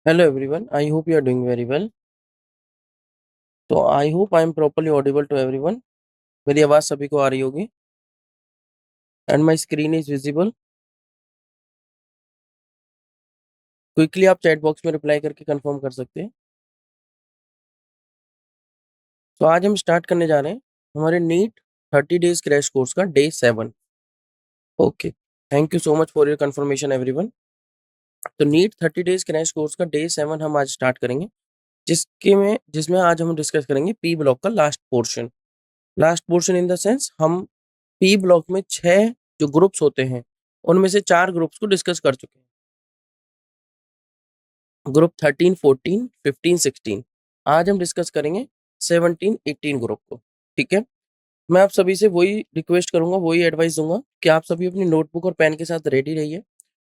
Hello everyone, I hope you are doing very well. तो I hope I am properly audible to everyone. मेरी आवाज़ सभी को आ रही होगी and my screen is visible. Quickly आप चैट बॉक्स में रिप्लाई करके कंफर्म कर सकते हैं. तो आज हम स्टार्ट करने जा रहे हैं हमारे नीट 30 डेज क्रैश कोर्स का day 7. Okay, thank you so much for your confirmation everyone. तो नीट 30 डेज क्रैश कोर्स का डे 7 हम आज स्टार्ट करेंगे, जिसमें आज हम डिस्कस करेंगे पी ब्लॉक का last portion in the sense हम पी ब्लॉक में 6 जो ग्रुप्स होते हैं उनमें से 4 ग्रुप्स को डिस्कस कर चुके हैं. ग्रुप 13, 14, 15, 16. आज हम डिस्कस करेंगे 17, 18 ग्रुप को. ठीक है, मैं आप सभी से वही रिक्वेस्ट करूंगा, वही एडवाइस दूंगा कि आप सभी अपनी नोटबुक और पेन के साथ रेडी रहिए.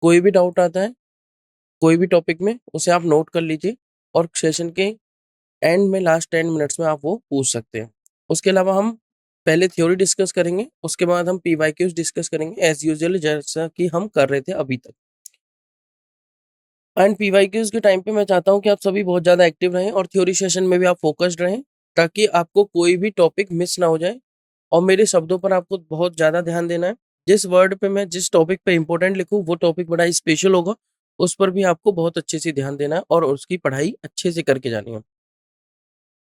कोई भी डाउट आता है कोई भी टॉपिक में, उसे आप नोट कर लीजिए और सेशन के एंड में लास्ट 10 मिनट्स में आप वो पूछ सकते हैं. उसके अलावा हम पहले थ्योरी डिस्कस करेंगे, उसके बाद हम पीवाईक्यूज डिस्कस करेंगे एज यूजुअल, जैसा कि हम कर रहे थे अभी तक. एंड पीवाईक्यूज के टाइम पे मैं चाहता हूं कि आप सभी बहुत ज़्यादा एक्टिव रहें और थ्योरी सेशन में भी आप फोकस्ड रहें, ताकि आपको कोई भी टॉपिक मिस ना हो जाए. और मेरे शब्दों पर आपको बहुत ज़्यादा ध्यान देना है. जिस वर्ड पे मैं जिस टॉपिक पे इंपॉर्टेंट लिखूं वो टॉपिक बड़ा स्पेशल होगा, उस पर भी आपको बहुत अच्छे से ध्यान देना है और उसकी पढ़ाई अच्छे से करके जानी है.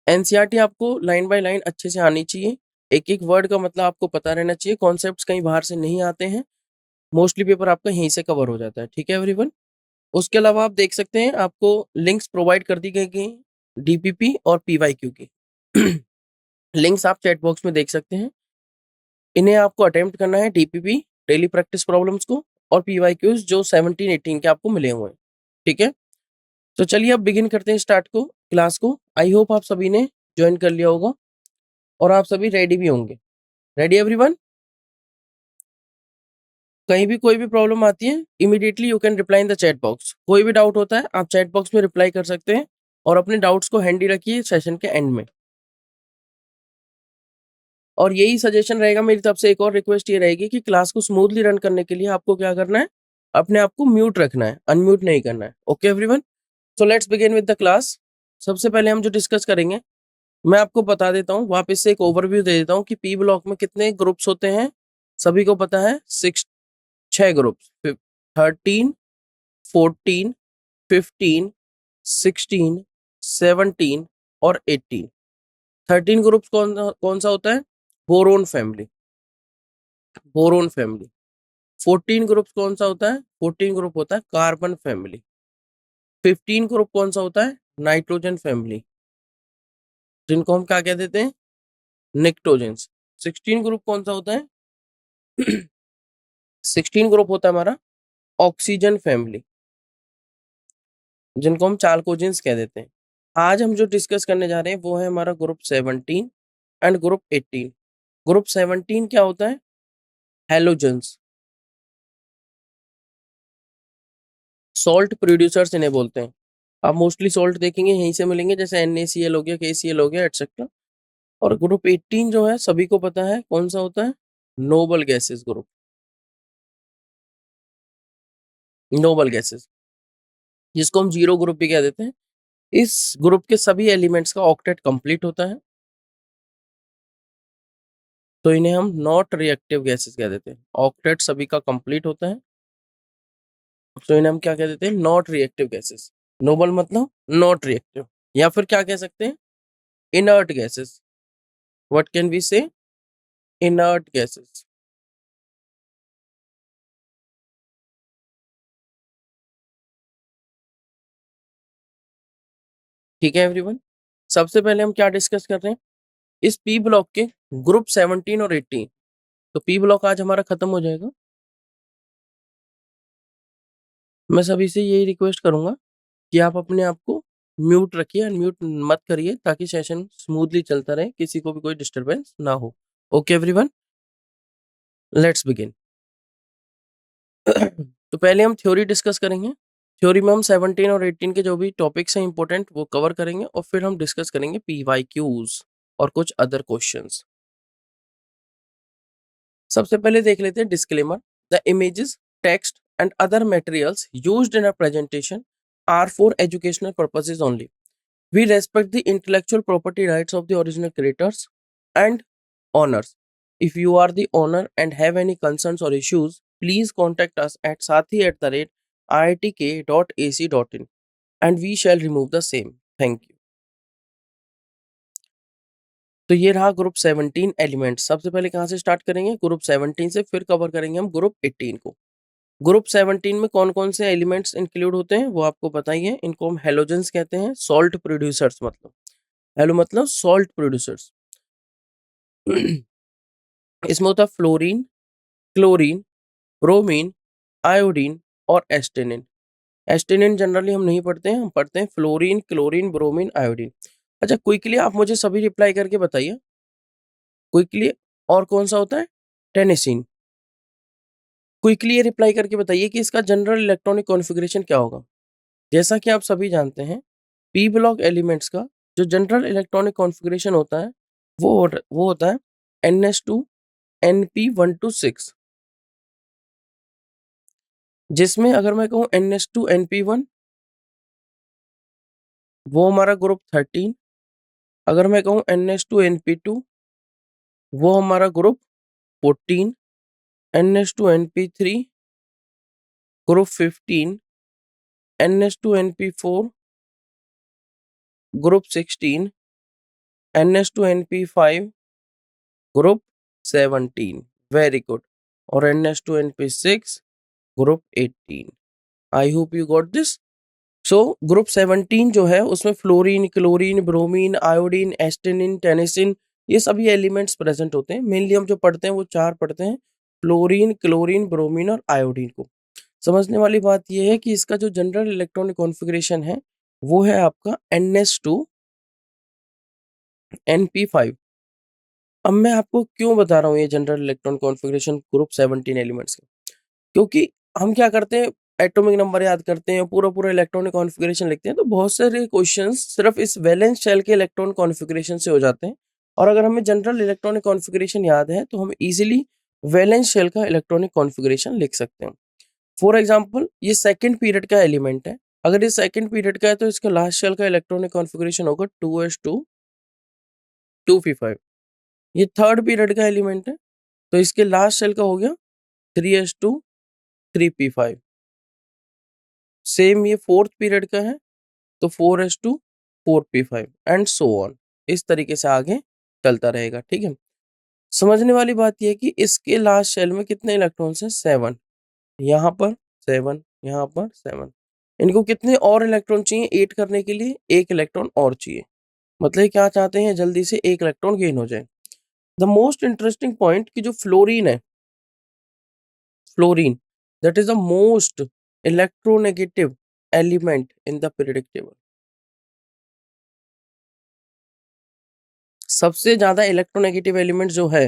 एनसीईआरटी आपको लाइन बाय लाइन अच्छे से आनी चाहिए. एक एक वर्ड का मतलब आपको पता रहना चाहिए. कॉन्सेप्ट्स कहीं बाहर से नहीं आते हैं. मोस्टली पेपर आपका यहीं से कवर हो जाता है. ठीक है एवरीवन. उसके अलावा आप देख सकते हैं आपको लिंक्स प्रोवाइड कर दी गई डीपीपी और पीवाईक्यू की. लिंक्स आप चैट बॉक्स में देख सकते हैं. इन्हें आपको अटेम्प्ट करना है, डीपीपी डेली प्रैक्टिस प्रॉब्लम्स को, और पीवाईक्यूज जो 17, 18 के आपको मिले हुए हैं. ठीक है, तो चलिए अब बिगिन करते हैं क्लास को. आई होप आप सभी ने ज्वाइन कर लिया होगा और आप सभी रेडी भी होंगे. Ready everyone. कहीं भी कोई भी प्रॉब्लम आती है, immediately you can reply in the chat box. कोई भी डाउट होता है आप चैट बॉक्स में रिप्लाई कर सकते हैं और अपने डाउट्स को हैंडी रखिए सेशन के एंड में. और यही सजेशन रहेगा मेरी तरफ से. एक और रिक्वेस्ट ये रहेगी कि क्लास को स्मूथली रन करने के लिए आपको क्या करना है, अपने आप को म्यूट रखना है, अनम्यूट नहीं करना है. Okay everyone, so let's begin with the class. सबसे पहले हम जो डिस्कस करेंगे, मैं आपको बता देता हूँ, वापस से एक ओवरव्यू दे देता हूँ कि पी ब्लॉक में कितने ग्रुप्स होते हैं. सभी को पता है 6 ग्रुप्स, 13, 14, 15, 16, 17 और 18. 13 ग्रुप्स कौन कौन सा होता है? Boron family. 14 ग्रुप्स कौन सा होता है? 14 ग्रुप होता है कार्बन फैमिली. 15 ग्रुप कौन सा होता है? नाइट्रोजन फैमिली, जिनको हम क्या कह देते हैं? निक्टोजेंस. 16 ग्रुप कौन सा होता है? 16 ग्रुप होता है हमारा ऑक्सीजन फैमिली, जिनको हम चाल्कोजेंस कह देते हैं. आज हम जो डिस्कस करने जा रहे हैं वो है हमारा ग्रुप 17 एंड ग्रुप 18. ग्रुप 17 क्या होता है? हेलोजेंस. सॉल्ट प्रोड्यूसर्स इन्हें बोलते हैं. आप मोस्टली सॉल्ट देखेंगे यहीं से मिलेंगे, जैसे NaCl हो गया, KCl हो गया, एटसेट्रा. और ग्रुप 18 जो है सभी को पता है कौन सा होता है? Noble gases group. Noble gases, जिसको हम जीरो ग्रुप भी कह देते हैं. इस ग्रुप के सभी एलिमेंट्स का ऑक्टेट कंप्लीट होता है, तो इन्हें हम नॉट रिएक्टिव गैसेस कह देते हैं. ऑक्टेट सभी का कंप्लीट होता है, तो इन्हें हम क्या कह देते हैं? Not reactive gases. नोबल मतलब नॉट रिएक्टिव, या फिर क्या कह सकते हैं? Inert gases. What can we say? Inert gases. ठीक है एवरीवन, सबसे पहले हम क्या डिस्कस कर रहे हैं? इस पी ब्लॉक के ग्रुप 17 और 18. तो पी ब्लॉक आज हमारा खत्म हो जाएगा. मैं सभी से यही रिक्वेस्ट करूंगा कि आप अपने आप को म्यूट रखिए, अनम्यूट मत करिए, ताकि सेशन स्मूथली चलता रहे, किसी को भी कोई डिस्टरबेंस ना हो. Okay everyone, let's begin. तो पहले हम थ्योरी डिस्कस करेंगे. थ्योरी में हम 17 और 18 के जो भी टॉपिक्स हैं इंपॉर्टेंट वो कवर करेंगे, और फिर हम डिस्कस करेंगे पीवाईक्यूज और कुछ अदर क्वेश्चंस. सबसे पहले देख लेते हैं disclaimer. The images, text and other materials used in a presentation are for educational purposes only. We respect the intellectual property rights of the original creators and owners. If you are the owner and have any concerns or issues, please contact us at sathi@iitk.ac.in and we shall remove the same. Thank you. तो ये रहा group 17 elements. सबसे पहले कहाँ से start करेंगे? Group 17 से, फिर कवर करेंगे हम ग्रुप 18 को। ग्रुप 17 में कौन-कौन से एलिमेंट्स इंक्लूड होते हैं वो आपको पता ही है। इनको हम हैलोजेंस कहते हैं, सॉल्ट प्रोड्यूसर्स मतलब। हैलो मतलब सॉल्ट प्रोड्यूसर्स। इसमें होता है फ्लोरीन, क्लोरीन, ब्रोमीन, आयोडीन और एस्टेनिन। एस्टेनिन जनरली हम नहीं पढ़ते हैं, हम पढ़ते हैं फ्लोरीन, क्लोरीन, ब्रोमीन, आयोडीन। अच्छा, क्विकली आप मुझे सभी रिप्लाई करके बताइए क्विकली। और कौन सा होता है? टेनिसिन। क्विकली ये रिप्लाई करके बताइए कि इसका जनरल इलेक्ट्रॉनिक कॉन्फ़िगरेशन क्या होगा? जैसा कि आप सभी जानते हैं, पी ब्लॉक एलिमेंट्स का जो जनरल इलेक्ट्रॉनिक कॉन्फ़िगरेशन होता है, वो होता है NH2 NP126, जिसमें अगर मैं कहूँ NH2 NP1 वो हमारा ग्रुप 13, अगर मैं कहूँ NH2 NP2 वो हमारा group 14, NH2 NP3 group 15, NH2 NP4 group 16, NH2 NP5 group 17। Very good. और NH2 NP6 group 18। I hope you got this. So group 17 जो है उसमें फ्लोरीन, क्लोरीन, ब्रोमीन, आयोडीन, एस्टेनिन, टेनिसिन ये सभी एलिमेंट्स प्रेजेंट होते हैं। मेनली हम जो पढ़ते हैं वो 4 पढ़ते हैं, फ्लोरीन, क्लोरीन, ब्रोमीन और आयोडीन को। समझने वाली बात ये है कि इसका जो जनरल इलेक्ट्रॉनिक कॉन्फ़िगरेशन है वो है आपका NH2 NP5। अब मैं आपको क्यों बता रहा हूँ ये general electronic configuration group 17 elements का? क्योंकि हम क्या करते हैं, एटॉमिक नंबर याद करते हैं, पूरा-पूरा इलेक्ट्रॉनिक कॉन्फ़िगरेशन लिखते हैं, तो बहुत सारे क्वेश्चंस सिर्फ इस वैलेंस शेल के इलेक्ट्रॉन कॉन्फ़िगरेशन से हो जाते हैं। और अगर हमें जनरल इलेक्ट्रॉनिक कॉन्फ़िगरेशन याद है, तो हम ईज़िली वैलेंस शेल का इलेक्ट्रॉनिक कॉन्फ़िगरेशन लिख सकते हैं। फॉर एग्ज़ाम्पल ये सेकंड पीरियड का एलिमेंट है। अगर ये सेकंड पीरियड का है, तो इसका लास्ट शेल का इलेक्ट्रॉनिक कॉन्फ़िगरेशन होगा 2s2 2p5। ये थर्ड पीरियड का एलिमेंट है, तो इसके लास्ट शेल का हो गया 3s2 3p5। सेम ये फोर्थ पीरियड का है, तो 4s2 4p5 and so on. इस तरीके से आगे चलता रहेगा, ठीक है। समझने वाली बात यह है कि इसके लास्ट शेल में कितने इलेक्ट्रॉन्स हैं? 7। यहाँ पर 7, यहाँ पर 7। इनको कितने और इलेक्ट्रॉन चाहिए 8 करने के लिए? 1 इलेक्ट्रॉन और चाहिए। मतलब क्या चाहते हैं, जल्दी से 1 इलेक्ट्रॉन गेन हो जाए। द मोस्ट इंटरेस्टिंग पॉइंट कि जो फ्लोरीन है, fluorine that is the most electronegative element in the periodic table. सबसे ज्यादा इलेक्ट्रोनेगेटिव एलिमेंट जो है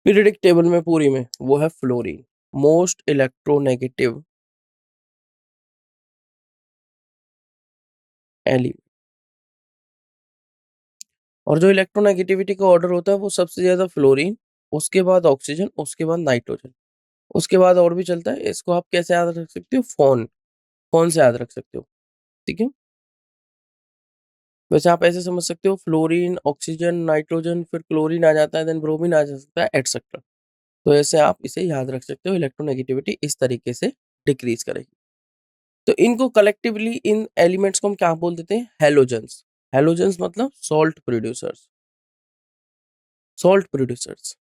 पीरियोडिक टेबल में पूरी में, वो है फ्लोरीन। Most electronegative element. और जो इलेक्ट्रोनेगेटिविटी का ऑर्डर होता है वो सबसे ज्यादा फ्लोरीन, उसके बाद ऑक्सीजन, उसके बाद नाइट्रोजन, उसके बाद और भी चलता है। इसको आप कैसे याद रख सकते हो? फोन, फोन से याद रख सकते हो, ठीक है। वैसे आप ऐसे समझ सकते हो, फ्लोरीन, ऑक्सीजन, नाइट्रोजन, फिर क्लोरीन आ जाता है, देन ब्रोमीन आ सकता है, एटसेट्रा। तो ऐसे आप इसे याद रख सकते हो। इलेक्ट्रोनेगेटिविटी इस तरीके से डिक्रीज करेगी। तो इनको कलेक्टिवली इन एलिमेंट्स को हम क्या बोल देते हैं? हैलोजेंस। हैलोजेंस मतलब salt producers, salt producers.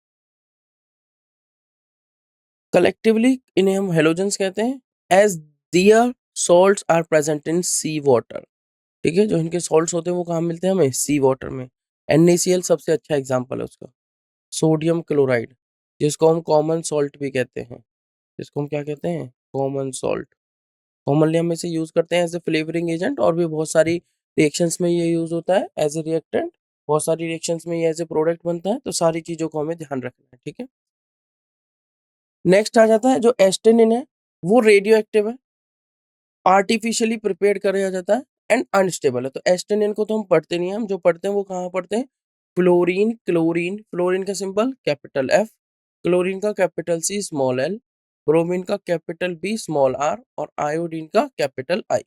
Collectively इन्हें हम हैलोजेंस कहते हैं। As their salts are present in sea water, ठीक है। जो इनके सॉल्ट्स होते हैं वो कहाँ मिलते हैं हमें? सी वाटर में। NaCl सबसे अच्छा एग्जाम्पल है उसका। सोडियम क्लोराइड, जिसको हम कॉमन सॉल्ट भी कहते हैं, जिसको हम क्या कहते हैं? Common salt. कॉमनली हम इसे यूज करते हैं एज ए फ्लेवरिंग एजेंट, और भी बहुत सारी रिएक्शंस में ये यूज होता है एज ए रिएक्टेंट। बहुत सारी रिएक्शंस में ये एज ए प्रोडक्ट बनता है। तो सारी चीजों को हमें ध्यान रखना है, ठीक है। नेक्स्ट आ जाता है जो एस्टेनिन है, वो रेडियो एक्टिव है, आर्टिफिशियली प्रिपेयर किया जाता है एंड अनस्टेबल है। तो एस्टेनिन को तो हम पढ़ते नहीं है, हम जो पढ़ते हैं वो कहाँ पढ़ते हैं? फ्लोरीन, क्लोरीन, फ्लोरीन का सिंबल कैपिटल F, क्लोरीन का capital C small l, bromine का कैपिटल B स्मॉल r और आयोडीन का capital I।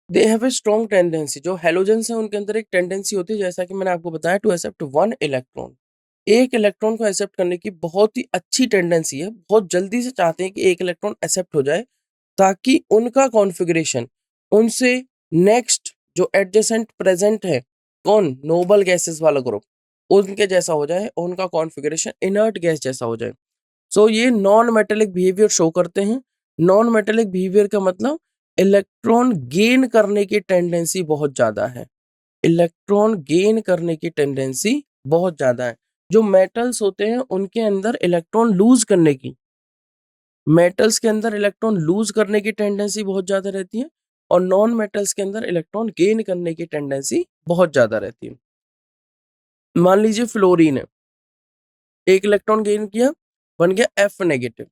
They have a strong tendency, जो हेलोजेंस है उनके अंदर एक टेंडेंसी होती है, जैसा कि मैंने आपको बताया, टू एक्सेप्ट वन इलेक्ट्रॉन। एक इलेक्ट्रॉन को एक्सेप्ट करने की बहुत ही अच्छी टेंडेंसी है, बहुत जल्दी से चाहते हैं कि एक इलेक्ट्रॉन एक्सेप्ट हो जाए, ताकि उनका कॉन्फ़िगरेशन उनसे नेक्स्ट जो एडजेसेंट प्रेजेंट है, कौन, नोबल गैसेस वाला ग्रुप, उनके जैसा हो जाए, उनका कॉन्फ़िगरेशन इनर्ट गैस जैसा हो जाए। सो ये नॉन मेटेलिक बिहेवियर शो करते हैं। नॉन मेटेलिक बिहेवियर का मतलब इलेक्ट्रॉन गेन करने की टेंडेंसी बहुत ज़्यादा है। इलेक्ट्रॉन गेन करने की टेंडेंसी बहुत ज़्यादा है। जो मेटल्स होते हैं उनके अंदर इलेक्ट्रॉन लूज़ करने की, मेटल्स के अंदर इलेक्ट्रॉन लूज़ करने की टेंडेंसी बहुत ज़्यादा रहती है, और नॉन मेटल्स के अंदर इलेक्ट्रॉन गेन करने की टेंडेंसी बहुत ज़्यादा रहती है। मान लीजिए फ्लोरीन है, एक इलेक्ट्रॉन गेन किया, बन गया F नेगेटिव।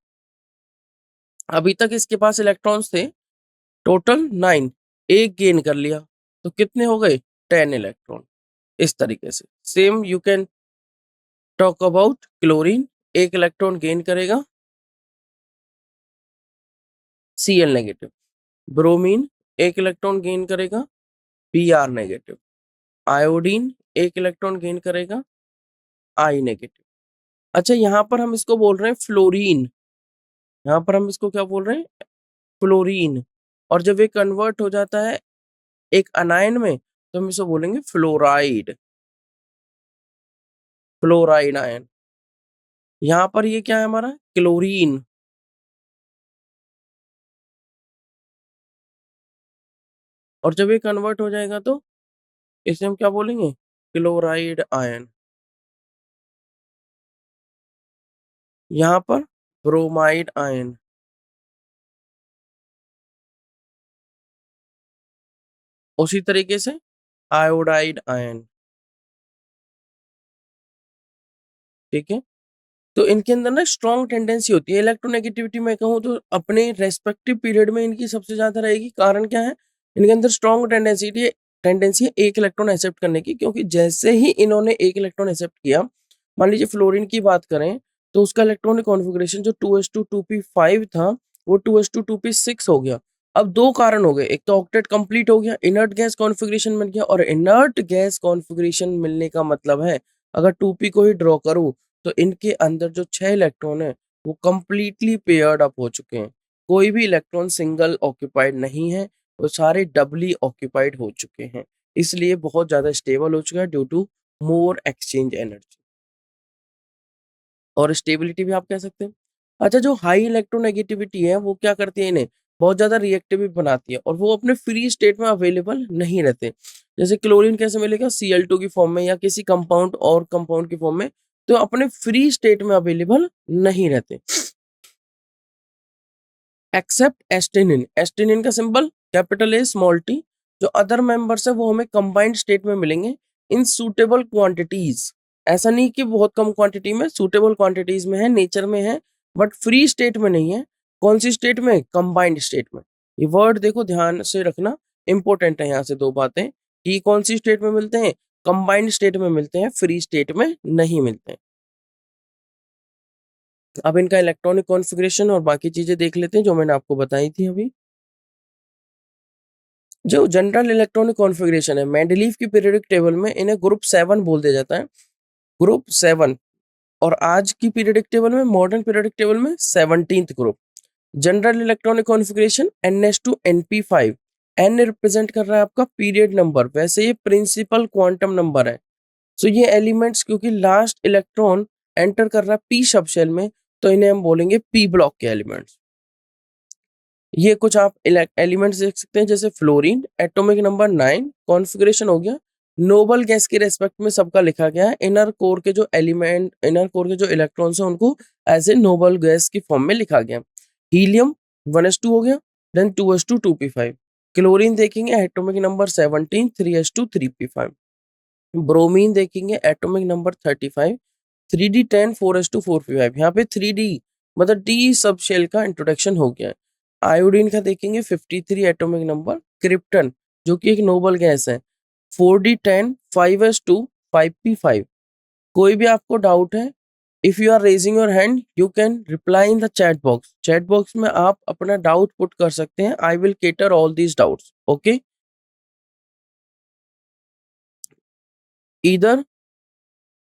अभी तक इसके पास इलेक्ट्रॉन्स थे टोटल 9, एक गेन कर लिया, तो कितने हो गए, 10 इलेक्ट्रॉन। इस तरीके से same you can talk about chlorine, एक इलेक्ट्रॉन गेन करेगा, Cl नेगेटिव। ब्रोमीन एक इलेक्ट्रॉन गेन करेगा, Br नेगेटिव। आयोडीन एक इलेक्ट्रॉन गेन करेगा, I नेगेटिव। अच्छा, यहाँ पर हम इसको बोल रहे हैं फ्लोरीन, यहाँ पर हम इसको क्या बोल रहे हैं, फ्लोरीन। और जब ये कन्वर्ट हो जाता है एक अनायन में, तो हम इसे बोलेंगे फ्लोराइड, फ्लोराइड आयन। यहाँ पर ये क्या है हमारा, क्लोरीन। और जब ये कन्वर्ट हो जाएगा तो इसे हम क्या बोलेंगे, क्लोराइड आयन। यहाँ पर ब्रोमाइड आयन। उसी तरीके से आयोडाइड आयन। ठीक है, तो इनके अंदर ना स्ट्रॉन्ग टेंडेंसी होती है। इलेक्ट्रोनेगेटिविटी में कहूँ तो अपने रेस्पेक्टिव पीरियड में इनकी सबसे ज्यादा रहेगी। कारण क्या है, इनके अंदर स्ट्रॉन्ग टेंडेंसी है एक इलेक्ट्रॉन एक्सेप्ट करने की, क्योंकि जैसे ही इन्होंने एक इलेक्ट्रॉन एक्सेप्ट किया, मान लीजिए फ्लोरीन की बात करें, तो उसका इलेक्ट्रॉनिक कॉन्फ़िगरेशन जो 2s2 2p5 था, वो 2s2 2p6 हो गया। अब दो कारण हो गए, एक तो ऑक्टेट कंप्लीट हो गया, इनर्ट गैस कॉन्फ़िगरेशन मिल गया, और इनर्ट गैस कॉन्फ़िगरेशन मिलने का मतलब है, अगर 2p को ही ड्रॉ करूं, तो इनके अंदर जो 6 इलेक्ट्रॉन है वो कंप्लीटली पेयर्ड अप हो चुके हैं। कोई भी इलेक्ट्रॉन सिंगल ऑक्यूपाइड नहीं है, वो सारे डबली ऑक्यूपाइड हो चुके हैं। इसलिए बहुत ज्यादा स्टेबल हो चुका है due to more exchange energy, और स्टेबिलिटी भी आप कह सकते हैं। अच्छा, जो हाई इलेक्ट्रोनेगेटिविटी है वो क्या करती है, इन्हें बहुत ज्यादा रिएक्टिव भी बनाती है, और वो अपने फ्री स्टेट में अवेलेबल नहीं रहते। जैसे क्लोरीन कैसे मिलेगा, Cl2 की फॉर्म में या किसी कंपाउंड और कंपाउंड की फॉर्म में, तो अपने फ्री स्टेट में अवेलेबल नहीं रहते। एक्सेप्ट एस्टेनिन, एस्टेनिन का symbol capital A small T. जो अदर मेंबर्स है वो हमें कंबाइंड स्टेट में मिलेंगे इन सूटेबल क्वांटिटीज। ऐसा नहीं कि बहुत कम क्वांटिटी में, सूटेबल क्वांटिटीज में है, नेचर में है, बट फ्री स्टेट में नहीं है। कौन सी स्टेट में, कंबाइंड स्टेट में। ये वर्ड देखो ध्यान से रखना, इंपॉर्टेंट है यहाँ से दो बातें, कि कौन सी स्टेट में मिलते हैं, कंबाइंड स्टेट में मिलते हैं, फ्री स्टेट में नहीं मिलते हैं। अब इनका इलेक्ट्रॉनिक कॉन्फ़िगरेशन और बाकी चीजें देख लेते हैं जो मैंने आपको बताई थी अभी। जो जनरल इलेक्ट्रॉनिक कॉन्फ़िगरेशन है, मेंडलीव की पीरियोडिक टेबल में इन्हें ग्रुप 7 बोल दिया जाता है, ग्रुप 7। और आज की पीरियोडिक टेबल में, मॉडर्न पीरियोडिक टेबल में 17th group. General electronic configuration NS2 NP5। N represent कर रहा है आपका पीरियड नंबर, वैसे ये प्रिंसिपल क्वांटम नंबर है। सो ये एलिमेंट्स क्योंकि लास्ट इलेक्ट्रॉन एंटर कर रहा है p सब शेल में, तो इन्हें हम बोलेंगे p ब्लॉक के एलिमेंट्स। ये कुछ आप एलिमेंट्स देख सकते हैं, जैसे फ्लोरीन एटॉमिक नंबर 9, कॉन्फ़िगरेशन हो गया, नोबल गैस के रेस्पेक्ट में सबका लिखा गया है। इनर कोर के जो एलिमेंट, इनर कोर के जो इलेक्ट्रॉन्स हैं उनको एज ए नोबल गैस की फॉर्म में लिखा गया। हीलियम 1s2 हो गया, देन 2s2 2p5। क्लोरीन देखेंगे atomic number 17, 3s2 3p5। Bromine देखेंगे atomic number 35, 3d10 4s2 4p5। यहाँ पे 3d मतलब डी सब शेल का इंट्रोडक्शन हो गया है। आयोडीन का देखेंगे 53 एटॉमिक नंबर, क्रिप्टन जो कि एक नोबल गैस है, 4d10 5s2 5p5। कोई भी आपको डाउट है, if you are raising your hand you can reply in the chat box. Chat box में आप अपना डाउट पुट कर सकते हैं, I will cater all these doubts. Okay. Either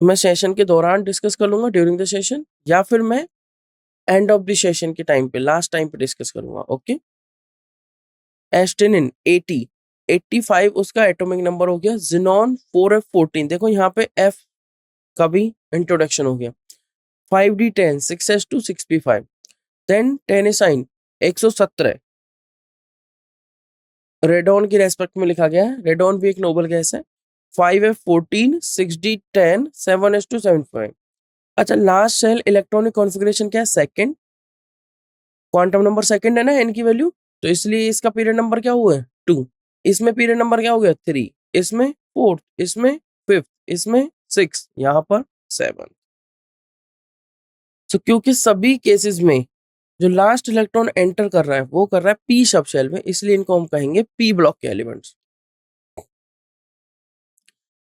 मैं सेशन के दौरान डिस्कस कर लूंगा ड्यूरिंग द सेशन, या फिर मैं एंड ऑफ द सेशन के टाइम पे, लास्ट टाइम पे डिस्कस करूंगा। ओके। एस्टेनिन 80, 85 उसका एटॉमिक नंबर हो गया। जिनॉन 4f14, देखो यहाँ पे f का भी इंट्रोडक्शन हो गया। 5d10 6s2 6p5। Then tennessine 117 radon की रेस्पेक्ट में लिखा गया है। रेडॉन भी एक नोबल गैस है। 5f14 6d10 7s2 7p5। अच्छा, लास्ट सेल इलेक्ट्रॉनिक कॉन्फ़िगरेशन क्या है? सेकंड। क्वांटम नंबर सेकंड है ना एन की वैल्यू, तो इसलिए इसका पीरियड नंबर क्या हुआ है? 2। इसमें पीरियड नंबर क्या हो गया? 3। इसमें 4, इसमें 5, इसमें 6, यहाँ पर 7। तो क्योंकि सभी केसेस में जो लास्ट इलेक्ट्रॉन एंटर कर रहा है वो कर रहा है पी सब शेल में, इसलिए इनको हम कहेंगे पी ब्लॉक के एलिमेंट्स।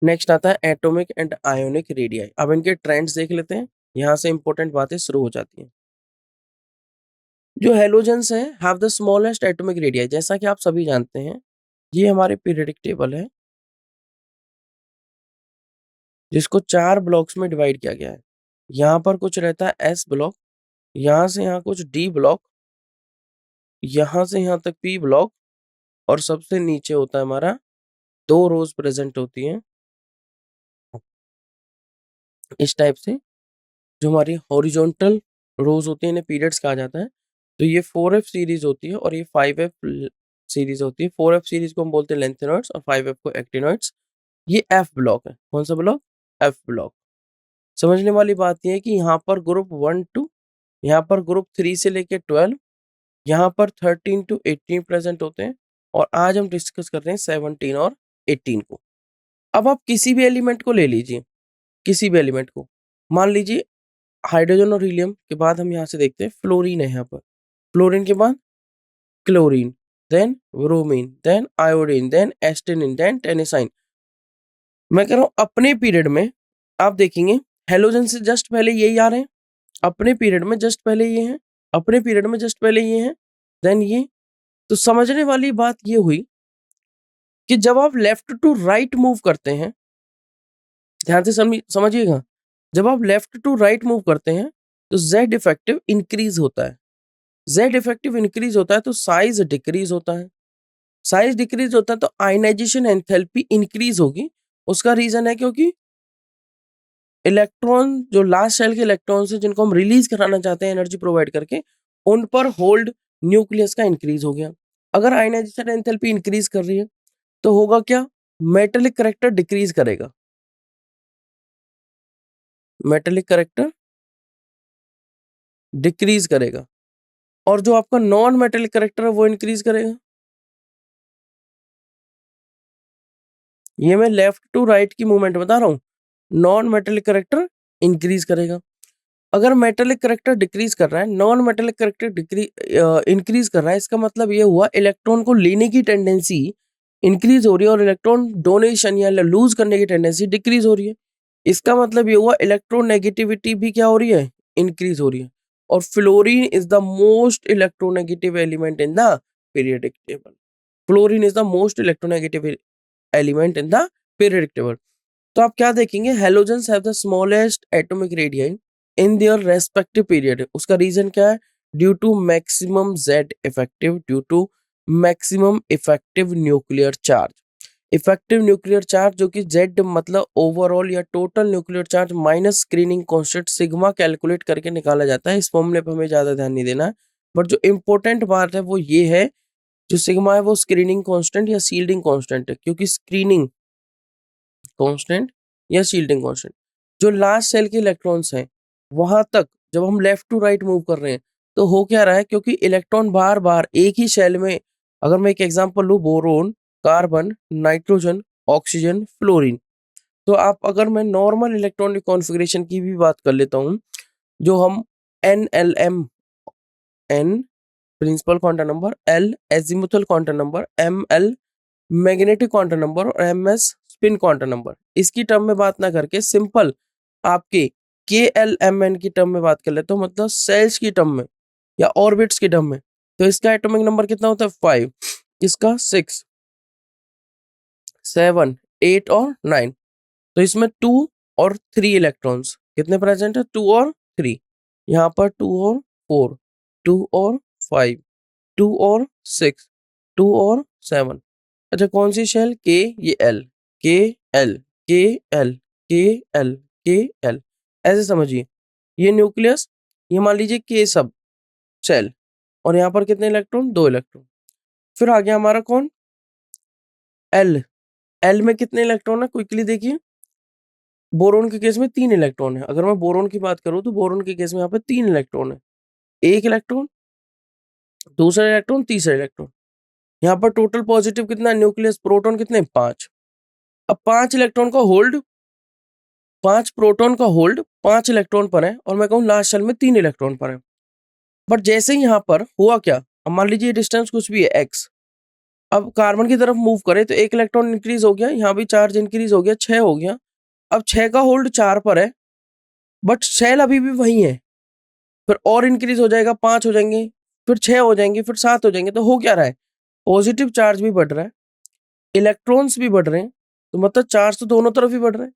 नेक्स्ट आता है एटॉमिक एंड आयोनिक रेडियाई। अब इनके ट्रेंड्स देख लेते हैं, यहां से इंपॉर्टेंट बातें शुरू हो जाती हैं। जो हेलोजेंस है have the smallest atomic radii, जैसा कि आप सभी जानते हैं ये हमारे पीरियडिक टेबल है जिसको 4 ब्लॉक्स में डिवाइड किया गया है। यहाँ पर कुछ रहता है एस ब्लॉक, यहाँ से यहाँ कुछ डी ब्लॉक, यहाँ से यहाँ तक पी ब्लॉक, और सबसे नीचे होता है हमारा 2 रोज प्रेजेंट होती हैं इस टाइप से, जो हमारी हॉरिजॉन्टल रोज होती है, इन्हें पीरियड्स कहा जाता है। तो ये 4f सीरीज होती है और ये 5f सीरीज होती है। 4f सीरीज को हम बोलते हैं लेंथेनॉइड्स और 5f को एक्टिनॉइड्स। ये f ब्लॉक है। कौन सा ब्लॉक? f block. समझने वाली बात यह है कि यहाँ पर ग्रुप 1 टू, यहाँ पर ग्रुप 3 से लेके 12, यहाँ पर 13 टू 18 प्रेजेंट होते हैं, और आज हम डिस्कस कर रहे हैं 17 और 18 को। अब आप किसी भी एलिमेंट को ले लीजिए, किसी भी एलिमेंट को, मान लीजिए हाइड्रोजन और हीलियम के बाद हम यहाँ से देखते हैं फ्लोरीन है। यहाँ पर फ्लोरीन के बाद chlorine, then bromine, then iodine, then astatine, then tennessine. मैं कह रहा हूँ अपने पीरियड में आप देखेंगे हेलोजन से जस्ट पहले यही आ रहे हैं, अपने पीरियड में जस्ट पहले ये हैं, अपने पीरियड में जस्ट पहले ये हैं, देन ये। तो समझने वाली बात ये हुई कि जब आप लेफ्ट टू राइट मूव करते हैं, ध्यान से समझिएगा, जब आप लेफ्ट टू राइट मूव करते हैं तो जेड इफेक्टिव इंक्रीज होता है। जेड इफेक्टिव इंक्रीज होता है तो साइज डिक्रीज होता है। साइज डिक्रीज होता है तो आयनाइजेशन एंथैल्पी इंक्रीज होगी। उसका रीजन है क्योंकि इलेक्ट्रॉन, जो लास्ट शेल के इलेक्ट्रॉन है जिनको हम रिलीज कराना चाहते हैं एनर्जी प्रोवाइड करके, उन पर होल्ड न्यूक्लियस का इंक्रीज हो गया। अगर आयनाइजेशन एंथैल्पी इंक्रीज कर रही है तो होगा क्या? मेटेलिक करैक्टर डिक्रीज करेगा। मेटेलिक करैक्टर डिक्रीज करेगा, और जो आपका नॉन मेटेलिक करैक्टर है वो इंक्रीज करेगा। ये मैं लेफ्ट टू राइट की मूवमेंट बता रहा हूँ। नॉन मेटेलिक करैक्टर इंक्रीज करेगा। अगर मेटेलिक करैक्टर डिक्रीज कर रहा है, नॉन मेटेलिक करैक्टर इंक्रीज कर रहा है, इसका मतलब ये हुआ इलेक्ट्रॉन को लेने की टेंडेंसी इंक्रीज हो रही है और इलेक्ट्रॉन डोनेशन या लूज करने की टेंडेंसी डिक्रीज हो रही है। इसका मतलब ये हुआ इलेक्ट्रोनेगेटिविटी भी क्या हो रही है? इंक्रीज हो रही है। और fluorine is the most electronegative element in the periodic table. Fluorine is the most electronegative element in the periodic table. तो आप क्या देखेंगे? Halogens have the smallest atomic radii in their respective period. उसका reason क्या है? Due to maximum Z effective, due to maximum effective nuclear charge. Effective nuclear charge जो कि Z मतलब ओवरऑल या total nuclear charge minus screening constant sigma calculate करके निकाला जाता है। इस फॉर्मूले पर हमें ज्यादा ध्यान नहीं देना है, बट जो इंपॉर्टेंट बात है वो ये है, जो सिग्मा है वो स्क्रीनिंग कांस्टेंट या शील्डिंग कांस्टेंट है, क्योंकि स्क्रीनिंग कांस्टेंट या शील्डिंग कांस्टेंट, जो लास्ट सेल के इलेक्ट्रॉन्स हैं वहां तक जब हम लेफ्ट टू राइट मूव कर रहे हैं तो हो क्या रहा है, क्योंकि इलेक्ट्रॉन बार बार एक ही शेल में, अगर मैं एक एग्जांपल लूं boron, carbon, nitrogen, oxygen, fluorine, तो आप अगर मैं नॉर्मल इलेक्ट्रॉनिक कॉन्फ़िगरेशन की भी बात कर लेता हूं, जो हम NLM, N principal quantum number, L azimuthal quantum number, ML magnetic quantum number और MS स्पिन क्वांटम नंबर, इसकी टर्म में बात ना करके सिंपल आपके KLMN की टर्म में बात कर लेते हो, मतलब सेल्स की टर्म में या ऑर्बिट्स की टर्म में। तो इसका एटॉमिक नंबर कितना होता है? 5, इसका 6, 7, 8 और 9। तो इसमें 2 और 3 इलेक्ट्रॉन्स कितने प्रेजेंट है? 2 और 3। यहाँ पर 2 और 4, 2 और 5, 2 और 6, 2 और 7। अच्छा कौन सी शेल? के, ये एल, के एल, के एल, के एल, के एल, ऐसे समझिए। ये न्यूक्लियस, ये मान लीजिए के सब शेल, और यहाँ पर कितने इलेक्ट्रॉन? 2 इलेक्ट्रॉन। फिर आ गया हमारा कौन? एल। एल में कितने इलेक्ट्रॉन है? क्विकली देखिए। बोरोन के केस में 3 इलेक्ट्रॉन है। अगर मैं बोरोन की बात करूं तो बोरोन के केस में यहाँ पे 3 इलेक्ट्रॉन है। एक इलेक्ट्रॉन, दूसरा इलेक्ट्रॉन, तीसरा इलेक्ट्रॉन। यहाँ पर टोटल पॉजिटिव कितना है? न्यूक्लियस प्रोटॉन कितने? 5। अब 5 इलेक्ट्रॉन का होल्ड, 5 प्रोटॉन का होल्ड 5 इलेक्ट्रॉन पर है, और मैं कहूँ लास्ट शेल में 3 इलेक्ट्रॉन पर है। बट जैसे ही यहाँ पर हुआ क्या, अब मान लीजिए डिस्टेंस कुछ भी है एक्स, अब कार्बन की तरफ मूव करे तो 1 इलेक्ट्रॉन इंक्रीज हो गया, यहाँ भी चार्ज इंक्रीज हो गया, 6 हो गया। अब 6 का होल्ड 4 पर है, बट शेल अभी भी वही है। फिर और इंक्रीज हो जाएगा, 5 हो जाएंगे, फिर 6 हो जाएंगे, फिर 7 हो जाएंगे। तो हो क्या रहा है? पॉजिटिव चार्ज भी बढ़ रहा है, इलेक्ट्रॉन्स भी बढ़ रहे हैं, तो मतलब चार्ज तो दोनों तरफ ही बढ़ रहा है,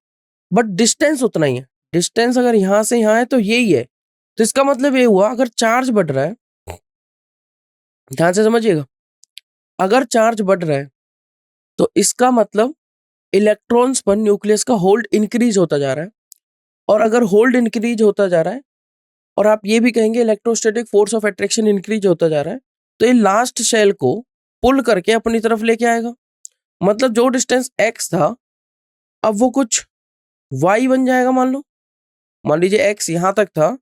बट डिस्टेंस उतना ही है। डिस्टेंस अगर यहाँ से यहाँ है तो यही है। तो इसका मतलब ये हुआ, अगर चार्ज बढ़ रहा है, ध्यान से समझिएगा, अगर चार्ज बढ़ रहा है तो इसका मतलब इलेक्ट्रॉन्स पर न्यूक्लियस का होल्ड इंक्रीज होता जा रहा है। और अगर होल्ड इंक्रीज होता जा रहा है, और आप ये भी कहेंगे electrostatic force of attraction increase होता जा रहा है, तो ये लास्ट शेल को पुल करके अपनी तरफ लेके आएगा। मतलब जो डिस्टेंस x था, अब वो कुछ y बन जाएगा। मान लीजिए x यहां तक था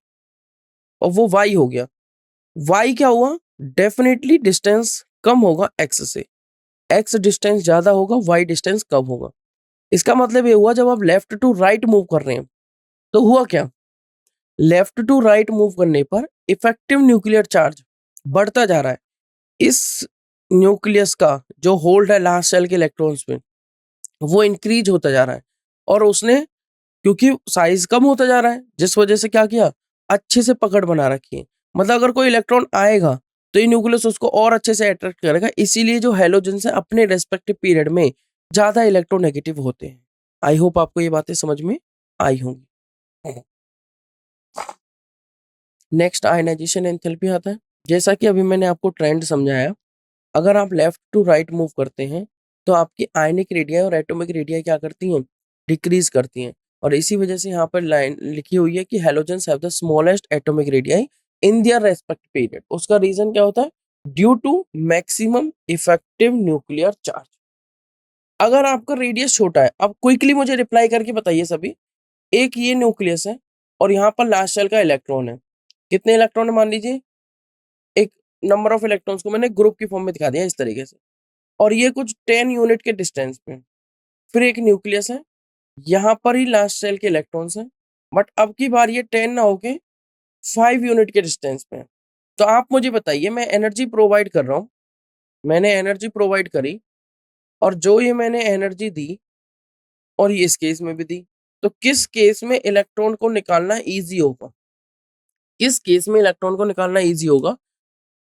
और वो y हो गया। y क्या हुआ? डेफिनेटली डिस्टेंस कम होगा x से। x डिस्टेंस ज्यादा होगा, y डिस्टेंस कम होगा। इसका मतलब ये हुआ, जब आप लेफ्ट टू राइट मूव कर रहे हैं तो हुआ क्या? लेफ्ट टू राइट मूव करने पर इफेक्टिव न्यूक्लियर चार्ज बढ़ता जा रहा है। इस न्यूक्लियस का जो होल्ड है लास्ट शेल के इलेक्ट्रॉन्स में, वो इंक्रीज होता जा रहा है। और उसने, क्योंकि साइज कम होता जा रहा है, जिस वजह से क्या किया? अच्छे से पकड़ बना रखी है। मतलब अगर कोई इलेक्ट्रॉन आएगा तो ये न्यूक्लियस उसको और अच्छे से अट्रैक्ट करेगा। इसीलिए जो हैलोजन है अपने रेस्पेक्टिव पीरियड में ज्यादा इलेक्ट्रोनेगेटिव होते हैं। आई होप आपको ये बातें समझ में आई होंगी। नेक्स्ट आयनाइजेशन एंथैल्पी आता है। जैसा कि अभी मैंने आपको ट्रेंड समझाया, अगर आप लेफ्ट टू राइट मूव करते हैं तो आपकी आयनिक रेडियाई और एटॉमिक रेडियाई क्या करती हैं? डिक्रीज करती हैं। और इसी वजह से यहाँ पर लाइन लिखी हुई है कि halogens have the smallest atomic radii in their respective period. उसका रीजन क्या होता है? Due to maximum effective nuclear charge. अगर आपका रेडियस छोटा है, अब क्विकली मुझे रिप्लाई करके बताइए सभी। एक ये न्यूक्लियस है और यहाँ पर लास्ट शेल का इलेक्ट्रॉन है। कितने इलेक्ट्रॉन है मान लीजिए? एक नंबर ऑफ इलेक्ट्रॉन्स को मैंने ग्रुप की फॉर्म में दिखा दिया इस तरीके से, और ये कुछ 10 यूनिट के डिस्टेंस पे। फिर एक न्यूक्लियस है, यहाँ पर ही लास्ट सेल के इलेक्ट्रॉन्स हैं, बट अब की बार ये 10 ना होके 5 यूनिट के डिस्टेंस पे है। तो आप मुझे बताइए, मैं एनर्जी प्रोवाइड कर रहा हूँ, मैंने एनर्जी प्रोवाइड करी, और जो ये मैंने एनर्जी दी, और ये इस केस में भी दी, तो किस केस में इलेक्ट्रॉन को निकालना ईजी होगा? किस केस में इलेक्ट्रॉन को निकालना ईजी होगा?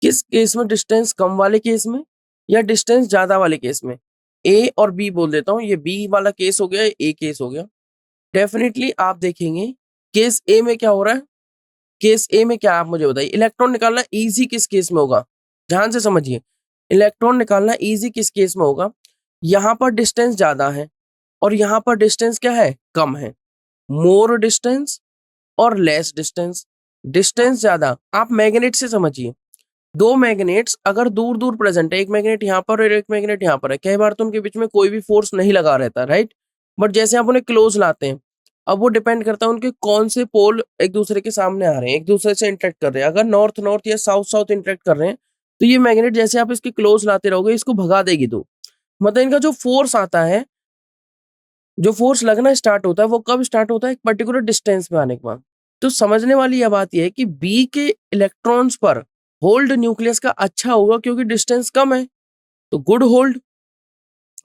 किस केस में? डिस्टेंस कम वाले केस में या डिस्टेंस ज्यादा वाले केस में? ए और बी बोल देता हूँ, ये बी वाला केस हो गया, ए केस हो गया। डेफिनेटली आप देखेंगे केस ए में क्या हो रहा है। केस ए में क्या, आप मुझे बताइए, इलेक्ट्रॉन निकालना इजी किस केस में होगा? ध्यान से समझिए, इलेक्ट्रॉन निकालना इजी किस केस में होगा? यहाँ पर डिस्टेंस ज्यादा है और यहाँ पर डिस्टेंस क्या है? कम है। मोर डिस्टेंस और लेस डिस्टेंस। डिस्टेंस ज्यादा, आप मैग्नेट से समझिए, दो मैग्नेट्स अगर दूर दूर प्रेजेंट है, एक मैग्नेट यहाँ पर और एक मैग्नेट यहाँ पर है, कई बार तो उनके बीच में कोई भी फोर्स नहीं लगा रहता, राइट? बट जैसे आप उन्हें क्लोज लाते हैं, अब वो डिपेंड करता है उनके कौन से पोल एक दूसरे के सामने आ रहे हैं, एक दूसरे से इंटरेक्ट कर रहे हैं। अगर नॉर्थ नॉर्थ या साउथ साउथ इंटरेक्ट कर रहे हैं तो ये मैग्नेट जैसे आप इसके क्लोज लाते रहोगे इसको भगा देगी। तो मतलब इनका जो फोर्स आता है, जो फोर्स लगना स्टार्ट होता है, वो कब स्टार्ट होता है? एक पर्टिकुलर डिस्टेंस में आने के बाद। तो समझने वाली यह बात यह है कि बी के इलेक्ट्रॉन्स पर होल्ड न्यूक्लियस का अच्छा होगा क्योंकि डिस्टेंस कम है, तो गुड होल्ड,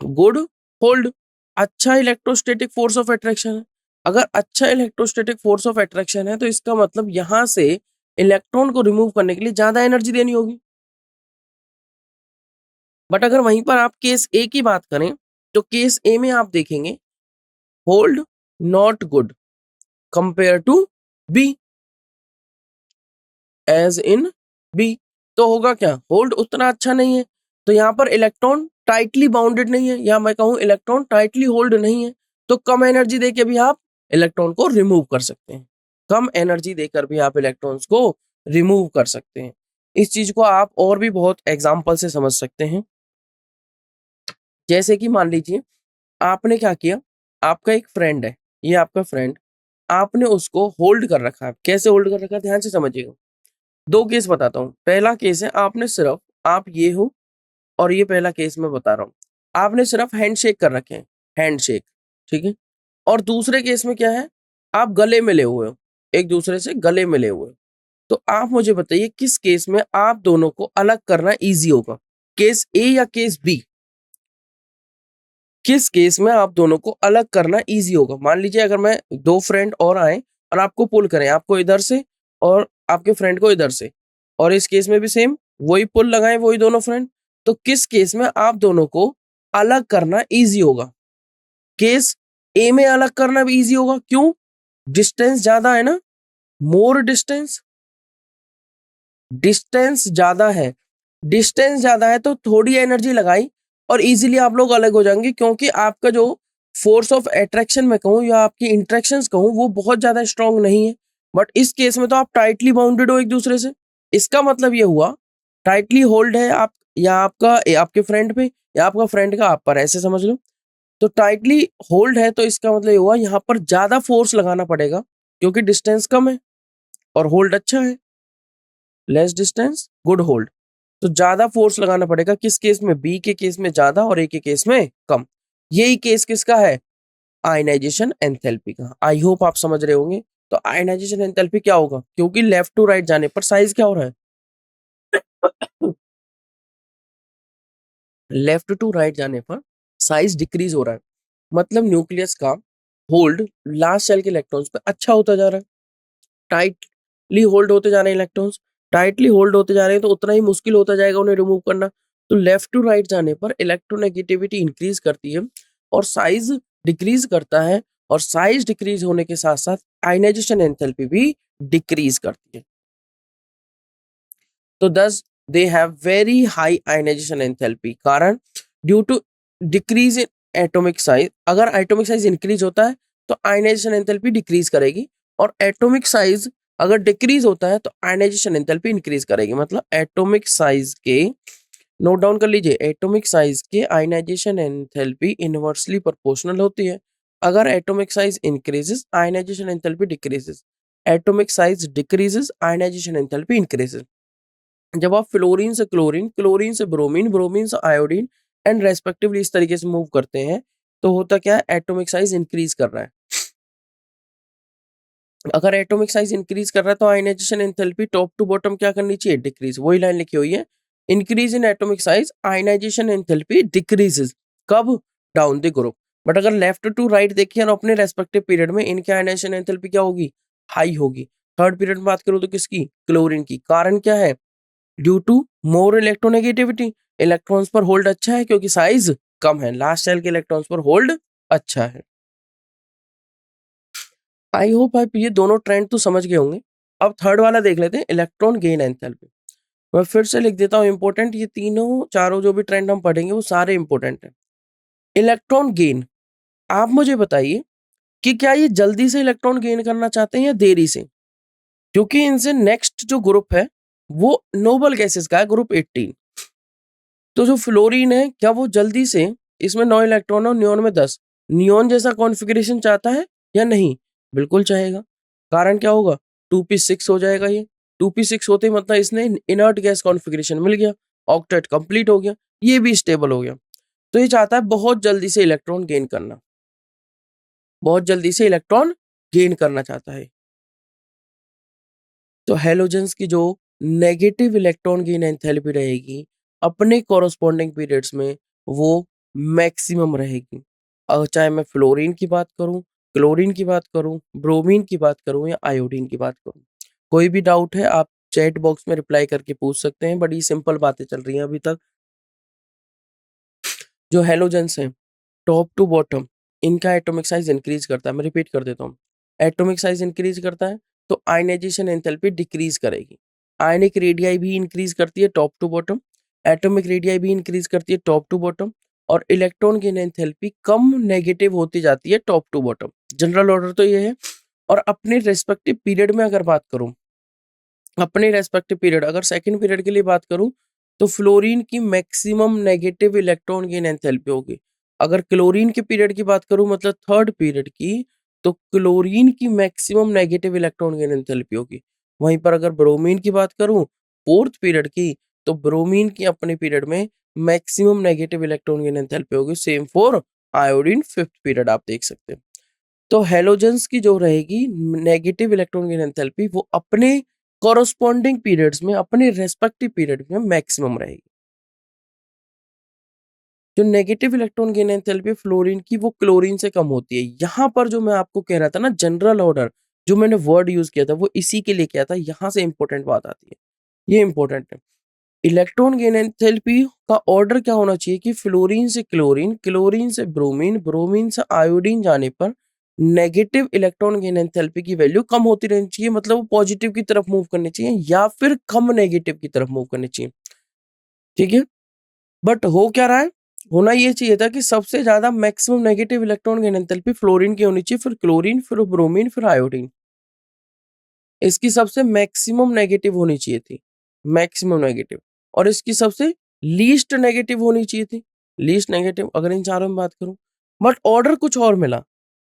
गुड होल्ड, अच्छा इलेक्ट्रोस्टैटिक फोर्स ऑफ अट्रैक्शन है। अगर अच्छा इलेक्ट्रोस्टैटिक फोर्स ऑफ अट्रैक्शन है तो इसका मतलब यहां से इलेक्ट्रॉन को रिमूव करने के लिए ज्यादा एनर्जी देनी होगी। बट अगर वहीं पर आप केस ए की बात करें तो केस ए में आप देखेंगे hold not good compare to B, as in B. तो होगा क्या, होल्ड उतना अच्छा नहीं है। तो यहाँ पर इलेक्ट्रॉन टाइटली बाउंडेड नहीं है, या मैं कहूँ इलेक्ट्रॉन टाइटली होल्ड नहीं है, तो कम एनर्जी देके भी आप इलेक्ट्रॉन को रिमूव कर सकते हैं। कम एनर्जी देकर भी आप इलेक्ट्रॉन्स को रिमूव कर सकते हैं। इस चीज को आप और भी बहुत एग्जाम्पल से समझ सकते हैं। जैसे कि मान लीजिए आपने क्या किया, आपका एक फ्रेंड है, ये आपका फ्रेंड, आपने उसको होल्ड कर रखा है। कैसे होल्ड कर रखा है, ध्यान से समझिएगा। दो केस बताता हूँ। पहला केस है, आपने सिर्फ, आप ये हो और ये पहला केस मैं बता रहा हूँ, आपने सिर्फ हैंडशेक कर रखे हैं, हैंडशेक, ठीक है। और दूसरे केस में क्या है, आप गले मिले हुए हो, एक दूसरे से गले मिले हुए हो। तो आप मुझे बताइए किस केस में आप दोनों को अलग करना इजी होगा, केस ए या केस बी? किस केस में आप दोनों को अलग करना इजी होगा? मान लीजिए अगर मैं दो फ्रेंड और आए और आपको पुल करें, आपको इधर से और आपके फ्रेंड को इधर से, और इस केस में भी सेम वही पुल लगाए वही दोनों फ्रेंड, तो किस केस में आप दोनों को अलग करना इजी होगा? केस ए में अलग करना भी इजी होगा, क्यों? डिस्टेंस ज्यादा है ना, मोर डिस्टेंस, डिस्टेंस ज्यादा है, डिस्टेंस ज्यादा है तो थोड़ी एनर्जी लगाई और इजीली आप लोग अलग हो जाएंगे, क्योंकि आपका जो फोर्स ऑफ अट्रैक्शन में कहूँ या आपकी इंट्रैक्शंस कहूँ वो बहुत ज्यादा स्ट्रांग नहीं है। बट इस केस में तो आप टाइटली बाउंडेड हो एक दूसरे से। इसका मतलब ये हुआ टाइटली होल्ड है आप, या आपका आपके फ्रेंड पे, या आपका फ्रेंड का आप पर, ऐसे समझ लो। तो टाइटली होल्ड है तो इसका मतलब ये हुआ यहाँ पर ज्यादा फोर्स लगाना पड़ेगा, क्योंकि डिस्टेंस कम है और होल्ड अच्छा है। Less distance good hold. तो ज्यादा फोर्स लगाना पड़ेगा, किस केस में? बी के केस में ज्यादा और ए के केस में कम। यही केस किसका है? आयनाइजेशन एंथैल्पी का। आई होप आप समझ रहे होंगे। तो आयनाइजेशन एंथैल्पी क्या होगा, क्योंकि लेफ्ट टू राइट जाने पर साइज क्या हो रहा है? लेफ्ट टू राइट जाने पर साइज डिक्रीज हो रहा है, मतलब न्यूक्लियस का होल्ड लास्ट शेल के इलेक्ट्रॉन्स पे अच्छा होता जा रहा है। टाइटली होल्ड होते जा रहे हैं इलेक्ट्रॉन्स, टाइटली होल्ड होते जा रहे हैं तो उतना ही मुश्किल होता जाएगा उन्हें रिमूव करना। तो लेफ्ट टू राइट जाने पर इलेक्ट्रोनेगेटिविटी इंक्रीज करती है और साइज डिक्रीज करता है, और साइज डिक्रीज होने के साथ साथ आयनाइजेशन एंथैल्पी भी डिक्रीज करती है। तो thus they have very high ionization enthalpy, कारण due to decrease in atomic size. अगर एटॉमिक साइज इंक्रीज होता है तो आयनाइजेशन एंथैल्पी डिक्रीज करेगी, और एटॉमिक साइज अगर डिक्रीज होता है तो आयनाइजेशन एंथैल्पी इंक्रीज करेगी। मतलब एटॉमिक साइज के, नोट डाउन कर लीजिए, एटॉमिक साइज के आयनाइजेशन एंथैल्पी इनवर्सली प्रोपोर्शनल होती है। अगर atomic size increases ionization enthalpy decreases, atomic size decreases ionisation enthalpy increases. जब आप फ्लोरीन से क्लोरीन, क्लोरीन से ब्रोमीन, ब्रोमीन से आयोडीन एंड रेस्पेक्टिवली इस तरीके से मूव करते हैं, तो होता क्या है, एटॉमिक साइज इंक्रीज कर रहा है। अगर एटॉमिक साइज इंक्रीज कर रहा है तो ionization enthalpy top to bottom क्या करनी चाहिए, डिक्रीज। वही लाइन लिखी हुई है, increase in atomic size ionization enthalpy decreases. कब? Down the group. बट अगर लेफ्ट टू राइट देखिए और अपने रेस्पेक्टिव पीरियड में इनकी आयनाइजेशन एंथैल्पी क्या होगी, हाई होगी। थर्ड पीरियड में बात करूं तो किसकी, क्लोरीन की। कारण क्या है, due to more electronegativity, electrons पर होल्ड अच्छा है क्योंकि साइज कम है, लास्ट शेल के इलेक्ट्रॉन्स पर होल्ड अच्छा है। आई होप आप ये दोनों ट्रेंड तो समझ गए होंगे। अब थर्ड वाला देख लेते हैं, इलेक्ट्रॉन गेन एंथैल्पी। मैं फिर से लिख देता हूँ इंपॉर्टेंट, ये तीनों चारों जो भी ट्रेंड हम पढ़ेंगे वो सारे इंपॉर्टेंट हैं। इलेक्ट्रॉन गेन, आप मुझे बताइए कि क्या ये जल्दी से इलेक्ट्रॉन गेन करना चाहते हैं या देरी से? क्योंकि इनसे नेक्स्ट जो ग्रुप है वो नोबल गैसेस का है, ग्रुप 18। तो जो फ्लोरीन है, क्या वो जल्दी से, इसमें 9 इलेक्ट्रॉन और नियोन में 10, नियोन जैसा कॉन्फ़िगरेशन चाहता है या नहीं? बिल्कुल चाहेगा। कारण क्या होगा, 2p6 हो जाएगा ये। 2p6 होते ही मतलब इसने इनर्ट गैस कॉन्फ़िगरेशन मिल गया, ऑक्टेट कंप्लीट हो गया, ये भी स्टेबल हो गया। तो ये चाहता है बहुत जल्दी से इलेक्ट्रॉन गेन करना, बहुत जल्दी से इलेक्ट्रॉन गेन करना चाहता है। तो हैलोजेंस की जो नेगेटिव इलेक्ट्रॉन गेन एंथैल्पी रहेगी अपने कॉरस्पॉन्डिंग पीरियड्स में, वो मैक्सिमम रहेगी। चाहे मैं फ्लोरीन की बात करूं, क्लोरीन की बात करूं, ब्रोमीन की बात करूं या आयोडीन की बात करूं। कोई भी डाउट है आप चैट बॉक्स में रिप्लाई करके पूछ सकते हैं, बड़ी सिंपल बातें चल रही हैं अभी तक। जो हैलोजेंस हैं टॉप टू बॉटम, इनका एटॉमिक साइज इंक्रीज करता है। मैं रिपीट कर देता हूँ, एटॉमिक साइज इंक्रीज करता है तो आयनाइजेशन एंथैल्पी डिक्रीज करेगी। आयनिक रेडियाई भी इंक्रीज करती है top to bottom, atomic radii भी इंक्रीज करती है टॉप टू बॉटम, और इलेक्ट्रॉन की एंथैल्पी कम नेगेटिव होती जाती है top to bottom. General order तो ये है। और अपने रेस्पेक्टिव पीरियड में अगर बात करूं, अपने रेस्पेक्टिव पीरियड अगर सेकंड पीरियड के लिए बात करूं, तो फ्लोरीन की maximum negative electron gain enthalpy होगी। अगर क्लोरीन के पीरियड की बात करूं, मतलब थर्ड पीरियड की, तो क्लोरीन की maximum negative electron gain enthalpy होगी। वहीं पर अगर ब्रोमीन की बात करूं फोर्थ पीरियड की, तो ब्रोमीन की अपने पीरियड में maximum negative electron gain enthalpy होगी। Same for iodine fifth period आप देख सकते हैं। तो हेलोजेंस की जो रहेगी नेगेटिव इलेक्ट्रॉन गेन एंथैल्पी, वो अपने कॉरस्पॉन्डिंग पीरियड्स में, अपने रेस्पेक्टिव पीरियड में मैक्सिमम रहेगी। जो negative electron gain enthalpy fluorine की, वो क्लोरीन से कम होती है। यहां पर जो मैं आपको कह रहा था ना, जनरल ऑर्डर, जो मैंने वर्ड यूज किया था वो इसी के लिए किया था। यहां से इंपॉर्टेंट बात आती है, ये इंपॉर्टेंट है। इलेक्ट्रॉन गेन एंथैल्पी का ऑर्डर क्या होना चाहिए कि फ्लोरीन से क्लोरीन, क्लोरीन से ब्रोमीन, ब्रोमीन से आयोडीन जाने पर नेगेटिव इलेक्ट्रॉन गेन एंथैल्पी की वैल्यू कम होती रहनी चाहिए, मतलब वो पॉजिटिव की तरफ मूव करनी चाहिए या फिर कम नेगेटिव की तरफ मूव करनी चाहिए। ठीक है, बट हो क्या रहा है, होना ये चाहिए था कि सबसे ज्यादा maximum negative electron gain enthalpy fluorine की होनी चाहिए, फिर क्लोरीन, फिर ब्रोमीन, फिर आयोडीन। इसकी सबसे मैक्सिमम नेगेटिव होनी चाहिए थी, मैक्सिमम नेगेटिव, और इसकी सबसे लीस्ट नेगेटिव होनी चाहिए थी, लीस्ट नेगेटिव, अगर इन चारों में बात करूं। बट ऑर्डर कुछ और मिला,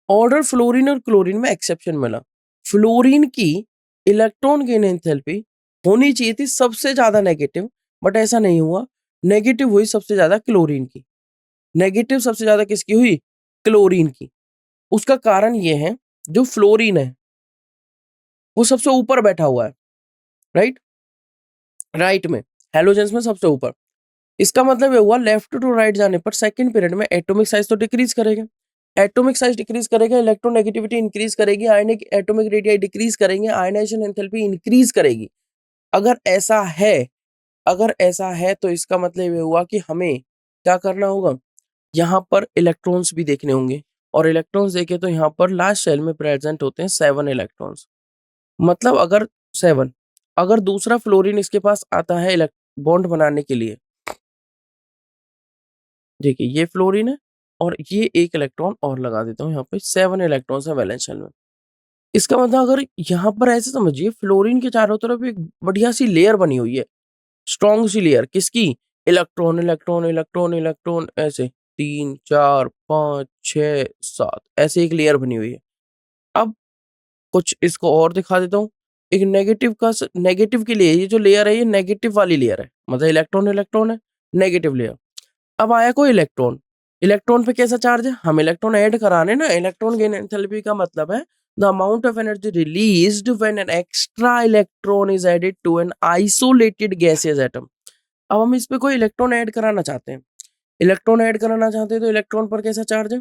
ऑर्डर फ्लोरीन और क्लोरीन में एक्सेप्शन मिला। फ्लोरीन की इलेक्ट्रॉन गेन एंथैल्पी होनी चाहिए थी सबसे ज्यादा नेगेटिव, बट ऐसा नहीं हुआ। नेगेटिव हुई सबसे ज्यादा क्लोरीन की, नेगेटिव सबसे ज्यादा किसकी हुई, क्लोरीन की। उसका कारण ये है, जो फ्लोरीन है वो सबसे ऊपर बैठा हुआ है, राइट, राइट में, हेलोजेंस में सबसे ऊपर। इसका मतलब ये हुआ लेफ्ट टू राइट जाने पर सेकंड पीरियड में एटॉमिक साइज तो डिक्रीज करेगा, एटॉमिक साइज डिक्रीज करेगा, इलेक्ट्रोनेगेटिविटी इंक्रीज करेगी, आयनिक एटॉमिक रेडियाई डिक्रीज करेंगे, आयनाइजेशन एंथैल्पी इंक्रीज करेगी। अगर ऐसा है, अगर ऐसा है तो इसका मतलब ये हुआ कि हमें क्या करना होगा, यहाँ पर इलेक्ट्रॉन्स भी देखने होंगे, और इलेक्ट्रॉन्स देखे तो यहाँ पर लास्ट शेल में प्रेजेंट होते हैं 7 इलेक्ट्रॉन्स। मतलब अगर 7, अगर दूसरा फ्लोरीन इसके पास आता है बॉन्ड बनाने के लिए, देखिए ये फ्लोरीन है और ये एक इलेक्ट्रॉन और लगा देता हूँ, यहाँ पे 7 इलेक्ट्रॉन्स है वैलेंस शेल में। इसका मतलब अगर यहाँ पर ऐसे समझिए, फ्लोरीन के चारों तरफ एक बढ़िया सी लेयर बनी हुई है, स्ट्रॉन्ग सी लेयर, किसकी, इलेक्ट्रॉन इलेक्ट्रॉन इलेक्ट्रॉन इलेक्ट्रॉन, ऐसे 3 4 5 6 7, ऐसे एक लेयर बनी हुई है। अब कुछ इसको और दिखा देता हूँ। एक नेगेटिव का, नेगेटिव के लिए ये जो लेयर है, ये नेगेटिव वाली लेयर है, मतलब इलेक्ट्रॉन इलेक्ट्रॉन है, नेगेटिव लेयर। अब आया कोई इलेक्ट्रॉन, इलेक्ट्रॉन पे कैसा चार्ज है, हम इलेक्ट्रॉन ऐड करा रहे हैं ना। इलेक्ट्रॉन गेन एंथैल्पी का मतलब है the amount of energy released when an extra electron is added to an isolated gaseous atom. अब हम इस पे कोई इलेक्ट्रॉन ऐड कराना चाहते हैं, इलेक्ट्रॉन ऐड कराना चाहते हैं, तो इलेक्ट्रॉन पर कैसा चार्ज है,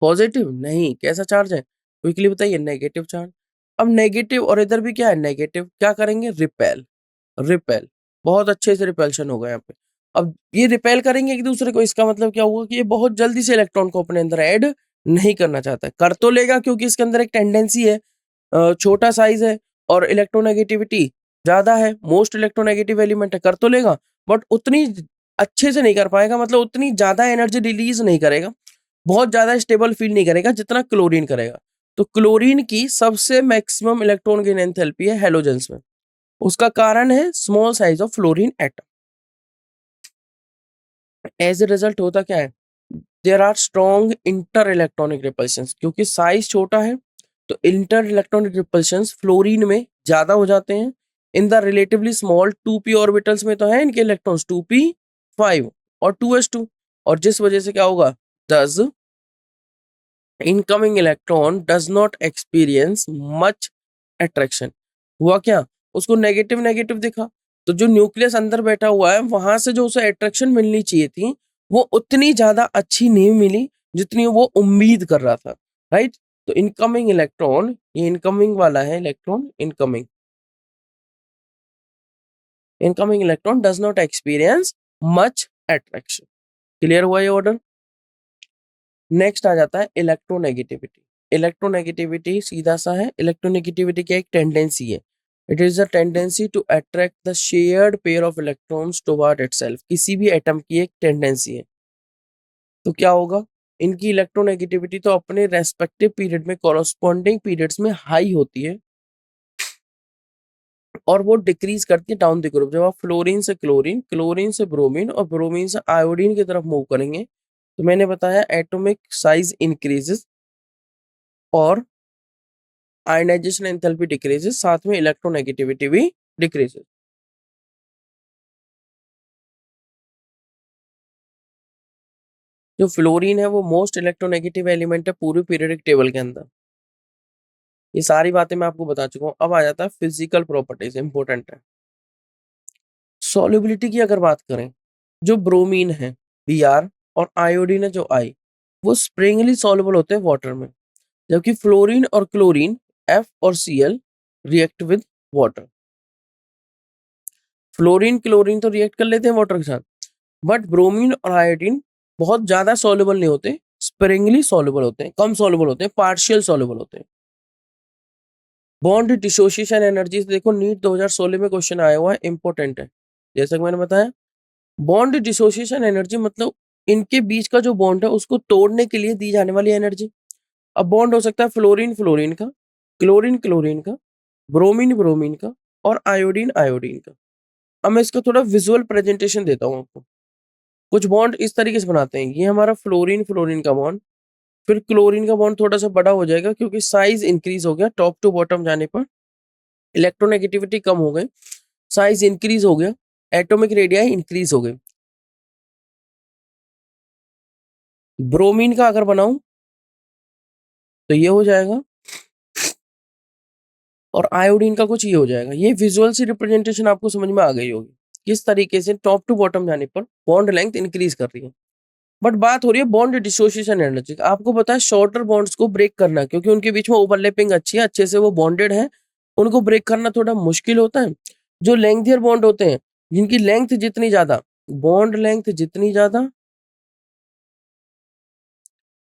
पॉजिटिव नहीं, कैसा चार्ज है, क्विकली बताइए, नेगेटिव चार्ज। अब नेगेटिव और इधर भी क्या है, नेगेटिव, क्या करेंगे, रिपेल, रिपेल, बहुत अच्छे से रिपल्शन होगा यहाँ पे। अब ये रिपेल करेंगे एक दूसरे को, इसका मतलब क्या हुआ कि ये बहुत जल्दी से इलेक्ट्रॉन को अपने अंदर ऐड नहीं करना चाहता है। कर तो लेगा क्योंकि इसके अंदर एक टेंडेंसी है, छोटा साइज है और इलेक्ट्रोनेगेटिविटी ज्यादा है, मोस्ट इलेक्ट्रोनेगेटिव एलिमेंट है, कर तो लेगा, बट उतनी अच्छे से नहीं कर पाएगा, मतलब उतनी ज्यादा एनर्जी रिलीज नहीं करेगा, बहुत ज्यादा स्टेबल फील नहीं करेगा जितना क्लोरीन करेगा। तो क्लोरीन की सबसे मैक्सिमम इलेक्ट्रॉन गेन एंथैल्पी है हेलोजेंस में। उसका कारण है small size of fluorine atom. As a result होता क्या है, there are strong inter electronic repulsions, क्योंकि साइज छोटा है तो इंटर इलेक्ट्रॉनिक रिपल्शंस फ्लोरीन में ज्यादा हो जाते हैं। In the relatively small 2p orbitals में तो है इनके इलेक्ट्रॉन्स 2p5 और 2s2, और जिस वजह से क्या होगा, दस incoming electron does not experience much attraction. हुआ क्या, उसको नेगेटिव नेगेटिव दिखा, तो जो न्यूक्लियस अंदर बैठा हुआ है वहां से जो उसे अट्रैक्शन मिलनी चाहिए थी, वो उतनी ज्यादा अच्छी नहीं मिली जितनी वो उम्मीद कर रहा था, राइट। तो इनकमिंग इलेक्ट्रॉन, ये इनकमिंग वाला है electron, incoming, incoming electron does not experience much attraction. Clear हुआ ये ऑर्डर। नेक्स्ट आ जाता है इलेक्ट्रोनेगेटिविटी। इलेक्ट्रोनेगेटिविटी सीधा सा है, इलेक्ट्रोनेगेटिविटी क्या एक टेंडेंसी है। It is a tendency to attract the shared pair of electrons toward itself. किसी भी एटम की एक टेंडेंसी है। तो क्या होगा, इनकी इलेक्ट्रोनेगेटिविटी तो अपने रेस्पेक्टिव पीरियड में कॉरस्पॉन्डिंग पीरियड्स में हाई होती है और वो डिक्रीज करती है डाउन द ग्रुप। जब आप फ्लोरीन से क्लोरीन, क्लोरीन से ब्रोमीन और ब्रोमीन से आयोडीन की तरफ मूव करेंगे तो मैंने बताया एटॉमिक साइज इंक्रीजेस और आयनाइजेशन एंथैल्पी डिक्रीजेस, साथ में इलेक्ट्रोनेगेटिविटी भी डिक्रीजेस। जो फ्लोरीन है वो मोस्ट इलेक्ट्रोनेगेटिव एलिमेंट है पूरे पीरियोडिक टेबल के अंदर। ये सारी बातें मैं आपको बता चुका हूँ। अब आ जाता है फिजिकल प्रॉपर्टीज, इंपॉर्टेंट है। सॉल्युबिलिटी की अगर बात करें, जो ब्रोमीन है Br और आयोडीन है जो I, वो स्प्रिंगली सॉल्युबल होते हैं वाटर में, जबकि फ्लोरीन और क्लोरीन F और Cl react with water. Fluorine chlorine तो रिएक्ट कर लेते हैं वाटर के साथ, बट ब्रोमीन और आयोडीन बहुत ज्यादा सॉल्युबल नहीं होते, स्प्रिंगली सॉल्युबल होते हैं, कम सॉल्युबल होते हैं, पार्शियल सॉल्युबल होते हैं। बॉन्ड डिसोसिएशन एनर्जी देखो, नीट 2016 में क्वेश्चन आया हुआ है, इंपॉर्टेंट है। जैसा कि मैंने बताया, बॉन्ड डिसोसिएशन एनर्जी मतलब इनके बीच का जो बॉन्ड है उसको तोड़ने के लिए दी जाने वाली एनर्जी। अब बॉन्ड हो सकता है फ्लोरीन फ्लोरीन का, क्लोरीन क्लोरीन का, ब्रोमीन ब्रोमीन का और आयोडीन आयोडीन का। अब मैं इसका थोड़ा विजुअल प्रेजेंटेशन देता हूँ आपको। कुछ बॉन्ड इस तरीके से बनाते हैं, ये हमारा फ्लोरीन फ्लोरीन का बॉन्ड, फिर क्लोरीन का बॉन्ड थोड़ा सा बड़ा हो जाएगा क्योंकि साइज इंक्रीज हो गया, टॉप टू बॉटम जाने पर इलेक्ट्रोनेगेटिविटी कम हो गई, साइज इंक्रीज हो गया, एटॉमिक रेडियाई इंक्रीज हो गई। ब्रोमीन का अगर बनाऊं तो ये हो जाएगा और आयोडीन का कुछ ये हो जाएगा। ये विजुअल सी रिप्रेजेंटेशन आपको समझ में आ गई होगी किस तरीके से टॉप टू बॉटम जाने पर बॉन्ड लेंथ इंक्रीज कर रही है। बट बात हो रही है बॉन्ड डिसोसिएशन एनर्जी। आपको पता है शॉर्टर बॉन्ड्स को ब्रेक करना, क्योंकि उनके बीच में ओवरलैपिंग अच्छी है, अच्छे से वो बॉन्डेड है, उनको ब्रेक करना थोड़ा मुश्किल होता है। जो लेंथियर बॉन्ड होते हैं, जिनकी लेंथ जितनी ज्यादा, बॉन्ड लेंथ जितनी ज्यादा,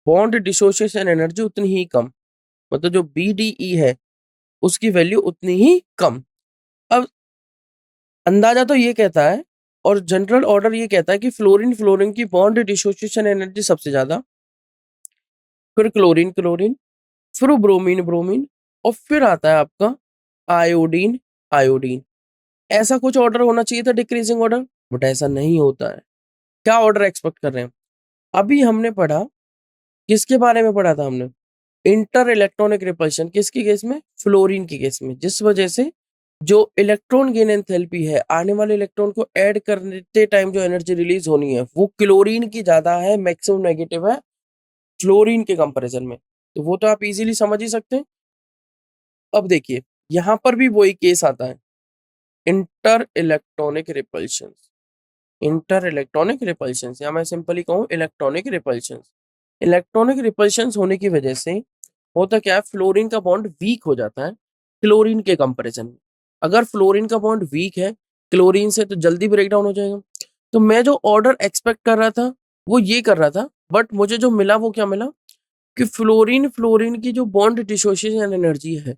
बॉन्ड डिसोसिएशन एनर्जी उतनी ही कम। मतलब जो BDE है उसकी वैल्यू उतनी ही कम। अब अंदाजा तो ये कहता है और जनरल ऑर्डर ये कहता है कि फ्लोरीन फ्लोरीन की बॉन्ड डिसोसिएशन एनर्जी सबसे ज्यादा, फिर क्लोरीन क्लोरीन, फिर ब्रोमीन ब्रोमीन और फिर आता है आपका आयोडीन आयोडीन। ऐसा कुछ ऑर्डर होना चाहिए था, डिक्रीजिंग ऑर्डर, बट ऐसा नहीं होता है। क्या ऑर्डर एक्सपेक्ट कर रहे हैं? अभी हमने पढ़ा, किसके बारे में पढ़ा था हमने? Inter electronic repulsion. किसके केस में? फ्लोरीन के केस में। जिस वजह से जो इलेक्ट्रॉन गेन एंथैल्पी है, आने वाले इलेक्ट्रॉन को ऐड करते टाइम जो एनर्जी रिलीज होनी है वो क्लोरीन की ज्यादा है, मैक्सिमम नेगेटिव है फ्लोरीन के कंपैरिजन में। तो वो तो आप इजीली समझ ही सकते हैं। अब देखिए यहां पर भी वही केस आता है, inter electronic repulsion. Inter electronic repulsion या मैं सिंपली कहूं इलेक्ट्रॉनिक रिपल्शन। इलेक्ट्रॉनिक रिपल्शन होने की वजह से होता क्या है, फ्लोरीन का बॉन्ड वीक हो जाता है क्लोरीन के कंपैरिजन में। अगर फ्लोरीन का बॉन्ड वीक है क्लोरीन से तो जल्दी ब्रेक डाउन हो जाएगा। तो मैं जो ऑर्डर एक्सपेक्ट कर रहा था वो ये कर रहा था, बट मुझे जो मिला वो क्या मिला कि फ्लोरीन फ्लोरीन की जो बॉन्ड डिसोसिएशन एनर्जी है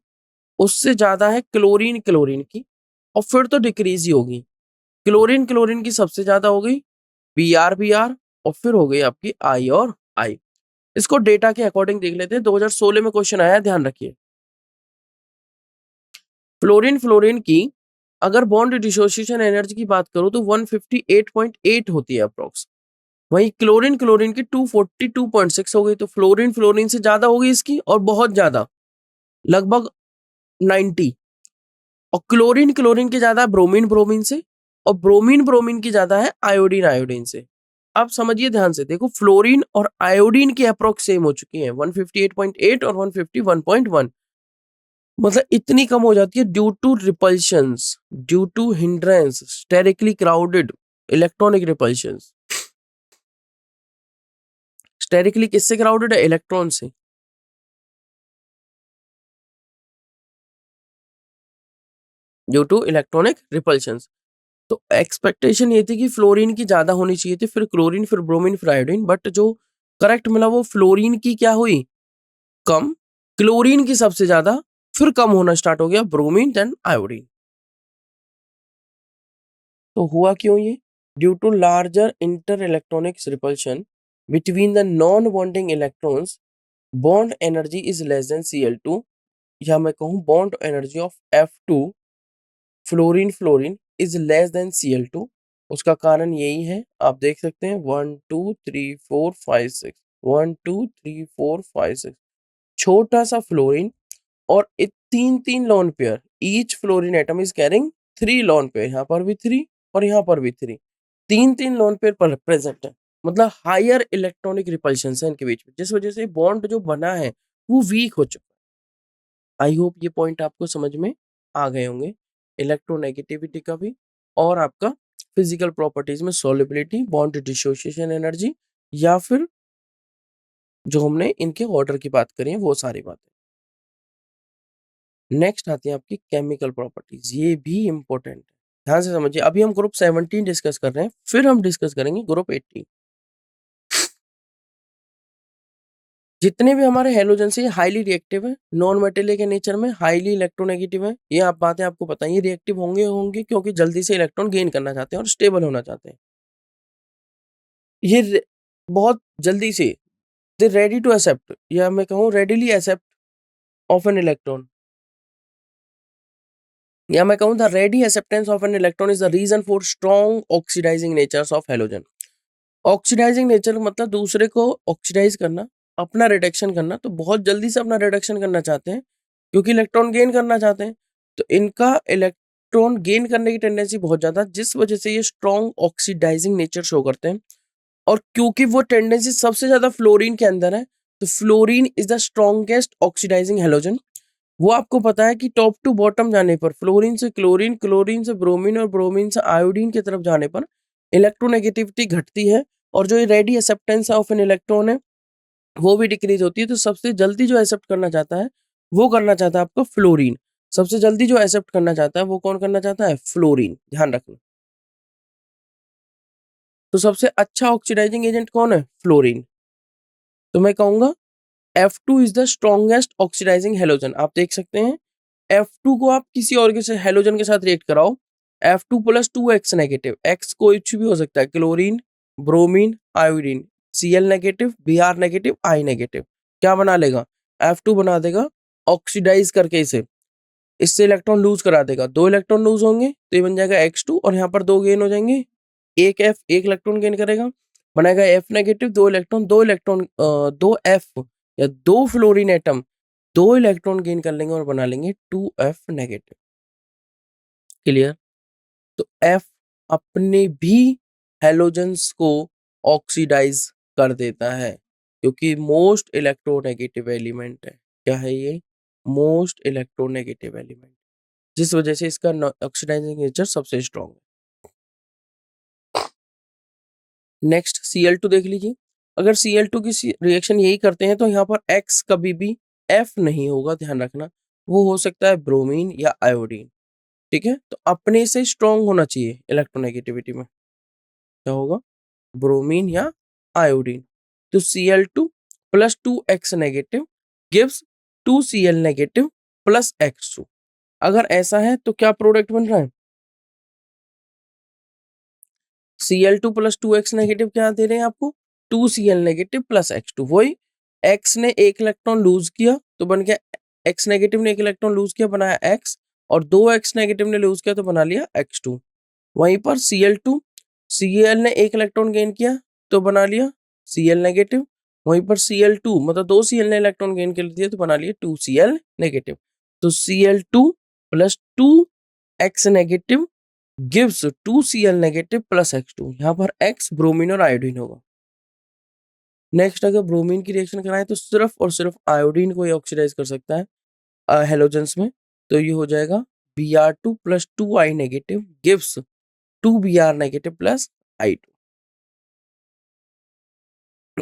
उससे ज्यादा है क्लोरीन क्लोरीन की, और फिर तो डिक्रीज ही होगी। क्लोरीन क्लोरीन की सबसे ज्यादा हो गई Br और फिर हो गई आपकी I और I। इसको डेटा के अकॉर्डिंग देख लेते हैं, 2016 में क्वेश्चन आया, ध्यान रखिए। फ्लोरीन फ्लोरीन की अगर बॉन्ड डिसोसिएशन एनर्जी की बात करूं तो 158.8 होती है अप्रोक्स। वहीं क्लोरीन क्लोरीन की 242.6 हो गई। तो फ्लोरीन फ्लोरीन से ज्यादा हो गई इसकी, और बहुत ज्यादा, लगभग 90। और क्लोरीन क्लोरीन की ज्यादा है ब्रोमीन ब्रोमीन से, और ब्रोमीन ब्रोमीन की ज्यादा है आयोडीन आयोडीन से। अब समझिए ध्यान से, देखो फ्लोरीन और आयोडीन की अप्रोक्स सेम हो चुकी है, 158.8 और 151.1। मतलब इतनी कम हो जाती है due to repulsions, due to hindrance, sterically crowded electronic repulsions. Sterically किससे क्राउडेड है? इलेक्ट्रॉन से। Due to electronic repulsions. तो एक्सपेक्टेशन ये थी कि फ्लोरीन की ज्यादा होनी चाहिए थी, फिर क्लोरीन, फिर ब्रोमीन, फिर आयोडीन, बट जो करेक्ट मिला, वो फ्लोरीन की क्या हुई, कम, क्लोरीन की सबसे ज्यादा, फिर कम होना स्टार्ट हो गया ब्रोमीन, देन आयोडीन। तो हुआ क्यों ये, due to larger inter electronics repulsion between the non bonding electrons, bond energy is less than Cl2, या मैं कहूँ bond energy of F2 fluorine fluorine is less than Cl2। उसका कारण यही है, आप देख सकते हैं 1 2 3 4 5 6, 1 2 3 4 5 6, छोटा सा फ्लोरीन और तीन तीन lone pair, each fluorine atom is carrying 3 lone pair, यहाँ पर भी 3 और यहाँ पर भी 3, तीन तीन लोन पेयर पर प्रेजेंट है, मतलब हायर इलेक्ट्रॉनिक रिपल्शन है इनके बीच में, जिस वजह से बॉन्ड जो बना है वो वीक हो चुका है। आई होप ये पॉइंट आपको समझ में आ गए होंगे, इलेक्ट्रोनेगेटिविटी का भी और आपका फिजिकल प्रॉपर्टीज में सोलिबिलिटी, बॉन्ड डिसोसिएशन एनर्जी, या फिर जो हमने इनके ऑर्डर की बात करी है वो सारी बातें। नेक्स्ट आती है आपकी केमिकल प्रॉपर्टीज, ये भी इंपॉर्टेंट है, ध्यान से समझिए। अभी हम ग्रुप 17 डिस्कस कर रहे हैं, फिर हम डिस्कस करेंगे ग्रुप 18। जितने भी हमारे हेलोजेंस है हाईली रिएक्टिव है, नॉन मेटेलिक के नेचर में, हाईली इलेक्ट्रोनेगेटिव है, ये आप बातें आपको पता है, ये रिएक्टिव होंगे होंगे क्योंकि जल्दी से इलेक्ट्रॉन गेन करना चाहते हैं और स्टेबल होना चाहते हैं। बहुत जल्दी से दे रेडी टू एक्सेप्ट, या मैं कहूँ readily accept of an electron, या मैं कहूँ the ready acceptance of an electron is the reason for strong oxidising natures of halogen. Oxidising nature मतलब दूसरे को ऑक्सीडाइज करना, अपना रिडक्शन करना, तो बहुत जल्दी से अपना रिडक्शन करना चाहते हैं क्योंकि इलेक्ट्रॉन गेन करना चाहते हैं, तो इनका इलेक्ट्रॉन गेन करने की टेंडेंसी बहुत ज्यादा, जिस वजह से ये स्ट्रॉन्ग ऑक्सीडाइजिंग नेचर शो करते हैं। और क्योंकि वो टेंडेंसी सबसे ज्यादा फ्लोरीन के अंदर है, तो fluorine is the strongest oxidising halogen. वो आपको पता है कि टॉप टू बॉटम जाने पर फ्लोरीन से क्लोरीन, क्लोरीन से ब्रोमीन और ब्रोमीन से आयोडीन की तरफ जाने पर इलेक्ट्रोनेगेटिविटी घटती है, और जो ये ready acceptance of an electron है वो भी डिक्रीज होती है। तो सबसे जल्दी जो एक्सेप्ट करना चाहता है वो करना चाहता है आपका फ्लोरीन, सबसे जल्दी जो एक्सेप्ट करना चाहता है वो कौन करना चाहता है, फ्लोरीन, ध्यान रखना। तो सबसे अच्छा ऑक्सीडाइजिंग एजेंट कौन है, फ्लोरीन। तो मैं कहूंगा F2 is the strongest oxidising halogen. आप देख सकते हैं F2 को आप किसी और के हेलोजन के साथ रिएक्ट कराओ, F2 plus 2x negative, x कोई भी हो सकता है, chlorine, bromine, iodine, Cl negative, Br negative, I negative, क्या बना लेगा, F2 बना देगा ऑक्सीडाइज करके इसे, इससे इलेक्ट्रॉन लूज करा देगा, 2 इलेक्ट्रॉन लूज होंगे तो ये बन जाएगा X2, और यहाँ पर 2 गेन हो जाएंगे, एक F एक इलेक्ट्रॉन गेन करेगा, बनाएगा F negative, 2 electron, 2 electron 2F या 2 फ्लोरीन एटम 2 इलेक्ट्रॉन गेन कर लेंगे और बना लेंगे 2F नेगेटिव। क्लियर। तो F अपने भी हेलोजेंस को ऑक्सीडाइज कर देता है क्योंकि मोस्ट इलेक्ट्रोनेगेटिव एलिमेंट है। क्या है ये, मोस्ट इलेक्ट्रोनेगेटिव एलिमेंट, जिस वजह से इसका ऑक्सीडाइजिंग नेचर सबसे स्ट्रॉन्ग है। नेक्स्ट Cl2 देख लीजिए, अगर Cl2 की रिएक्शन यही करते हैं तो यहाँ पर X कभी भी F नहीं होगा, ध्यान रखना, वो हो सकता है ब्रोमीन या आयोडीन। ठीक है, तो अपने से स्ट्रॉन्ग होना चाहिए इलेक्ट्रोनेगेटिविटी में, क्या होगा, ब्रोमीन या आयोडीन। तो Cl2 plus 2x negative gives 2Cl negative plus X2। अगर ऐसा है तो क्या प्रोडक्ट बन रहा है, Cl2 प्लस 2x नेगेटिव क्या दे रहे हैं आपको, 2Cl नेगेटिव प्लस X2। वही X ने एक इलेक्ट्रॉन लूज किया तो बन गया, X नेगेटिव ने एक इलेक्ट्रॉन लूज किया बनाया X, और 2x नेगेटिव ने लूज किया तो बना लिया X2। वहीं पर Cl2, Cl ने एक इलेक्ट्रॉन गेन किया तो बना लिया Cl नेगेटिव, वहीं पर Cl2 मतलब 2 Cl ने इलेक्ट्रॉन गेन कर दिया तो बना लिया 2Cl नेगेटिव। तो Cl2 plus 2x negative gives 2Cl negative plus X2, यहाँ पर X ब्रोमीन और आयोडीन होगा। नेक्स्ट अगर ब्रोमीन की रिएक्शन कराएं तो सिर्फ और सिर्फ आयोडीन को ये ऑक्सीडाइज कर सकता है हेलोजेंस में, तो ये हो जाएगा Br2 plus 2I negative gives 2Br negative plus I2।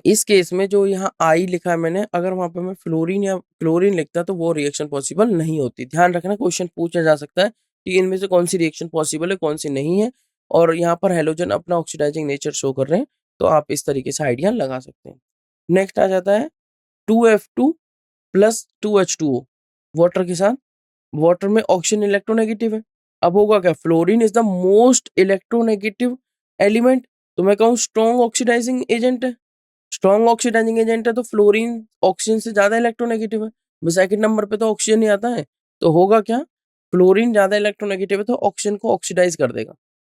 इस केस में जो यहाँ I लिखा है मैंने, अगर वहां पे मैं फ्लोरीन या क्लोरीन लिखता तो वो रिएक्शन पॉसिबल नहीं होती। ध्यान रखना, क्वेश्चन पूछा जा सकता है कि इनमें से कौन सी रिएक्शन पॉसिबल है कौन सी नहीं है, और यहाँ पर हेलोजन अपना ऑक्सीडाइजिंग नेचर शो कर रहे हैं, तो आप इस तरीके से आइडिया लगा सकते हैं। नेक्स्ट आ जाता है 2F2 प्लस 2H2O वाटर के साथ। वाटर में ऑक्सीजन इलेक्ट्रोनेगेटिव है। अब होगा क्या, fluorine is the most electronegative element, तो मैं कहूँ स्ट्रॉन्ग ऑक्सीडाइजिंग एजेंट है। स्ट्रॉन्ग ऑक्सीडाइजिंग एजेंट है तो फ्लोरीन ऑक्सीजन से ज्यादा इलेक्ट्रोनेगेटिव है। सेकंड नंबर पे तो ऑक्सीजन ही आता है, तो होगा क्या, फ्लोरीन ज्यादा इलेक्ट्रोनेगेटिव है तो ऑक्सीजन को ऑक्सीडाइज कर देगा।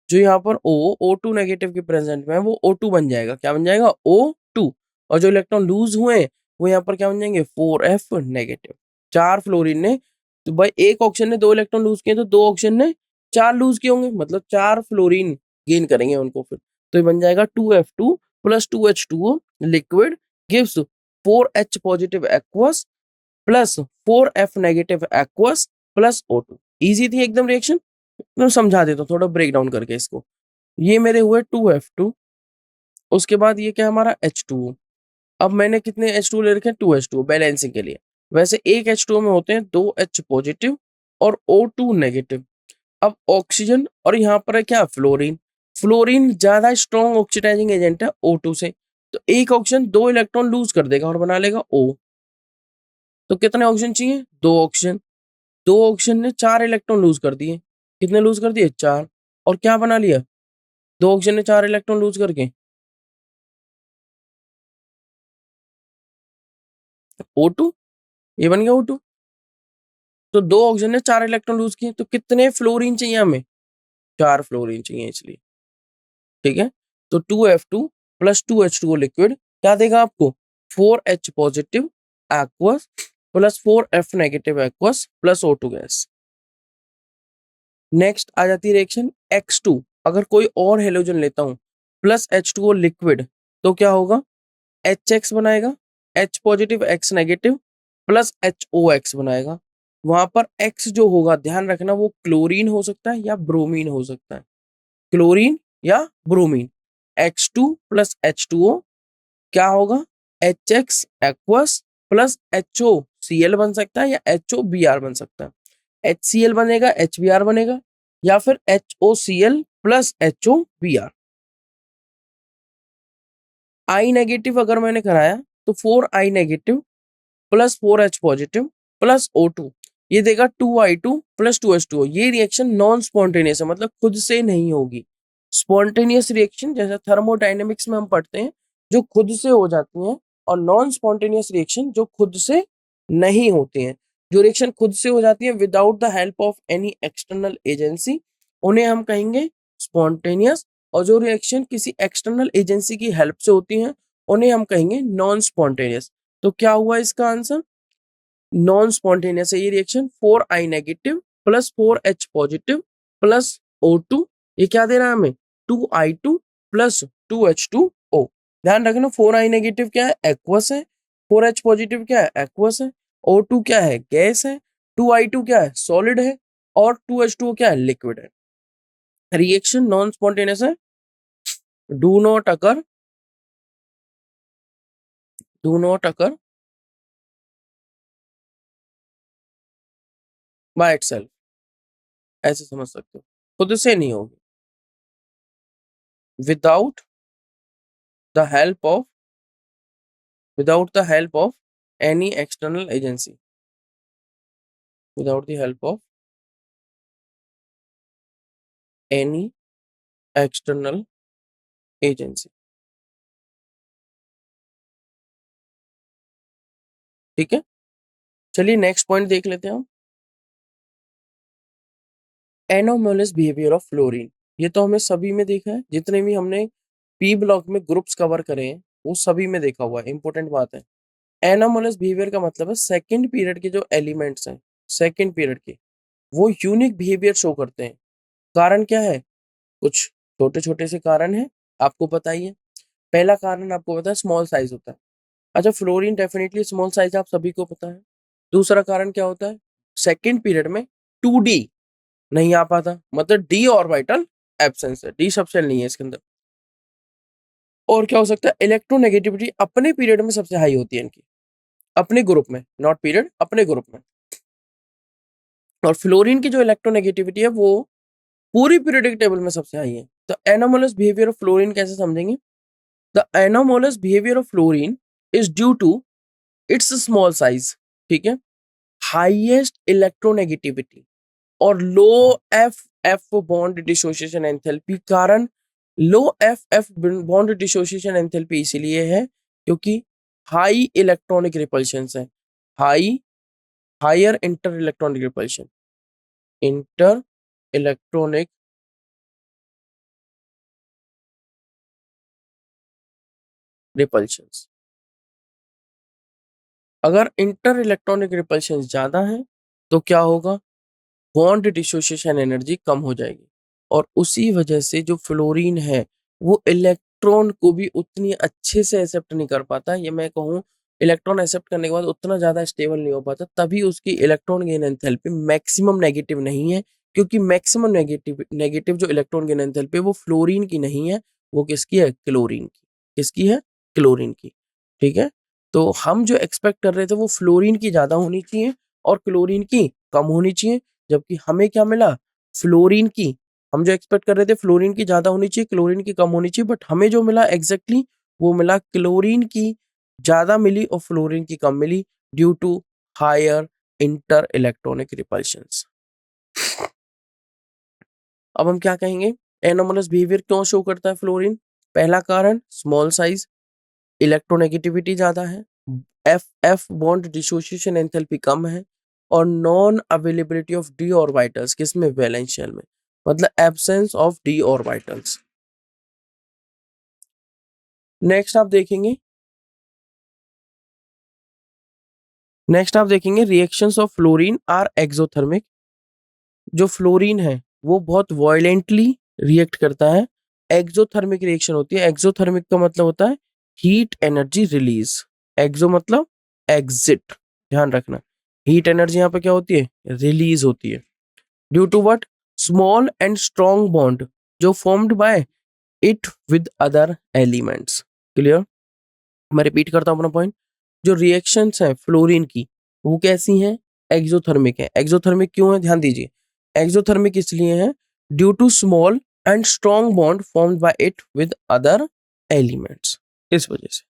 जो यहाँ पर O2 नेगेटिव के प्रेजेंट में है वो O2 बन जाएगा। क्या बन जाएगा, O2। और जो इलेक्ट्रॉन लूज हुए हैं वो यहाँ पर क्या बन जाएंगे, 4F नेगेटिव। चार फ्लोरीन ने, तो भाई एक ऑक्सीजन ने दो इलेक्ट्रॉन लूज किए तो दो ऑक्सीजन ने चार लूज किए होंगे, मतलब चार फ्लोरीन गेन करेंगे उनको फिर। तो ये बन जाएगा 2F2 plus 2H2O liquid gives 4H positive aqueous plus 4F negative aqueous plus O2। Easy थी एकदम रिएक्शन। मैं समझा देता हूँ थोड़ा ब्रेक डाउन करके इसको। ये मेरे हुए 2F2, उसके बाद ये क्या हमारा H2O। अब मैंने कितने H2O ले रखे हैं, 2H2O बैलेंसिंग के लिए। वैसे एक H2O में होते हैं 2H पॉजिटिव और O2 नेगेटिव। अब ऑक्सीजन और यहाँ पर है क्या, फ्लोरीन। फ्लोरीन ज्यादा स्ट्रॉन्ग ऑक्सीडाइजिंग एजेंट है O2 से, तो एक ऑक्सीजन दो इलेक्ट्रॉन लूज कर देगा और बना लेगा O। तो कितने ऑक्सीजन चाहिए, दो ऑक्सीजन। दो ऑक्सीजन ने चार इलेक्ट्रॉन लूज कर दिए। कितने लूज कर दिए, चार। और क्या बना लिया, दो ऑक्सीजन ने चार इलेक्ट्रॉन लूज करके O2, ये बन गया O2। तो दो ऑक्सीजन ने चार इलेक्ट्रॉन लूज किए, तो कितने फ्लोरीन चाहिए हमें, चार फ्लोरीन चाहिए इसलिए। ठीक है, तो 2F2 प्लस 2H2O लिक्विड क्या देगा आपको, 4H positive aqueous plus 4F negative aqueous plus O2 gas. Next आ जाती है रिएक्शन X2। अगर कोई और हेलोजन लेता हूं प्लस H2O लिक्विड, तो क्या होगा, HX बनाएगा, H positive X negative plus HOX बनाएगा। वहां पर X जो होगा ध्यान रखना वो क्लोरीन हो सकता है या ब्रोमीन हो सकता है, क्लोरीन या ब्रोमीन। X2 प्लस H2O क्या होगा, HX एक्वस प्लस HOCl बन सकता है या HOBr बन सकता है। HCl बनेगा, HBr बनेगा, या फिर HOCl प्लस HOBr। आई नेगेटिव अगर मैंने कराया तो 4I negative plus 4H positive plus O2, ये देगा 2I2 प्लस 2H2O। ये रिएक्शन नॉन स्पॉन्टेनियस है, मतलब खुद से नहीं होगी। स्पॉन्टेनियस रिएक्शन जैसे थर्मोडायनेमिक्स में हम पढ़ते हैं जो खुद से हो जाती हैं, और नॉन स्पॉन्टेनियस रिएक्शन जो खुद से नहीं होती हैं। जो रिएक्शन खुद से हो जाती है without the help of any external agency, उन्हें हम कहेंगे स्पॉन्टेनियस। और जो रिएक्शन किसी एक्सटर्नल एजेंसी की हेल्प से होती हैं उन्हें हम कहेंगे नॉन स्पॉन्टेनियस। तो क्या हुआ इसका आंसर, नॉन स्पॉन्टेनियस है ये reaction. 4I negative plus 4H positive plus O2, ये क्या दे रहा है हमें, 2I2 प्लस 2H2O। ध्यान रखना 4I नेगेटिव क्या है, एक्वस है। 4H पॉजिटिव क्या है, एक्वस है। O2 क्या है, गैस है। 2I2 क्या है, सॉलिड है। और 2H2O क्या है, लिक्विड है। रिएक्शन नॉन स्पॉन्टेनियस है, do not occur, do not occur by itself, ऐसे समझ सकते हो, खुद से नहीं होगी, without the help of, without the help of any external agency, without the help of any external agency। ठीक है, चलिए नेक्स्ट पॉइंट देख लेते हैं हम, एनोमलस बिहेवियर ऑफ फ्लोरीन। ये तो हमें सभी में देखा है, जितने भी हमने पी ब्लॉक में ग्रुप्स कवर करे हैं वो सभी में देखा हुआ है। इंपॉर्टेंट बात है, एनोमलस बिहेवियर का मतलब है सेकंड पीरियड के जो एलिमेंट्स हैं सेकंड पीरियड के, वो यूनिक बिहेवियर शो करते हैं। कारण क्या है, कुछ छोटे छोटे से कारण है, आपको पता ही है। पहला कारण आपको पता है स्मॉल साइज होता है। अच्छा, फ्लोरीन डेफिनेटली स्मॉल साइज आप सभी को पता है। दूसरा कारण क्या होता है, सेकंड पीरियड में 2D नहीं आ पाता, मतलब डी ऑर्बिटल एब्सेंस है, डी सबसेल नहीं है इसके अंदर। और क्या हो सकता है, इलेक्ट्रोनेगेटिविटी अपने पीरियड में सबसे हाई होती है इनकी, अपने ग्रुप में, नॉट पीरियड, अपने ग्रुप में। और फ्लोरीन की जो इलेक्ट्रोनेगेटिविटी है वो पूरी पीरियडिक टेबल में सबसे हाई है। तो एनोमलस बिहेवियर ऑफ फ्लोरीन कैसे समझेंगे, the anomalous behaviour of fluorine is due to its small size, ठीक है, हाईएस्ट इलेक्ट्रोनेगेटिविटी और low F F bond dissociation enthalpy. कारण low F F bond dissociation enthalpy इसीलिए है क्योंकि हाई इलेक्ट्रॉनिक रिपल्शन है, higher inter electronic repulsion, inter electronic repulsions. अगर inter electronic repulsion ज्यादा है तो क्या होगा, बॉन्ड डिसोसिएशन एनर्जी कम हो जाएगी और उसी वजह से जो फ्लोरीन है वो इलेक्ट्रॉन को भी उतनी अच्छे से एक्सेप्ट नहीं कर पाता, ये मैं कहूँ इलेक्ट्रॉन एक्सेप्ट करने के बाद उतना ज्यादा स्टेबल नहीं हो पाता, तभी उसकी electron gain enthalpy maximum negative नहीं है, क्योंकि मैक्सिमम नेगेटिव नेगेटिव जो इलेक्ट्रॉन गेन एंथैल्पी वो फ्लोरीन की नहीं है, वो किसकी है, क्लोरीन की। किसकी है, क्लोरीन की, ठीक है। तो हम जो एक्सपेक्ट कर रहे थे वो फ्लोरीन की ज्यादा होनी चाहिए और क्लोरीन की कम होनी चाहिए, जबकि हमें क्या मिला, फ्लोरीन की, हम जो एक्सपेक्ट कर रहे थे फ्लोरीन की ज्यादा होनी चाहिए, क्लोरीन की कम होनी चाहिए, बट हमें जो मिला एग्जैक्टली वो मिला, क्लोरीन की ज्यादा मिली और फ्लोरीन की कम मिली due to higher inter electronic repulsions. अब हम क्या कहेंगे, एनोमलस बिहेवियर क्यों शो करता है फ्लोरीन। पहला कारण स्मॉल साइज, इलेक्ट्रोनेगेटिविटी ज्यादा है, F F bond dissociation enthalpy कम है और non availability of d orbitals, किसमें, वैलेंस शेल में, मतलब absence of d orbitals. Next आप देखेंगे, reactions of fluorine are exothermic. जो फ्लोरीन है वो बहुत वायलेंटली रिएक्ट करता है, एक्सोथर्मिक रिएक्शन होती है। एक्सोथर्मिक का मतलब होता है हीट एनर्जी रिलीज, एक्सो मतलब एग्जिट, ध्यान रखना, हीट एनर्जी यहाँ पे क्या होती है, रिलीज होती है, due to what, small and strong bond जो formed by it with other elements. Clear, मैं रिपीट करता हूँ अपना पॉइंट, जो रिएक्शंस हैं फ्लोरीन की वो कैसी हैं, एक्सोथर्मिक है। एक्सोथर्मिक क्यों है, ध्यान दीजिए, एक्सोथर्मिक इसलिए है due to small and strong bond formed by it with other elements. इस वजह से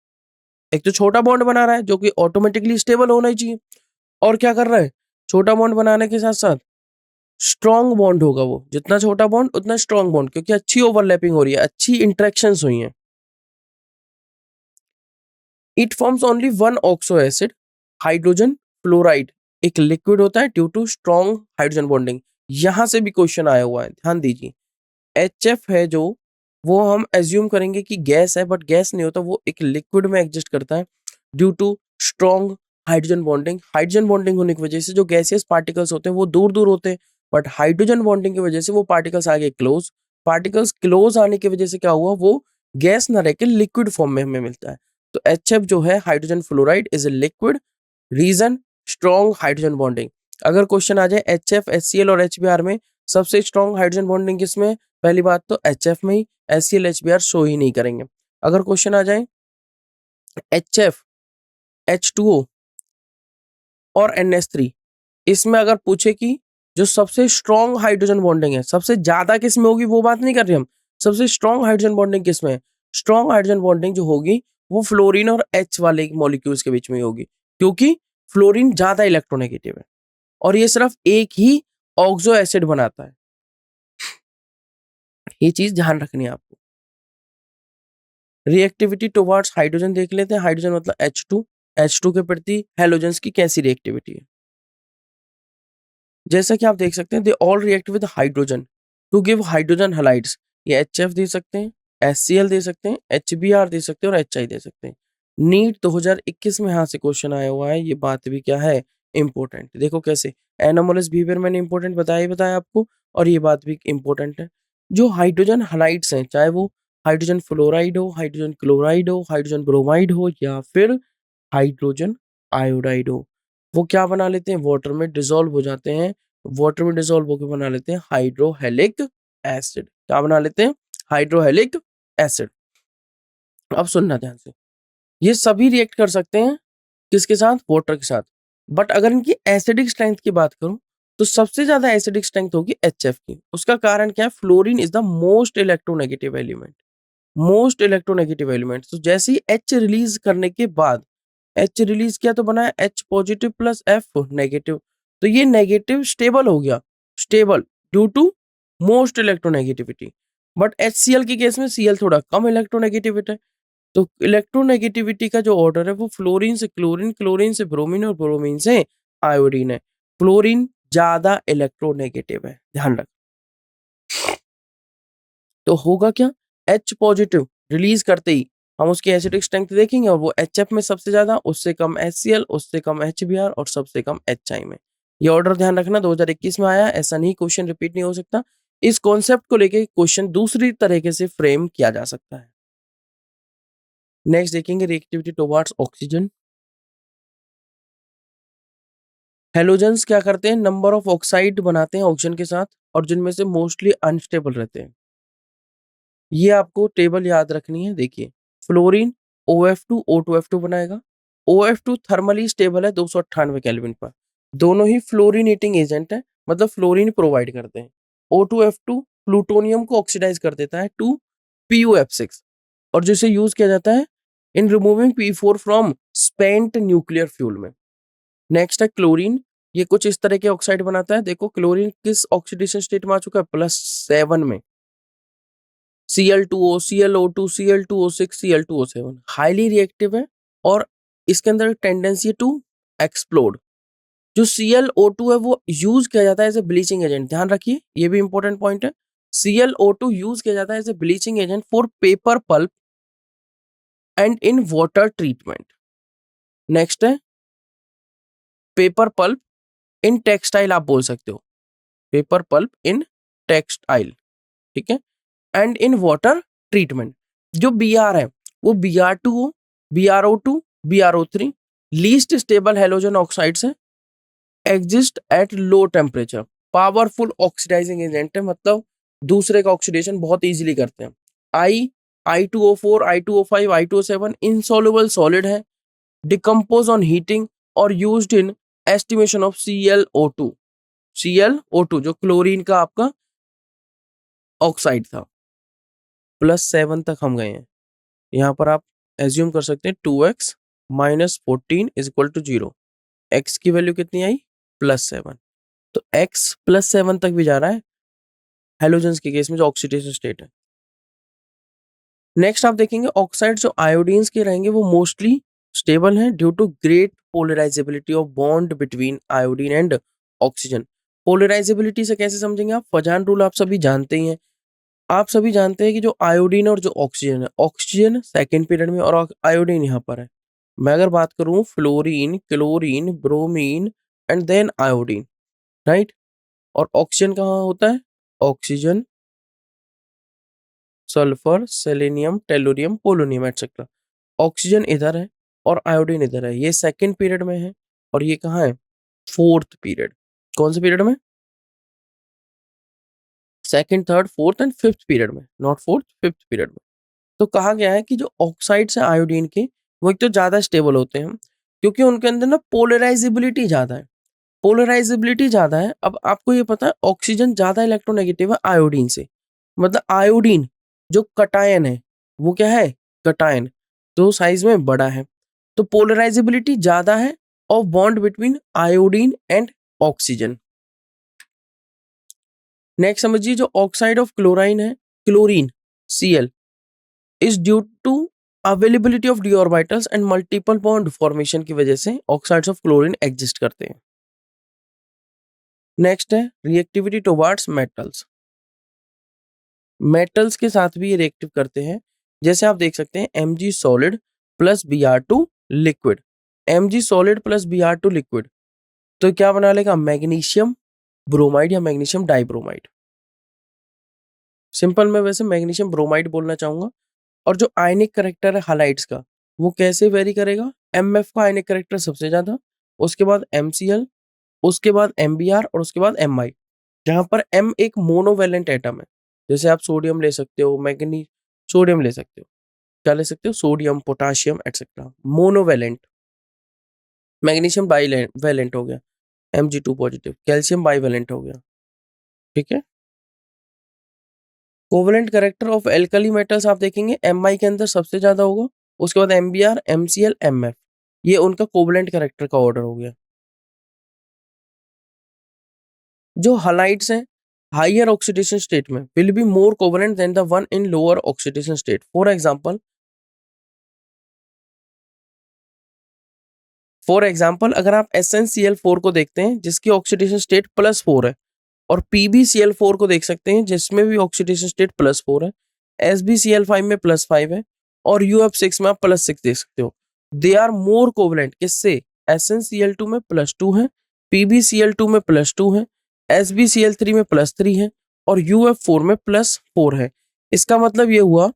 एक तो छोटा बॉन्ड बना रहा है जो कि ऑटोमेटिकली स्टेबल होना ही चाहिए, और क्या कर रहा है, छोटा बॉन्ड बनाने के साथ साथ स्ट्रॉन्ग बॉन्ड होगा, वो जितना छोटा बॉन्ड उतना स्ट्रॉन्ग बॉन्ड, क्योंकि अच्छी ओवरलैपिंग हो रही है, अच्छी इंटरेक्शंस हुई हैं। It forms only one oxo acid, hydrogen fluoride, एक लिक्विड होता है due to strong hydrogen bonding. यहां से भी क्वेश्चन आया हुआ है, ध्यान दीजिए, HF है जो, वो हम एज्यूम करेंगे कि गैस है, बट गैस नहीं होता, वो एक लिक्विड में एग्जिस्ट करता है due to strong hydrogen bonding. Hydrogen bonding होने की वजह से जो गैसियस पार्टिकल्स होते हैं वो दूर दूर होते हैं, बट हाइड्रोजन बॉन्डिंग की वजह से वो पार्टिकल्स आगे क्लोज, पार्टिकल्स क्लोज आने की वजह से क्या हुआ, वो गैस ना रहकर लिक्विड फॉर्म में हमें मिलता है। तो HF जो है, hydrogen fluoride, is a liquid, reason strong hydrogen bonding. अगर क्वेश्चन आ जाए HF, HCl और HBr में सबसे स्ट्रॉन्ग हाइड्रोजन बॉन्डिंग किसमें, पहली बात तो HF में ही, HCl HBr शो ही नहीं करेंगे। अगर क्वेश्चन आ जाए HF, H2O और NH3, इसमें अगर पूछे कि जो सबसे स्ट्रॉन्ग हाइड्रोजन बॉन्डिंग है सबसे ज्यादा किस में होगी, वो बात नहीं कर रहे हम, सबसे स्ट्रॉन्ग हाइड्रोजन बॉन्डिंग किस में है, स्ट्रॉन्ग हाइड्रोजन बॉन्डिंग जो होगी वो फ्लोरीन और H वाले मॉलिक्यूल्स के बीच में होगी, क्योंकि फ्लोरीन ज्यादा इलेक्ट्रोनेगेटिव है और ये सिर्फ एक ही ऑक्सो एसिड बनाता है। ये चीज ध्यान रखनी है आपको। रिएक्टिविटी टुवर्ड्स हाइड्रोजन देख लेते हैं, हाइड्रोजन मतलब H2, H2 के प्रति हैलोजेंस की कैसी रिएक्टिविटी है। जैसा कि आप देख सकते हैं, they all react with hydrogen to give hydrogen halides. ये HF दे सकते हैं, HCl दे सकते हैं, HBr दे सकते हैं और HI दे सकते हैं। नीट 2021 में यहाँ से क्वेश्चन आया हुआ है, ये बात भी क्या है, इंपॉर्टेंट। देखो कैसे, एनोमलस बिहेवियर मैंने इंपॉर्टेंट बताया ही बताया आपको, और ये बात भी इंपॉर्टेंट है। जो हाइड्रोजन हैलाइड्स हैं, चाहे वो हाइड्रोजन फ्लोराइड हो, हाइड्रोजन क्लोराइड हो, हाइड्रोजन ब्रोमाइड हो या फिर हाइड्रोजन आयोडाइड हो, वो क्या बना लेते हैं, वाटर में डिसॉल्व हो जाते हैं, वाटर में डिसॉल्व होकर बना लेते हैं हाइड्रोहेलिक एसिड। क्या बना लेते हैं, हाइड्रोहेलिक एसिड। अब सुनना ध्यान से, ये सभी रिएक्ट कर सकते हैं किसके साथ, वाटर के साथ, बट अगर इनकी एसिडिक स्ट्रेंथ की बात करूं तो सबसे ज्यादा एसिडिक स्ट्रेंथ होगी HF की। उसका कारण क्या है, fluorine is the most electronegative element, most electronegative element. तो जैसे ही H रिलीज करने के बाद, H रिलीज किया तो बना H positive plus F negative. तो ये नेगेटिव स्टेबल हो गया, stable due to most electronegativity. But HCl के केस में Cl थोड़ा कम इलेक्ट्रोनेगेटिविटी है। तो इलेक्ट्रोनेगेटिविटी का जो ऑर्डर है वो फ्लोरीन से क्लोरीन, क्लोरीन से ब्रोमीन और ब्रोमीन से आयोडीन है। फ्लोरीन ज्यादा इलेक्ट्रोनेगेटिव है, ध्यान रख। तो होगा क्या, H पॉजिटिव रिलीज करते ही हम उसकी एसिडिक स्ट्रेंथ देखेंगे और वो HF में सबसे ज्यादा, उससे कम HCl, उससे कम HBr और सबसे कम HI में। ये ऑर्डर ध्यान रखना 2021 में आया, ऐसा नहीं क्वेश्चन रिपीट नहीं हो सकता। इस कॉन्सेप्ट को लेके क्वेश्चन दूसरी तरीके से फ्रेम किया जा सकता है। नेक्स्ट देखेंगे रिएक्टिविटी टुवर्ड्स ऑक्सीजन। हेलोजेंस क्या करते हैं, नंबर ऑफ ऑक्साइड बनाते हैं ऑक्सीजन के साथ और जिनमें से मोस्टली अनस्टेबल रहते हैं। ये आपको टेबल याद रखनी है। देखिए, फ्लोरीन OF2 O2F2 बनाएगा। OF2 थर्मली स्टेबल है 298 केल्विन पर। दोनों ही फ्लोरीनेटिंग एजेंट है, मतलब फ्लोरीन प्रोवाइड करते हैं। O2F2 प्लूटोनियम को ऑक्सीडाइज कर देता है टू PuF6 और जिसे यूज किया जाता है इन removing P4 from spent nuclear fuel में। नेक्स्ट है क्लोरीन, ये कुछ इस तरह के ऑक्साइड बनाता है। देखो क्लोरीन किस ऑक्सीडेशन स्टेट में आ चुका है, +7 में। Cl2O, ClO2, Cl2O6, Cl2O7 highly reactive है और इसके अंदर टेंडेंसी टू एक्सप्लोड। जो ClO2 है वो यूज किया जाता है एज ए ब्लीचिंग एजेंट, ध्यान रखिए, ये भी इंपॉर्टेंट पॉइंट है। ClO2 यूज किया जाता है as a bleaching agent for paper pulp and in water treatment. Next है पेपर पल्प इन टेक्सटाइल, आप बोल सकते हो पेपर पल्प इन टेक्सटाइल, ठीक है, एंड इन वाटर ट्रीटमेंट। जो Br है वो Br2O, BrO2, BrO3 least stable halogen oxides है, exist at low temperature, powerful oxidizing agent है, मतलब दूसरे का ऑक्सीडेशन बहुत इजीली करते हैं। I2O4, I2O5, I2O7 insoluble solid है, डिकम्पोज ऑन हीटिंग और used in estimation of ClO2। ClO2 जो क्लोरीन का आपका ऑक्साइड था, +7 तक हम गए हैं। यहाँ पर आप एज्यूम कर सकते हैं 2x - 14 = 0। x की वैल्यू कितनी आई, +7। तो x +7 तक भी जा रहा है हेलोजेंस के केस में जो ऑक्सीडेशन स्टेट है। नेक्स्ट आप देखेंगे ऑक्साइड जो आयोडीन्स के रहेंगे वो मोस्टली स्टेबल हैं due to great polarisability of bond between iodine and oxygen. Polarisability से कैसे समझेंगे आप, फजान रूल आप सभी जानते ही हैं। आप सभी जानते हैं कि जो आयोडीन और जो ऑक्सीजन है, ऑक्सीजन सेकेंड पीरियड में और आयोडीन यहाँ पर है। मैं अगर बात करूं fluorine, chlorine, bromine and then iodine, right, और ऑक्सीजन कहाँ होता है, oxygen, sulphur, selenium, tellurium, polonium etcetera. Oxygen इधर है और आयोडीन इधर है, ये सेकेंड पीरियड में है और ये कहाँ है, फोर्थ पीरियड। कौन से पीरियड में, second, third, fourth and fifth period में, नॉट फोर्थ, फिफ्थ पीरियड में। तो कहा गया है कि जो ऑक्साइड्स है आयोडीन के वो एक तो ज्यादा स्टेबल होते हैं क्योंकि उनके अंदर ना पोलराइजेबिलिटी ज्यादा है। पोलराइजेबिलिटी ज्यादा है। अब आपको ये पता है ऑक्सीजन ज्यादा इलेक्ट्रोनेगेटिव है आयोडीन से, मतलब आयोडीन जो कटायन है वो क्या है, कटायन, तो साइज में बड़ा है। तो पोलराइजेबिलिटी ज्यादा है of bond between iodine and oxygen. Next समझिए जो ऑक्साइड ऑफ क्लोराइन है, chlorine, Cl, is due to availability of d orbitals and multiple bond formation की वजह से ऑक्साइड्स ऑफ क्लोरीन एग्जिस्ट करते हैं। नेक्स्ट है रिएक्टिविटी टुवर्ड्स मेटल्स। मेटल्स के साथ भी ये रिएक्टिव करते हैं। जैसे आप देख सकते हैं Mg solid plus Br2 liquid, Mg solid plus Br2 liquid, तो क्या बना लेगा, मैग्नीशियम ब्रोमाइड या मैग्नीशियम डाइब्रोमाइड। सिंपल में वैसे मैग्नीशियम ब्रोमाइड बोलना चाहूंगा। और जो आयनिक करेक्टर है हालाइड्स का वो कैसे वेरी करेगा, MF का आयनिक करेक्टर सबसे ज्यादा, उसके बाद MCl, उसके बाद MBr और उसके बाद Mi, जहां पर M एक मोनोवेलेंट एटम है। जैसे आप सोडियम ले सकते हो, मैग्नी, सोडियम ले सकते हो, क्या ले सकते हो, sodium, potassium etcetera, monovalent. Magnesium bivalent हो गया, Mg2 पॉजिटिव, कैल्शियम बाईवेलेंट हो गया, ठीक है। Covalent character of alkali metals आप देखेंगे Mi के अंदर सबसे ज्यादा होगा, उसके बाद Mbr, MCl, Mf, ये उनका कोवेलेंट कैरेक्टर का ऑर्डर हो गया। जो हलाइड्स हैं हायर ऑक्सीडेशन स्टेट में will be more covalent than the one in lower oxidation state. For example अगर आप SnCl4 को देखते हैं जिसकी ऑक्सीडेशन स्टेट +4 है, और PbCl4 को देख सकते हैं जिसमें भी ऑक्सीडेशन स्टेट +4 है, SbCl5 में +5 है, और UF6 में आप +6 देख सकते हो। दे आर मोर कोवेलेंट किससे? SnCl2 में +2 है, PbCl2 में +2 है, SbCl3 में +3 है, और UF4 में +4 है। इसका मतलब ये हुआ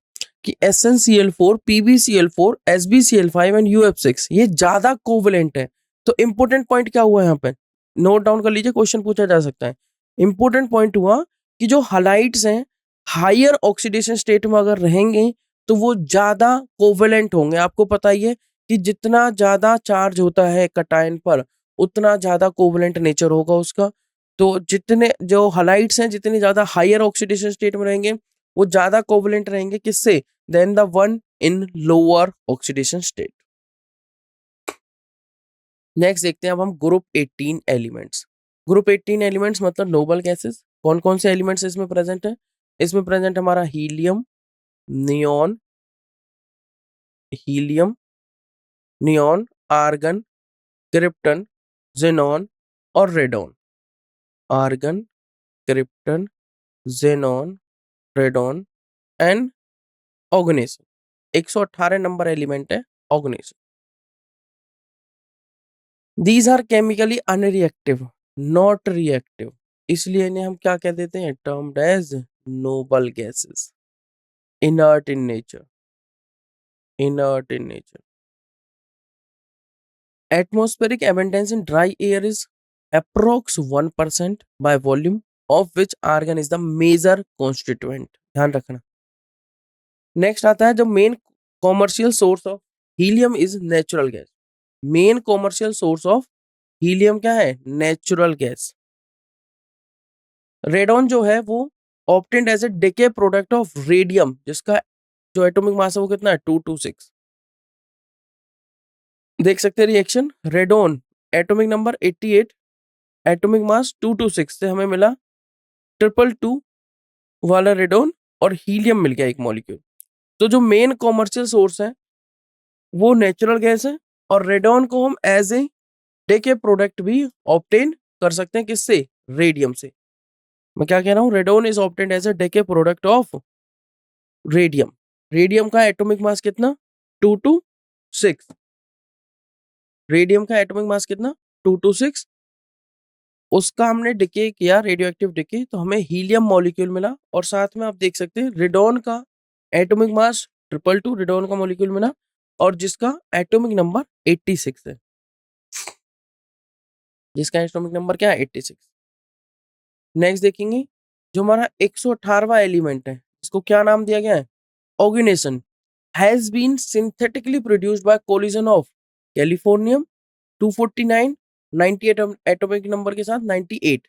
कि SnCl4, PbCl4, SbCl5 and UF6 ये ज्यादा कोवेलेंट है। तो इंपॉर्टेंट पॉइंट क्या हुआ यहाँ पे, नोट डाउन कर लीजिए, क्वेश्चन पूछा जा सकता है। इंपॉर्टेंट पॉइंट हुआ कि जो हलाइड्स हैं हायर ऑक्सीडेशन स्टेट में अगर रहेंगे तो वो ज्यादा कोवेलेंट होंगे। आपको पता ही है कि जितना ज्यादा चार्ज होता है कटायन पर उतना ज्यादा कोवेलेंट नेचर होगा उसका। तो जितने जो हलाइड्स हैं जितने ज्यादा हायर ऑक्सीडेशन स्टेट में रहेंगे वो ज्यादा कोवेलेंट रहेंगे किससे? Than the one in lower oxidation state. Next देखते हैं अब हम ग्रुप 18 एलिमेंट्स। ग्रुप 18 एलिमेंट्स मतलब नोबल गैसेस। कौन कौन से एलिमेंट्स इसमें प्रेजेंट है? इसमें प्रेजेंट हमारा helium, neon, helium, neon, argon, krypton, xenon और radon. Argon, krypton, xenon, radon and oganesson. 118 number element है oganesson. These are chemically unreactive, not reactive, इसलिए इन्हें हम क्या कह देते हैं? Termed as noble gases. Inert in nature, inert in nature. Atmospheric abundance in dry air is approx 1% by volume, of which argon is the major constituent। ध्यान रखना। Next आता है जो main commercial source of helium is natural gas. Main commercial source of helium क्या है? Natural gas. Radon जो है वो obtained as a decay product of radium, जिसका जो एटॉमिक मास है वो कितना है? 226। देख सकते हैं reaction, radon atomic number 88, atomic mass 226 से हमें मिला 222 वाला रेडॉन, और हीलियम मिल गया एक मॉलिक्यूल। तो जो मेन कॉमर्शियल सोर्स है वो नेचुरल गैस है, और रेडॉन को हम एज ए डेके प्रोडक्ट भी ऑब्टेन कर सकते हैं किससे? रेडियम से। मैं क्या कह रहा हूँ? Radon is obtained as a decay product of radium. Radium का एटॉमिक मास कितना? 226। रेडियम का एटॉमिक मास कितना? 226। उसका हमने डिके किया, रेडियो एक्टिव डिके, तो हमें हीलियम मॉलिक्यूल मिला, और साथ में आप देख सकते हैं रेडॉन का एटॉमिक मास 222 रेडॉन का मॉलिक्यूल मिला, और जिसका एटॉमिक नंबर 86 है। जिसका एटॉमिक नंबर क्या है? 86। नेक्स्ट देखेंगे जो हमारा 118वां एलिमेंट है, इसको क्या नाम दिया गया है? Oganesson has been synthetically produced by collision of californium 249, 98 atomic number के साथ 98,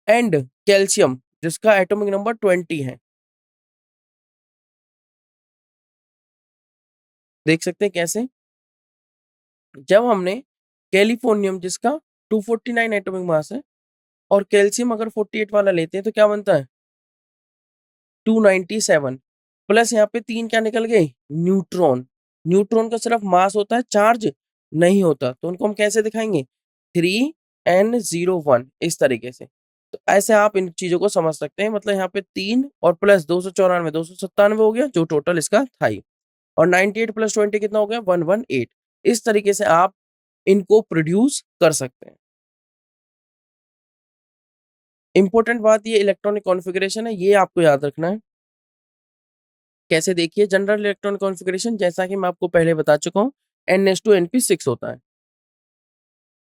एंड कैल्शियम जिसका एटॉमिक नंबर 20 है। देख सकते हैं कैसे? जब हमने कैलिफोर्नियम जिसका 249 एटॉमिक मास है और कैल्शियम अगर 48 वाला लेते हैं तो क्या बनता है? 297, प्लस यहाँ पे 3 क्या निकल गए? न्यूट्रॉन। न्यूट्रॉन का सिर्फ मास होता है, चार्ज नहीं होता, तो उनको हम कैसे दिखाएंगे? 3n01 इस तरीके से। तो ऐसे आप इन चीजों को समझ सकते हैं। मतलब यहाँ पे 3 और प्लस 294 297 हो गया जो टोटल इसका था ही, और 98 प्लस 20 कितना हो गया? 118। इस तरीके से आप इनको प्रोड्यूस कर सकते हैं। इंपॉर्टेंट बात ये इलेक्ट्रॉनिक कॉन्फ़िगरेशन है, ये आपको याद रखना है। कैसे? देखिए जनरल इलेक्ट्रॉनिक कॉन्फ़िगरेशन जैसा कि मैं आपको पहले बता चुका हूँ, NH2 NP6 होता है।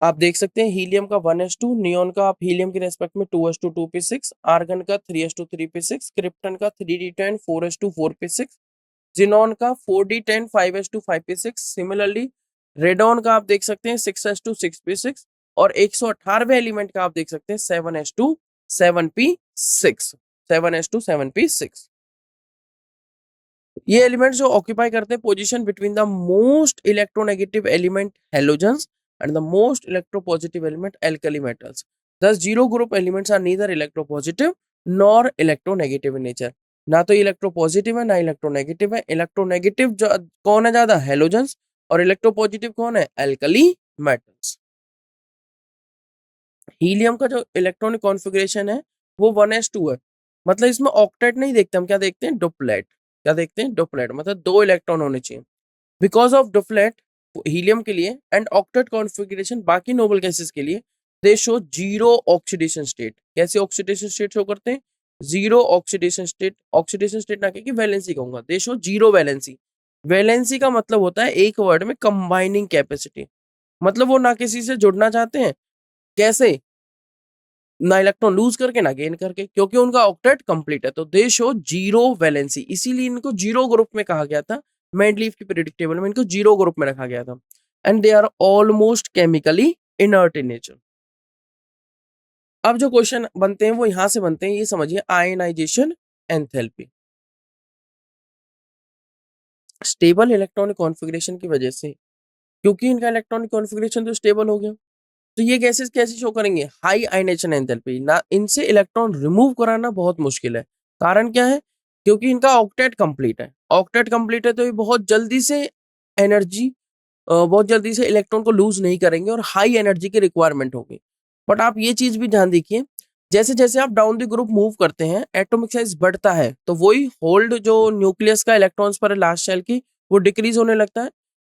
आप देख सकते हैं हीलियम का 1s2, नियॉन का आप हीलियम के रेस्पेक्ट में 2s2 2p6, आर्गन का 3s2 3p6, क्रिप्टन का 3d10 4s2 4p6, जिनॉन का 4d10 5s2 5p6। Similarly radon का आप देख सकते हैं 6s2 6p6, और 118वें एलिमेंट का आप देख सकते हैं 7s2 7p6। 7s2 7p6। ये एलिमेंट्स जो ऑक्यूपाई करते हैं position between the most electronegative element halogens and the most electropositive element alkali metals. Thus zero group elements are neither electropositive nor electronegative in nature. ना तो electropositive है ना electronegative है। Electronegative कौन है ज्यादा? हेलोजेंस। और इलेक्ट्रोपॉजिटिव कौन है? Alkali metals. हीलियम का जो इलेक्ट्रॉनिक कॉन्फ़िगरेशन है वो 1s2 है। मतलब इसमें ऑक्टेट नहीं देखते हम, क्या देखते हैं? डुप्लेट। क्या देखते हैं? डुप्लेट, मतलब 2 इलेक्ट्रॉन होने चाहिए। बिकॉज ऑफ डुप्लेट हीलियम के लिए एंड ऑक्टेट कॉन्फ़िगरेशन बाकी नोबल गैसेस के लिए दे शो जीरो ऑक्सीडेशन स्टेट। कैसे ऑक्सीडेशन स्टेट शो करते हैं? Zero oxidation state. Oxidation state ना कह वैलेंसी कहूंगा। दे शो जीरो वैलेंसी। वैलेंसी का मतलब होता है एक वर्ड में कंबाइनिंग कैपेसिटी। मतलब वो ना किसी से जुड़ना चाहते हैं, कैसे? ना इलेक्ट्रॉन लूज करके ना गेन करके, क्योंकि उनका ऑक्टेट कंप्लीट है। तो दे शो जीरो वैलेंसी, इसीलिए इनको जीरो ग्रुप में कहा गया था। मेंडलीफ की पीरियोडिक टेबल में इनको जीरो ग्रुप में रखा गया था। And they are almost chemically inert in nature. अब जो क्वेश्चन बनते हैं वो यहां से बनते हैं, ये समझिए। Ionisation enthalpy. Stable electronic configuration की वजह से, क्योंकि इनका इलेक्ट्रॉनिक कॉन्फ़िगरेशन तो स्टेबल हो गया, तो ये गैसेस कैसे शो करेंगे? High ionization enthalpy. ना इनसे इलेक्ट्रॉन रिमूव कराना बहुत मुश्किल है। कारण क्या है? क्योंकि इनका ऑक्टेट कंप्लीट है। ऑक्टेट कंप्लीट है तो ये बहुत जल्दी से एनर्जी, बहुत जल्दी से इलेक्ट्रॉन को लूज नहीं करेंगे और हाई एनर्जी की रिक्वायरमेंट होगी। बट आप ये चीज भी ध्यान देखिए, जैसे जैसे आप डाउन द ग्रुप मूव करते हैं एटॉमिक साइज बढ़ता है, तो वही होल्ड जो न्यूक्लियस का इलेक्ट्रॉन्स पर लास्ट शेल की, वो डिक्रीज होने लगता है।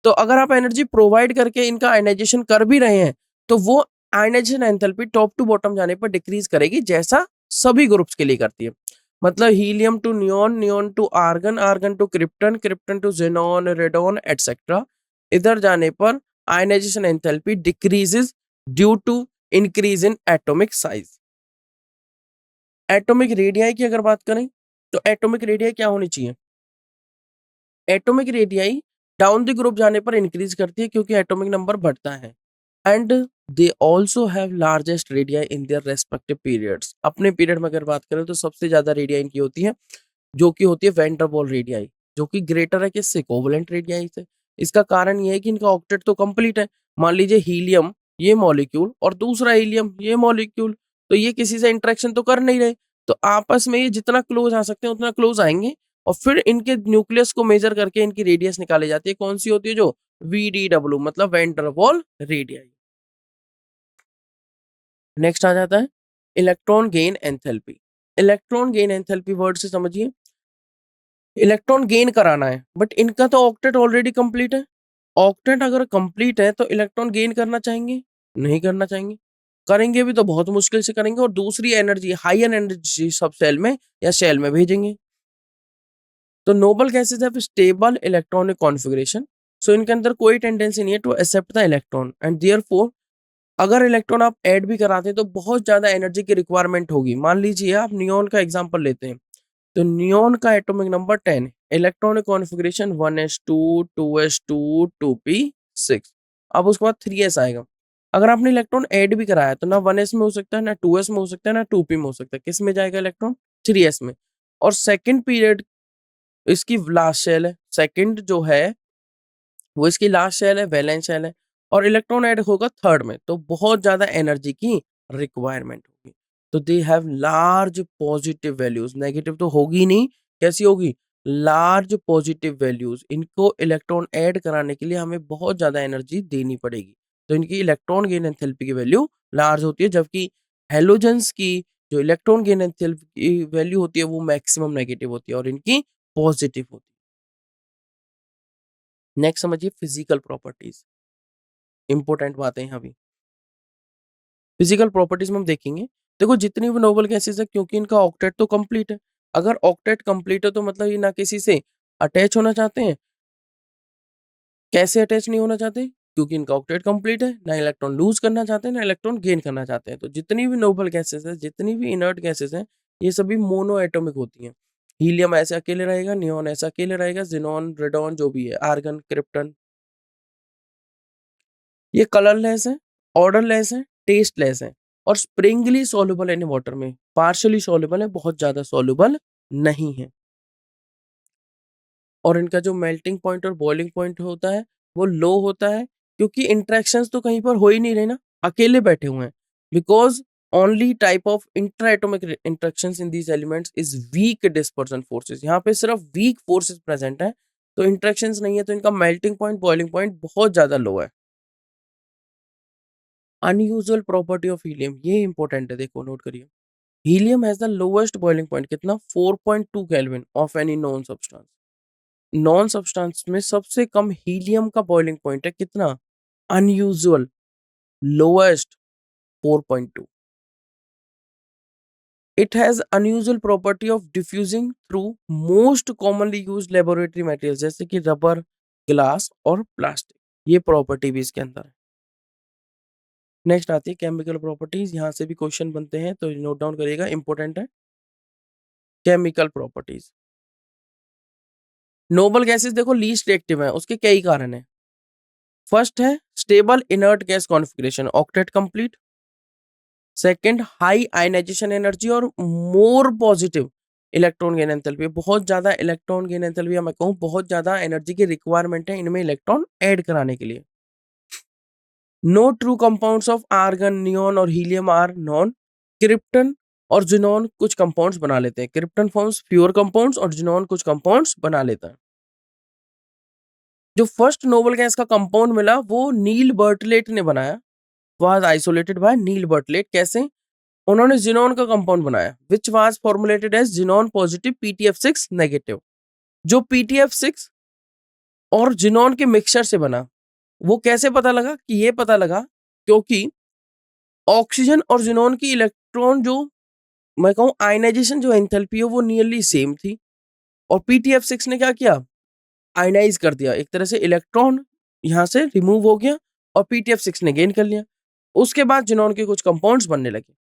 तो अगर आप एनर्जी प्रोवाइड करके इनका आयनाइजेशन कर भी रहे हैं, तो वो ionisation enthalpy top to bottom जाने पर डिक्रीज करेगी, जैसा सभी ग्रुप्स के लिए करती है। मतलब helium to neon, neon to argon, argon to krypton, krypton to xenon, radon etcetera. इधर जाने पर ionisation enthalpy decreases due to increase in atomic size. Atomic radii की अगर बात करें, तो एटॉमिक रेडियाई क्या होनी चाहिए? Atomic radii down the group जाने पर इंक्रीज करती है, क्योंकि एटॉमिक नंबर बढ़ता है। And they also have largest radii in their respective periods. अपने पीरियड में अगर बात करें तो सबसे ज्यादा रेडियाई इनकी होती है, जो कि होती है वैन डर वाल रेडियाई, जो कि ग्रेटर है किससे? कोवलेंट रेडियाई से। इसका कारण ये है कि इनका ऑक्टेट तो कंप्लीट है। मान लीजिए हीलियम ये मॉलिक्यूल और दूसरा हीलियम ये मॉलिक्यूल, तो ये किसी से इंटरेक्शन तो कर नहीं रहे, तो आपस में ये जितना क्लोज आ सकते हैं उतना क्लोज आएंगे, और फिर इनके न्यूक्लियस को मेजर करके इनकी रेडियस निकाली जाती है। कौन सी होती है? जो VDW, मतलब वैन डर वाल रेडियाई। नेक्स्ट आ जाता है electron gain enthalpy. Electron gain enthalpy word से समझिए, इलेक्ट्रॉन गेन कराना है, बट इनका तो ऑक्टेट ऑलरेडी कंप्लीट है। ऑक्टेट अगर कंप्लीट है तो इलेक्ट्रॉन गेन करना चाहेंगे? नहीं करना चाहेंगे। करेंगे भी तो बहुत मुश्किल से करेंगे, और दूसरी energy, higher energy subshell में या शेल में भेजेंगे। तो noble gases have stable electronic configuration, so इनके अंदर कोई टेंडेंसी नहीं है to accept the electron, and therefore अगर इलेक्ट्रॉन आप ऐड भी कराते हैं तो बहुत ज्यादा एनर्जी की रिक्वायरमेंट होगी। मान लीजिए आप नियोन का एग्जांपल लेते हैं, तो नियोन का atomic number 10, electronic configuration 1s2 2s2 2p6। अब उसके बाद 3s आएगा। अगर आपने इलेक्ट्रॉन ऐड भी कराया तो ना 1s में हो सकता है, ना 2s में हो सकता है, ना 2p में हो सकता है। किस में जाएगा इलेक्ट्रॉन? 3s में। और सेकंड पीरियड इसकी लास्ट शेल है, सेकंड जो है वो इसकी लास्ट शेल है, वैलेंस शेल है, और इलेक्ट्रॉन ऐड होगा थर्ड में, तो बहुत ज्यादा एनर्जी की रिक्वायरमेंट होगी। तो they have large positive values, negative तो होगी नहीं, कैसी होगी? Large positive values. इनको इलेक्ट्रॉन ऐड कराने के लिए हमें बहुत ज्यादा एनर्जी देनी पड़ेगी, तो इनकी इलेक्ट्रॉन गेन एंथैल्पी की वैल्यू लार्ज होती है, जबकि हेलोजेंस की जो इलेक्ट्रॉन गेन एंथैल्पी की वैल्यू होती है वो मैक्सिमम नेगेटिव होती है और इनकी पॉजिटिव होती है। नेक्स्ट समझिए फिजिकल प्रॉपर्टीज। इंपॉर्टेंट बातें यहाँ भी फिजिकल प्रॉपर्टीज में हम देखेंगे। देखो जितनी भी नोबल गैसेस है, क्योंकि इनका ऑक्टेट तो कंप्लीट है, अगर ऑक्टेट कंप्लीट है तो मतलब ये ना किसी से अटैच होना चाहते हैं। कैसे अटैच नहीं होना चाहते? क्योंकि इनका ऑक्टेट कंप्लीट है, ना इलेक्ट्रॉन लूज करना चाहते हैं ना इलेक्ट्रॉन गेन करना चाहते हैं। तो जितनी भी नोबल गैसेस है, जितनी भी इनर्ट गैसेस हैं, ये सभी मोनो एटॉमिक होती हैं। हीलियम ऐसे अकेले रहेगा, नियोन ऐसा अकेले रहेगा, जिनॉन रेडॉन जो भी है, आर्गन क्रिप्टन, ये कलरलेस है, ऑर्डरलेस है, टेस्टलेस है। और स्प्रिंगली सॉल्युबल इन वाटर में, पार्शियली सॉल्युबल है, बहुत ज्यादा सॉल्युबल नहीं है। और इनका जो मेल्टिंग पॉइंट और बॉइलिंग पॉइंट होता है वो लो होता है, क्योंकि इंटरेक्शंस तो कहीं पर हो ही नहीं रहे ना, अकेले बैठे हुए हैं। Because only type of inter atomic interactions in these elements is weak dispersion forces, यहाँ पे सिर्फ वीक फोर्सेस प्रेजेंट है, तो इंटरेक्शंस नहीं है, तो इनका मेल्टिंग पॉइंट बॉइलिंग पॉइंट बहुत ज्यादा लो है। अनयूजुअल प्रॉपर्टी ऑफ हीलियम, ये इंपॉर्टेंट है, देखो नोट करिए। Helium has the lowest boiling point, कितना, 4.2 kelvin of any known substance. Known substance में सबसे कम हीलियम का बॉइलिंग पॉइंट है, कितना, unusual, lowest 4.2। It has unusual property of diffusing through most commonly used laboratory material, जैसे कि रबर, ग्लास और प्लास्टिक, ये प्रॉपर्टी भी इसके अंदर है। नेक्स्ट आती है केमिकल प्रॉपर्टीज, यहां से भी क्वेश्चन बनते हैं, तो नोट डाउन करिएगा, इंपॉर्टेंट है। केमिकल प्रॉपर्टीज, नोबल गैसेस देखो लीस्ट रिएक्टिव है, उसके कई कारण है। फर्स्ट है stable inert gas configuration, octet complete. Second, high ionization energy और more positive electron gain enthalpy, बहुत ज्यादा इलेक्ट्रॉन गेन एंथैल्पी, मैं कहूँ बहुत ज्यादा एनर्जी की रिक्वायरमेंट है इनमें इलेक्ट्रॉन ऐड कराने के लिए। No true compounds of argon, neon और हीलियम आर नॉन। क्रिप्टन और जिनॉन कुछ कंपाउंड्स बना लेते हैं, क्रिप्टन फॉर्म्स प्योर कंपाउंड्स और जिनॉन कुछ कंपाउंड्स बना लेता है। जो फर्स्ट नोबल गैस का कंपाउंड मिला वो नील बर्टलेट ने बनाया, was isolated by Neil Bartlett. कैसे, उन्होंने जिनॉन का कंपाउंड बनाया which was formulated as xenon positive PTF6 negative. जो PTF6 और जिनॉन के मिक्सचर से बना, वो कैसे पता लगा, कि ये पता लगा क्योंकि ऑक्सीजन और जिनॉन की इलेक्ट्रॉन जो, मैं कहूं आयनाइजेशन जो एंथैल्पी है वो नियरली सेम थी, और PTF6 ने क्या किया, आयनाइज कर दिया, एक तरह से इलेक्ट्रॉन यहां से रिमूव हो गया और PTF6 ने गेन कर लिया। उसके बाद जिनॉन के कुछ कंपाउंड्स बनने लगे।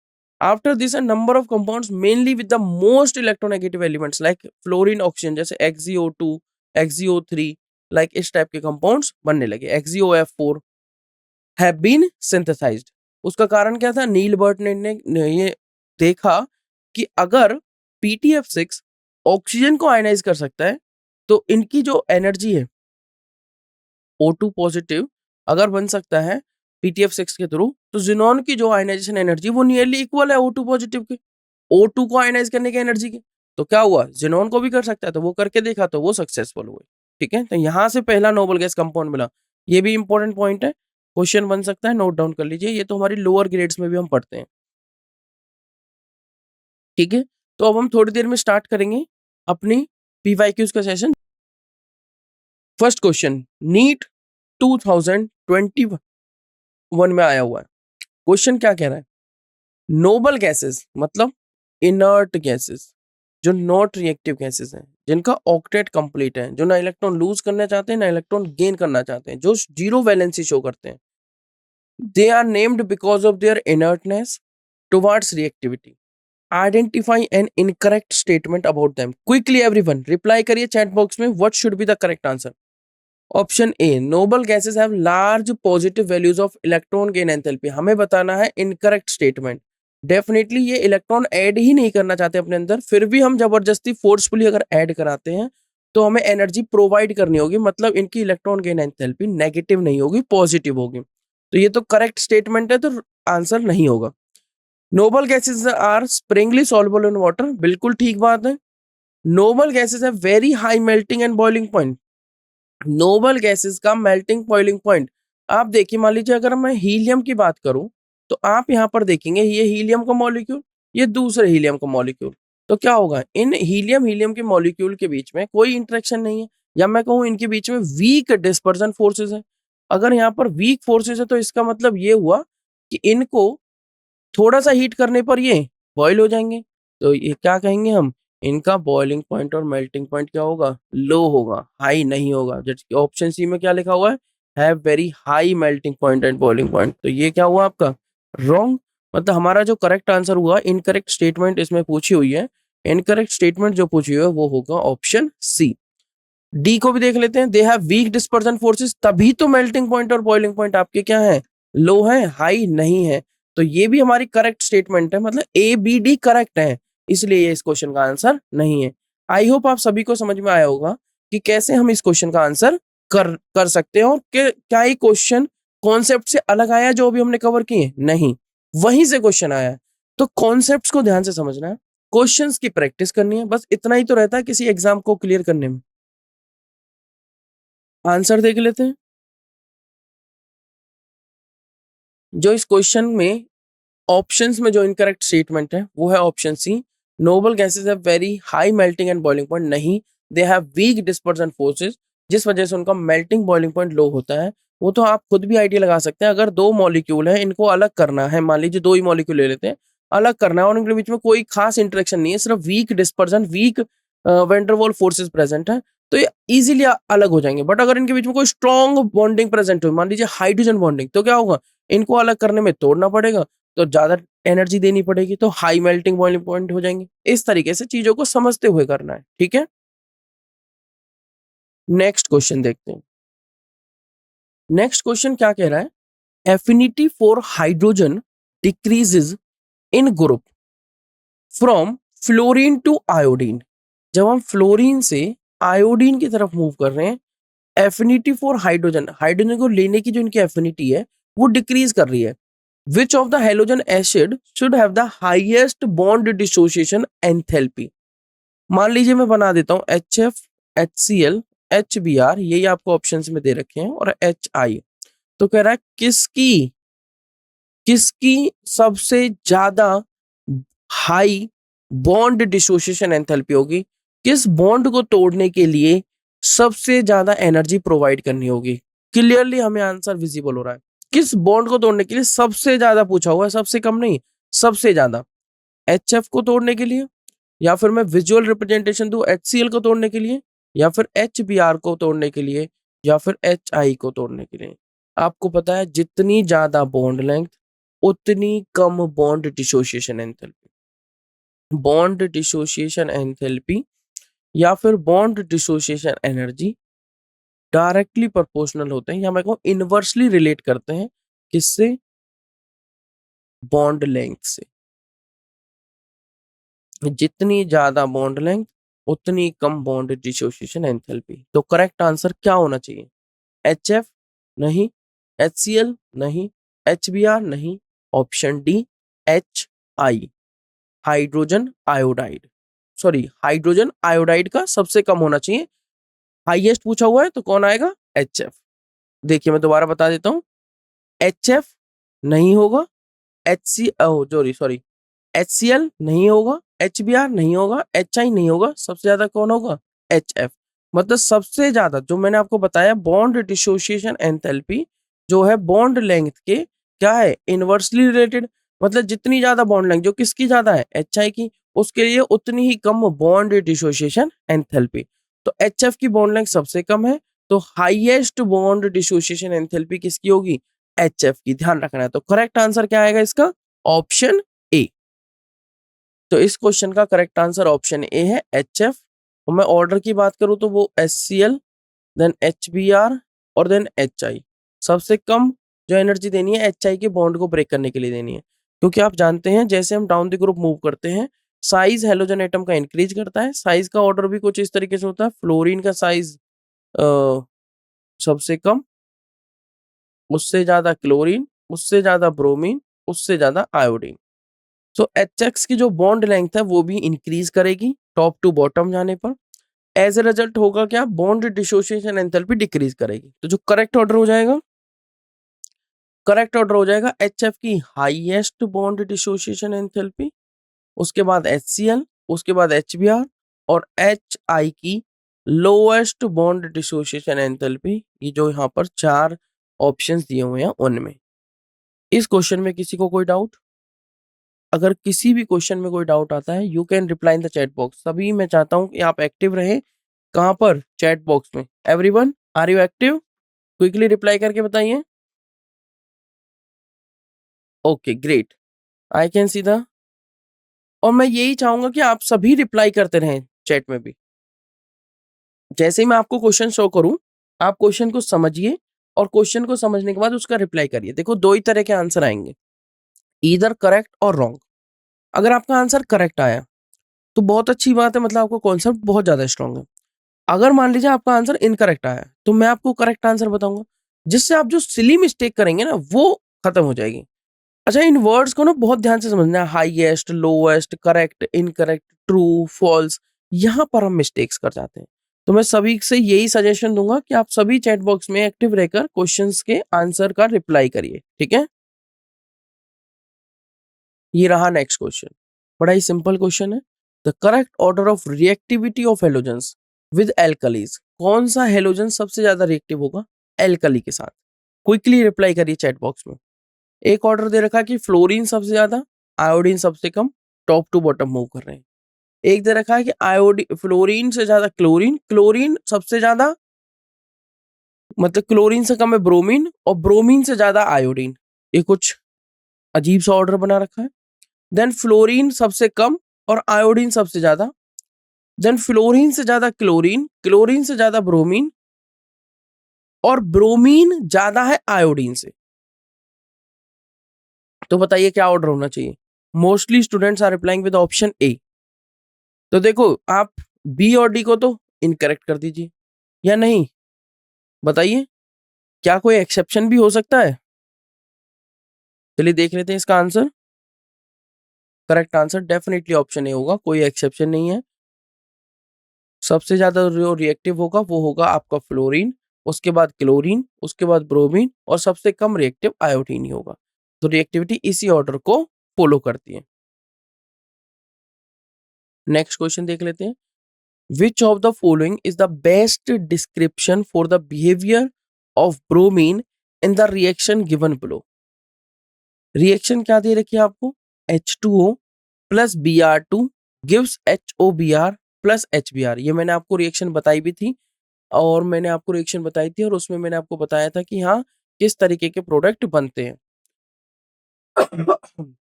After this a number of compounds mainly with the most electronegative elements like fluorine oxygen, जैसे XgO2, XgO3, लाइक इस टाइप के कंपाउंड्स बनने लगे। XgOF4 have been synthesized. उसका कारण क्या था, नील बर्टलेट ने ये देखा कि अगर PTF6 ऑक्सीजन को आयनाइज कर सकता है, तो इनकी जो एनर्जी है O2 पॉजिटिव अगर बन सकता है PTF6 के थ्रू, तो जिनॉन की जो आयनाइजेशन एनर्जी वो नियरली इक्वल है O2 पॉजिटिव के, O2 को आयनाइज करने की एनर्जी की। तो क्या हुआ, जिनॉन को भी कर सकता है, तो वो करके देखा तो वो सक्सेसफुल हुए। ठीक है, तो यहां से पहला नोबल गैस कंपाउंड मिला, ये भी इंपॉर्टेंट पॉइंट है, क्वेश्चन बन सकता है, नोट डाउन कर लीजिए, ये तो हमारी लोअर ग्रेड्स में भी हम पढ़ते हैं। ठीक है, तो अब हम थोड़ी देर में स्टार्ट करेंगे अपनी PYQs का सेशन। फर्स्ट क्वेश्चन नीट 2021 में आया हुआ है। क्वेश्चन क्या कह रहा है, नोबल गैसेस मतलब इनर्ट गैसेस, जो नॉट रिएक्टिव गैसेस हैं, जिनका ऑक्टेट कंप्लीट है, जो ना इलेक्ट्रॉन लूज करना चाहते हैं ना इलेक्ट्रॉन गेन करना चाहते हैं, जो जीरो वैलेंसी शो करते हैं, they are named because of their inertness towards reactivity. Identify an incorrect statement about them quickly, everyone reply करिए चैट बॉक्स में, what should be the correct answer. Option A, noble gases have large positive values of electron gain enthalpy, हमें बताना है incorrect statement. Definitely ये electron add ही नहीं करना चाहते अपने अंदर, फिर भी हम जबरदस्ती फोर्सफुली अगर ऐड कराते हैं तो हमें एनर्जी प्रोवाइड करनी होगी, मतलब इनकी इलेक्ट्रॉन गेन एंथैल्पी नेगेटिव नहीं होगी, पॉजिटिव होगी। तो ये तो करेक्ट स्टेटमेंट है, तो आंसर नहीं होगा। Noble gases are sparingly soluble in water, बिल्कुल ठीक बात है। Noble gases have very high melting and boiling point, noble gases का मेल्टिंग बॉइलिंग पॉइंट, आप देखिए, मान लीजिए अगर मैं हीलियम की बात करूं, तो आप यहां पर देखेंगे ये हीलियम का मॉलिक्यूल, ये दूसरे हीलियम का मॉलिक्यूल, तो क्या होगा, इन हीलियम हीलियम के मॉलिक्यूल के बीच में कोई इंटरेक्शन नहीं है, या मैं कहूं इनके बीच में वीक डिस्पर्जन फोर्सेस है। अगर यहाँ पर वीक फोर्सेस है तो इसका मतलब ये हुआ कि इनको थोड़ा सा हीट करने पर ये बॉयल हो जाएंगे, तो ये क्या कहेंगे हम, इनका बॉइलिंग पॉइंट और मेल्टिंग पॉइंट क्या होगा, लो होगा, हाई नहीं होगा। जैसे ऑप्शन सी में क्या लिखा हुआ है, have very high melting point and boiling point, तो ये क्या हुआ आपका रॉन्ग। मतलब हमारा जो करेक्ट आंसर हुआ, इनकरेक्ट स्टेटमेंट इसमें पूछी हुई है, इनकरेक्ट स्टेटमेंट जो पूछी हुई है वो होगा ऑप्शन सी। डी को भी देख लेते हैं, दे हैव वीक डिस्पर्जन फोर्सेस, तभी तो मेल्टिंग पॉइंट और बॉइलिंग पॉइंट आपके क्या है, लो है, हाई नहीं है। तो ये भी हमारी करेक्ट स्टेटमेंट है, मतलब ए बी डी करेक्ट है, इसलिए ये इस क्वेश्चन का आंसर नहीं है। आई होप आप सभी को समझ में आया होगा कि कैसे हम इस क्वेश्चन का आंसर कर सकते हैं, और क्या ये क्वेश्चन कॉन्सेप्ट से अलग आया जो अभी हमने कवर किए? नहीं, वहीं से क्वेश्चन आया है। तो कॉन्सेप्ट्स को ध्यान से समझना है, क्वेश्चंस की प्रैक्टिस करनी है, बस इतना ही तो रहता है किसी एग्जाम को क्लियर करने में। आंसर देख लेते हैं। जो इस क्वेश्चन में ऑप्शंस में जो इनकरेक्ट स्टेटमेंट है वो है option C, noble gases have very high melting and boiling point. नहीं, they have weak dispersion forces, जिस वजह से उनका मेल्टिंग बॉइलिंग पॉइंट लो होता है। वो तो आप खुद भी आइडिया लगा सकते हैं, अगर दो मॉलिक्यूल है, इनको अलग करना है, मान लीजिए दो ही मॉलिक्यूल ले लेते हैं, अलग करना है और इनके बीच में कोई खास इंटरेक्शन नहीं है, सिर्फ weak dispersion, weak van der Waals forces present है, तो ये इजीली अलग हो जाएंगे। बट अगर इनके बीच में कोई स्ट्रॉन्ग बॉन्डिंग प्रेजेंट हो, मान लीजिए हाइड्रोजन बॉन्डिंग, तो क्या होगा, इनको अलग करने में तोड़ना पड़ेगा, तो ज्यादा एनर्जी देनी पड़ेगी, तो हाई मेल्टिंग बॉइलिंग पॉइंट हो जाएंगे। इस तरीके से चीजों को समझते हुए करना है, ठीक है। नेक्स्ट क्वेश्चन देखते हैं। नेक्स्ट क्वेश्चन क्या कह रहा है, affinity for hydrogen decreases in group from fluorine to iodine. जब हम फ्लोरीन से आयोडीन की तरफ मूव कर रहे हैं, एफिनिटी फॉर हाइड्रोजन, हाइड्रोजन को लेने की जो इनकी एफिनिटी है वो डिक्रीज कर रही है। Which of the halogen acid should have the highest bond dissociation enthalpy. मान लीजिए मैं बना देता हूं HF, HCl, HBr, यही आपको ऑप्शंस में दे रखे हैं, और HI। तो कह रहा है किसकी किसकी सबसे ज्यादा हाई बॉन्ड डिसोसिएशन एंथैल्पी होगी, किस बॉन्ड को तोड़ने के लिए सबसे ज्यादा एनर्जी प्रोवाइड करनी होगी। क्लियरली हमें आंसर विजिबल हो रहा है, किस बॉन्ड को तोड़ने के लिए सबसे ज्यादा पूछा हुआ है, सबसे कम नहीं, सबसे ज्यादा। HF को तोड़ने के लिए, या फिर मैं विजुअल रिप्रेजेंटेशन दूं HCl को तोड़ने के लिए, या फिर HBr को तोड़ने के लिए, या फिर HI को तोड़ने के लिए। आपको पता है जितनी ज्यादा बॉन्ड लेंथ उतनी कम bond dissociation enthalpy. Bond dissociation enthalpy या फिर bond dissociation energy directly proportional होते हैं, या मैं कहूं इनवर्सली रिलेट करते हैं, किससे, बॉन्ड लेंथ से। जितनी ज्यादा बॉन्ड लेंथ उतनी कम बॉन्ड डिसोसिएशन एंथैल्पी। तो करेक्ट आंसर क्या होना चाहिए, HF नहीं, HCl नहीं, HBr नहीं, option D HI, hydrogen iodide. Sorry, hydrogen iodide का सबसे कम होना चाहिए, हाईएस्ट पूछा हुआ है तो कौन आएगा, HF। देखिए मैं दोबारा बता देता हूं, HF नहीं होगा, सॉरी सॉरी, HCl नहीं होगा, HBr नहीं होगा, HI नहीं होगा, सबसे ज्यादा कौन होगा, HF। मतलब सबसे ज्यादा जो मैंने आपको बताया बॉन्ड डिसोसिएशन एंथैल्पी जो है बॉन्ड लेंथ के क्या है, इनवर्सली रिलेटेड। मतलब जितनी ज्यादा बॉन्ड लेंथ जो किसकी ज्यादा है, HI की, उसके लिए उतनी ही कम बॉन्ड डिसोसिएशन एंथैल्पी। तो HF की बॉन्ड लेंथ सबसे कम है, तो हाईएस्ट बॉन्ड डिसोसिएशन एंथैल्पी किसकी होगी, HF की। ध्यान रखना है। तो करेक्ट आंसर क्या आएगा इसका, ऑप्शन ए। तो इस क्वेश्चन का करेक्ट आंसर ऑप्शन ए है, HF। और मैं ऑर्डर की बात करूं तो वो HCl, देन HBr और देन HI। सबसे कम जो एनर्जी देनी है HI के बॉन्ड को ब्रेक करने के लिए देनी है, क्योंकि आप जानते हैं जैसे हम डाउन द ग्रुप मूव करते हैं साइज हेलोजन एटम का इंक्रीज करता है। साइज का ऑर्डर भी कुछ इस तरीके से होता है, फ्लोरीन का साइज सबसे कम, उससे ज्यादा क्लोरीन, उससे ज्यादा ब्रोमीन, उससे ज्यादा आयोडीन। तो HX की जो बॉन्ड लेंथ है वो भी इंक्रीज करेगी टॉप टू बॉटम जाने पर। एज ए रिजल्ट होगा क्या, बॉन्ड डिसोसिएशन एंथैल्पी डिक्रीज करेगी। तो जो करेक्ट ऑर्डर हो जाएगा, करेक्ट ऑर्डर हो जाएगा HF की हाईएस्ट बॉन्ड डिसोसिएशन एंथैल्पी, उसके बाद HCl, उसके बाद HBr और HI की लोएस्ट बॉन्ड डिसोसिएशन एंथैल्पी। ये जो यहाँ पर चार ऑप्शंस दिए हुए हैं उनमें। इस क्वेश्चन में किसी को कोई डाउट, अगर किसी भी क्वेश्चन में कोई डाउट आता है you can reply in the chat box. सभी मैं चाहता हूं कि आप एक्टिव रहें, कहां पर, चैट बॉक्स में। Everyone are you active, quickly reply करके बताइए। Okay great, I can see the, और मैं यही चाहूंगा कि आप सभी रिप्लाई करते रहें चैट में भी। जैसे ही मैं आपको क्वेश्चन शो करूं आप क्वेश्चन को समझिए, और क्वेश्चन को समझने के बाद उसका रिप्लाई करिए। देखो दो ही तरह के आंसर आएंगे, ईदर करेक्ट और रॉन्ग। अगर आपका आंसर करेक्ट आया तो बहुत अच्छी बात है, मतलब आपका कॉन्सेप्ट बहुत ज्यादा स्ट्रांग है। अगर मान लीजिए आपका आंसर इनकरेक्ट आया तो मैं आपको करेक्ट आंसर बताऊंगा, जिससे आप जो सिली मिस्टेक करेंगे ना वो खत्म हो जाएगी। अच्छा, इन वर्ड्स को ना बहुत ध्यान से समझना है, highest, lowest, correct, incorrect, true, false, यहाँ पर हम मिस्टेक्स कर जाते हैं। तो मैं सभी से यही सजेशन दूंगा कि आप सभी चैट बॉक्स में एक्टिव रहकर क्वेश्चंस के आंसर का रिप्लाई करिए, ठीक है। ये रहा नेक्स्ट क्वेश्चन, बड़ा ही सिंपल क्वेश्चन है। The correct order of reactivity of halogens with alkalis, कौन सा हेलोजन सबसे ज्यादा रिएक्टिव होगा एल्कली के साथ? क्विकली रिप्लाई करिए चैट बॉक्स में। एक ऑर्डर दे रखा है कि फ्लोरीन सबसे ज्यादा, आयोडीन सबसे कम, टॉप टू बॉटम मूव कर रहे हैं। एक दे रखा है कि आयोडीन, फ्लोरीन से ज्यादा क्लोरीन, क्लोरीन सबसे ज्यादा, मतलब क्लोरीन से कम है ब्रोमीन, और ब्रोमीन से ज्यादा आयोडीन। ये कुछ अजीब सा ऑर्डर बना रखा है। देन फ्लोरीन सबसे कम और आयोडीन सबसे ज्यादा, देन फ्लोरीन से ज्यादा क्लोरीन, क्लोरीन से ज्यादा ब्रोमीन, और ब्रोमीन ज्यादा है आयोडीन से। तो बताइए क्या ऑर्डर होना चाहिए? Mostly students are replying with option A. तो देखो, आप बी और डी को तो इनकरेक्ट कर दीजिए या नहीं, बताइए क्या कोई एक्सेप्शन भी हो सकता है? चलिए देख लेते हैं इसका answer. Correct answer definitely option A होगा, कोई एक्सेप्शन नहीं है। सबसे ज्यादा जो रिएक्टिव होगा वो होगा आपका फ्लोरीन, उसके बाद क्लोरीन, उसके बाद ब्रोमीन, और सबसे कम रिएक्टिव आयोडीन ही होगा। तो रिएक्टिविटी इसी ऑर्डर को फॉलो करती है। नेक्स्ट क्वेश्चन देख लेते हैं। Which of the following is the best description for the behaviour of bromine in the reaction given below? Reaction क्या दे रखी है आपको? H2O plus Br2 gives HOBr plus HBr। ये मैंने आपको रिएक्शन बताई भी थी, और मैंने आपको रिएक्शन बताई थी, और उसमें मैंने आपको बताया था कि हाँ किस तरीके के प्रोडक्ट बनते हैं।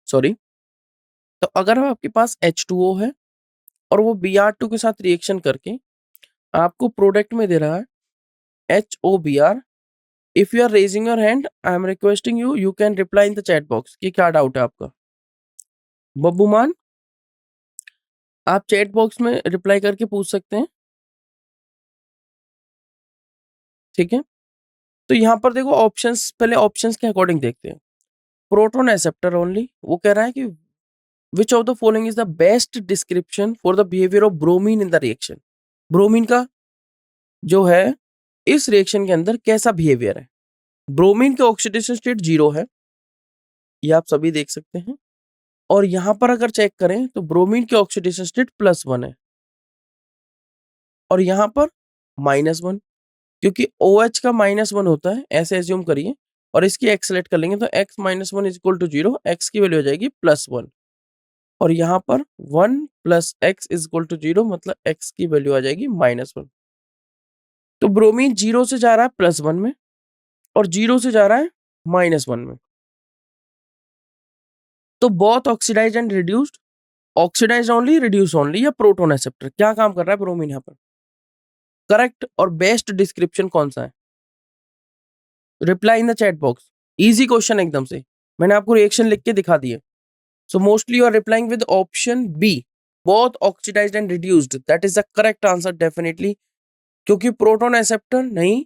सॉरी। तो अगर आपके पास H2O है और वो Br2 के साथ रिएक्शन करके आपको प्रोडक्ट में दे रहा है HOBr, if you are raising your hand I am requesting you, you can reply in the chat box कि क्या डाउट है आपका। बब्बू मान, आप चैट बॉक्स में रिप्लाई करके पूछ सकते हैं, ठीक है। तो यहाँ पर देखो ऑप्शंस, पहले ऑप्शंस के अकॉर्डिंग देखते हैं। प्रोटॉन एक्सेप्टर ओनली, वो कह रहा है कि which of the following is the best description for the behaviour of bromine in the reaction. Bromine का जो है इस रिएक्शन के अंदर कैसा बिहेवियर है? ब्रोमीन के ऑक्सीडेशन स्टेट 0 है, ये आप सभी देख सकते हैं। और यहां पर अगर चेक करें तो ब्रोमीन के ऑक्सीडेशन स्टेट +1 है, और यहां पर -1, क्योंकि OH का -1 होता है, ऐसे एज्यूम करिए, और इसकी एक्स सेलेक्ट कर लेंगे तो x -1 is equal to 0, x की वैल्यू हो जाएगी +1, और यहाँ पर 1 + x इज इक्वल टू 0, मतलब x की वैल्यू आ जाएगी -1। तो ब्रोमीन 0 से जा रहा है +1 में, और 0 से जा रहा है -1 में। तो both oxidise and reduced, oxidise only, reduce only, या प्रोटोन एक्सेप्टर, क्या काम कर रहा है ब्रोमीन यहाँ पर? करेक्ट और बेस्ट डिस्क्रिप्शन कौन सा है? Reply in the chat box. Easy question एकदम से, मैंने आपको रिएक्शन लिख के दिखा दिए। So mostly you are replying with option B, both oxidised and reduced, that is the correct answer definitely, क्योंकि प्रोटॉन एक्सेप्टर नहीं,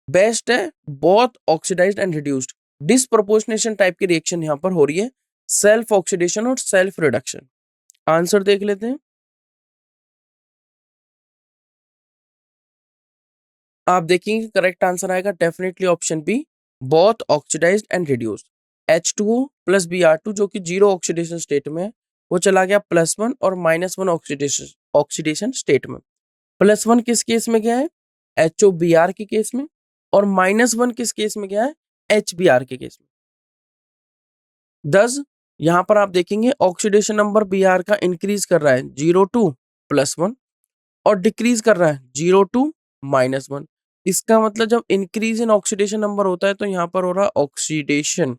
बेस्ट है both oxidised and reduced. Disproportionation type की रिएक्शन यहां पर हो रही है, सेल्फ ऑक्सीडेशन और सेल्फ रिडक्शन। आंसर देख लेते हैं। आप देखेंगे करेक्ट आंसर आएगा definitely option B, both oxidised and reduced. H2O plus Br2 जो कि 0 ऑक्सीडेशन स्टेट में है, वो चला गया +1 और -1 ऑक्सीडेशन ऑक्सीडेशन स्टेट में। +1 किस केस में गया है? HOBr के केस में, और -1 किस केस में गया है? HBr के केस में। 10 यहां पर आप देखेंगे ऑक्सीडेशन नंबर Br का इंक्रीज कर रहा है 0 टू +1, और डिक्रीज कर रहा है 0 टू -1। इसका मतलब जब इंक्रीज इन ऑक्सीडेशन नंबर होता है तो यहाँ पर हो रहा है ऑक्सीडेशन,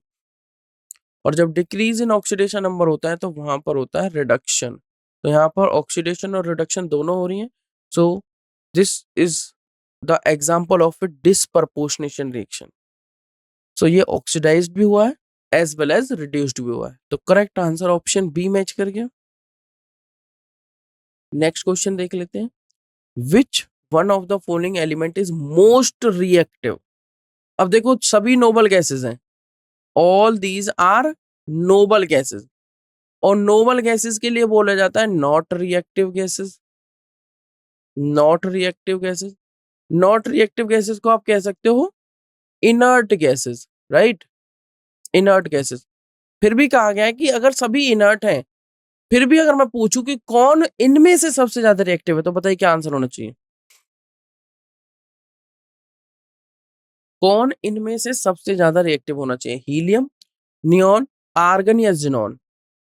और जब डिक्रीज इन ऑक्सीडेशन नंबर होता है तो वहां पर होता है रिडक्शन। तो यहाँ पर ऑक्सीडेशन और रिडक्शन दोनों हो रही हैं। So this is the example of a disproportionation reaction. So ये ऑक्सीडाइज्ड भी हुआ है एज वेल एज रिड्यूस्ड भी हुआ है। तो correct answer option B match कर गया। नेक्स्ट क्वेश्चन देख लेते हैं। Which one of the following element is most reactive. अब देखो सभी नोबल गैसेस हैं, all these are noble gases, और नोबल गैसेस के लिए बोला जाता है not reactive gases. Not reactive gases, not reactive gases को आप कह सकते हो inert gases, right, inert gases. फिर भी कहा गया है कि अगर सभी इनर्ट हैं, फिर भी अगर मैं पूछूं कि कौन इनमें से सबसे ज्यादा रिएक्टिव है, तो बताइए क्या आंसर होना चाहिए। कौन इनमें से सबसे ज्यादा रिएक्टिव होना चाहिए, हीलियम, नियॉन, आर्गन या जिनॉन।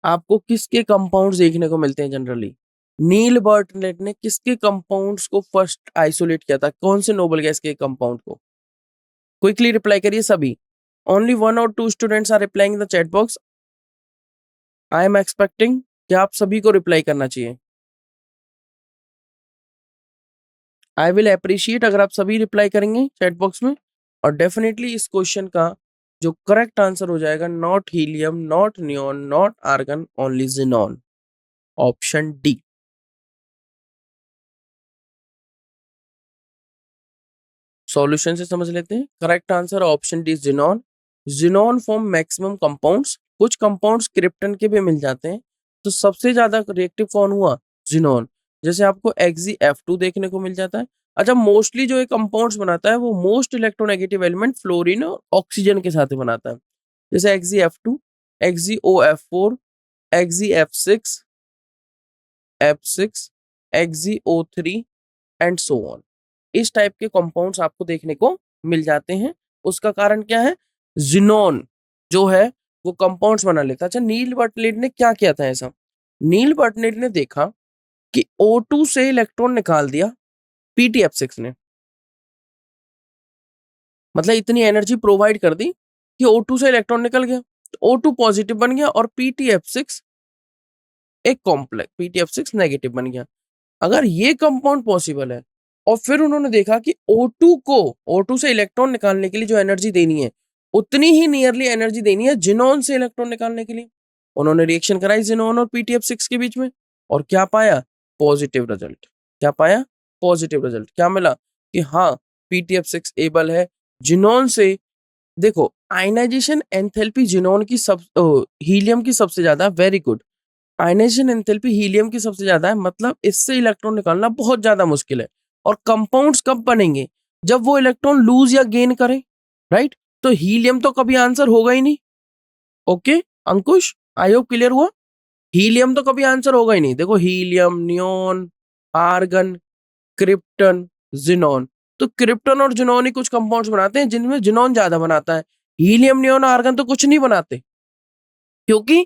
आपको किसके कंपाउंड्स देखने को मिलते हैं जनरली। नील बर्टलेट ने किसके कंपाउंड्स को फर्स्ट आइसोलेट किया था, कौन से नोबल गैस के कंपाउंड को। क्विकली रिप्लाई करिए सभी। ओनली 1 और 2 students are replying the chat box. I am expecting कि आप सभी को रिप्लाई करना चाहिए। आई विल अप्रिशिएट अगर आप सभी रिप्लाई करेंगे चैट बॉक्स में। और डेफिनेटली इस क्वेश्चन का जो करेक्ट आंसर हो जाएगा not helium, not neon, not argon, only xenon, option D. Solution से समझ लेते हैं। Correct answer option D xenon. Xenon form maximum compounds, कुछ कंपाउंड्स क्रिप्टन के भी मिल जाते हैं, तो सबसे ज्यादा रिएक्टिव कौन हुआ, जिनॉन। जैसे आपको Xgf2 देखने को मिल जाता है। अच्छा, मोस्टली जो ये कंपाउंड्स बनाता है वो मोस्ट इलेक्ट्रोनेगेटिव एलिमेंट फ्लोरीन और ऑक्सीजन के साथ ही बनाता है। जैसे Xgf2, XgOF4, Xgf6, F6, XgO3 and so on. इस टाइप के कंपाउंड्स आपको देखने को मिल जाते हैं। उसका कारण क्या है, जिनोन जो है वो कंपाउंड्स बना लेता है। अच्छा, नील बर्टलेट ने क्या किया था ऐसा। नील बर्टलेट ने देखा कि O2 से इलेक्ट्रॉन निकाल दिया PTF6 ने, मतलब इतनी एनर्जी प्रोवाइड कर दी कि O2 से इलेक्ट्रॉन निकल गया, तो O2 पॉजिटिव बन गया और PTF6 एक कॉम्प्लेक्स PTF6 नेगेटिव बन गया। अगर ये कंपाउंड पॉसिबल है और फिर उन्होंने देखा कि O2 से इलेक्ट्रॉन निकालने के लिए जो एनर्जी देनी है उतनी ही नियरली एनर्जी देनी है जिनोन से इलेक्ट्रॉन निकालने के लिए। उन्होंने रिएक्शन कराई जिनोन और PTF6 के बीच में, और क्या पाया, पॉजिटिव रिजल्ट। क्या पाया, पॉजिटिव रिजल्ट। क्या मिला कि हाँ, PTF6 एबल है जिनोन से। देखो, आयनाइजेशन एंथैल्पी जिनोन की हीलियम की सबसे ज्यादा, very good. Ionization enthalpy helium की सबसे ज्यादा है, मतलब इससे इलेक्ट्रॉन निकालना बहुत ज्यादा मुश्किल है। और कंपाउंड्स कब बनेंगे, जब वो इलेक्ट्रॉन लूज या गेन करे, राइट। तो हीलियम तो कभी आंसर होगा ही नहीं। Okay Ankush, I hope clear हुआ। हीलियम तो कभी आंसर होगा ही नहीं। देखो, helium, neon, argon, krypton, xenon. तो क्रिप्टन और जिनॉन ही कुछ कंपाउंड्स बनाते हैं जिनमें जिनॉन ज्यादा बनाता है। हीलियम, नियोन, आर्गन तो कुछ नहीं बनाते, क्योंकि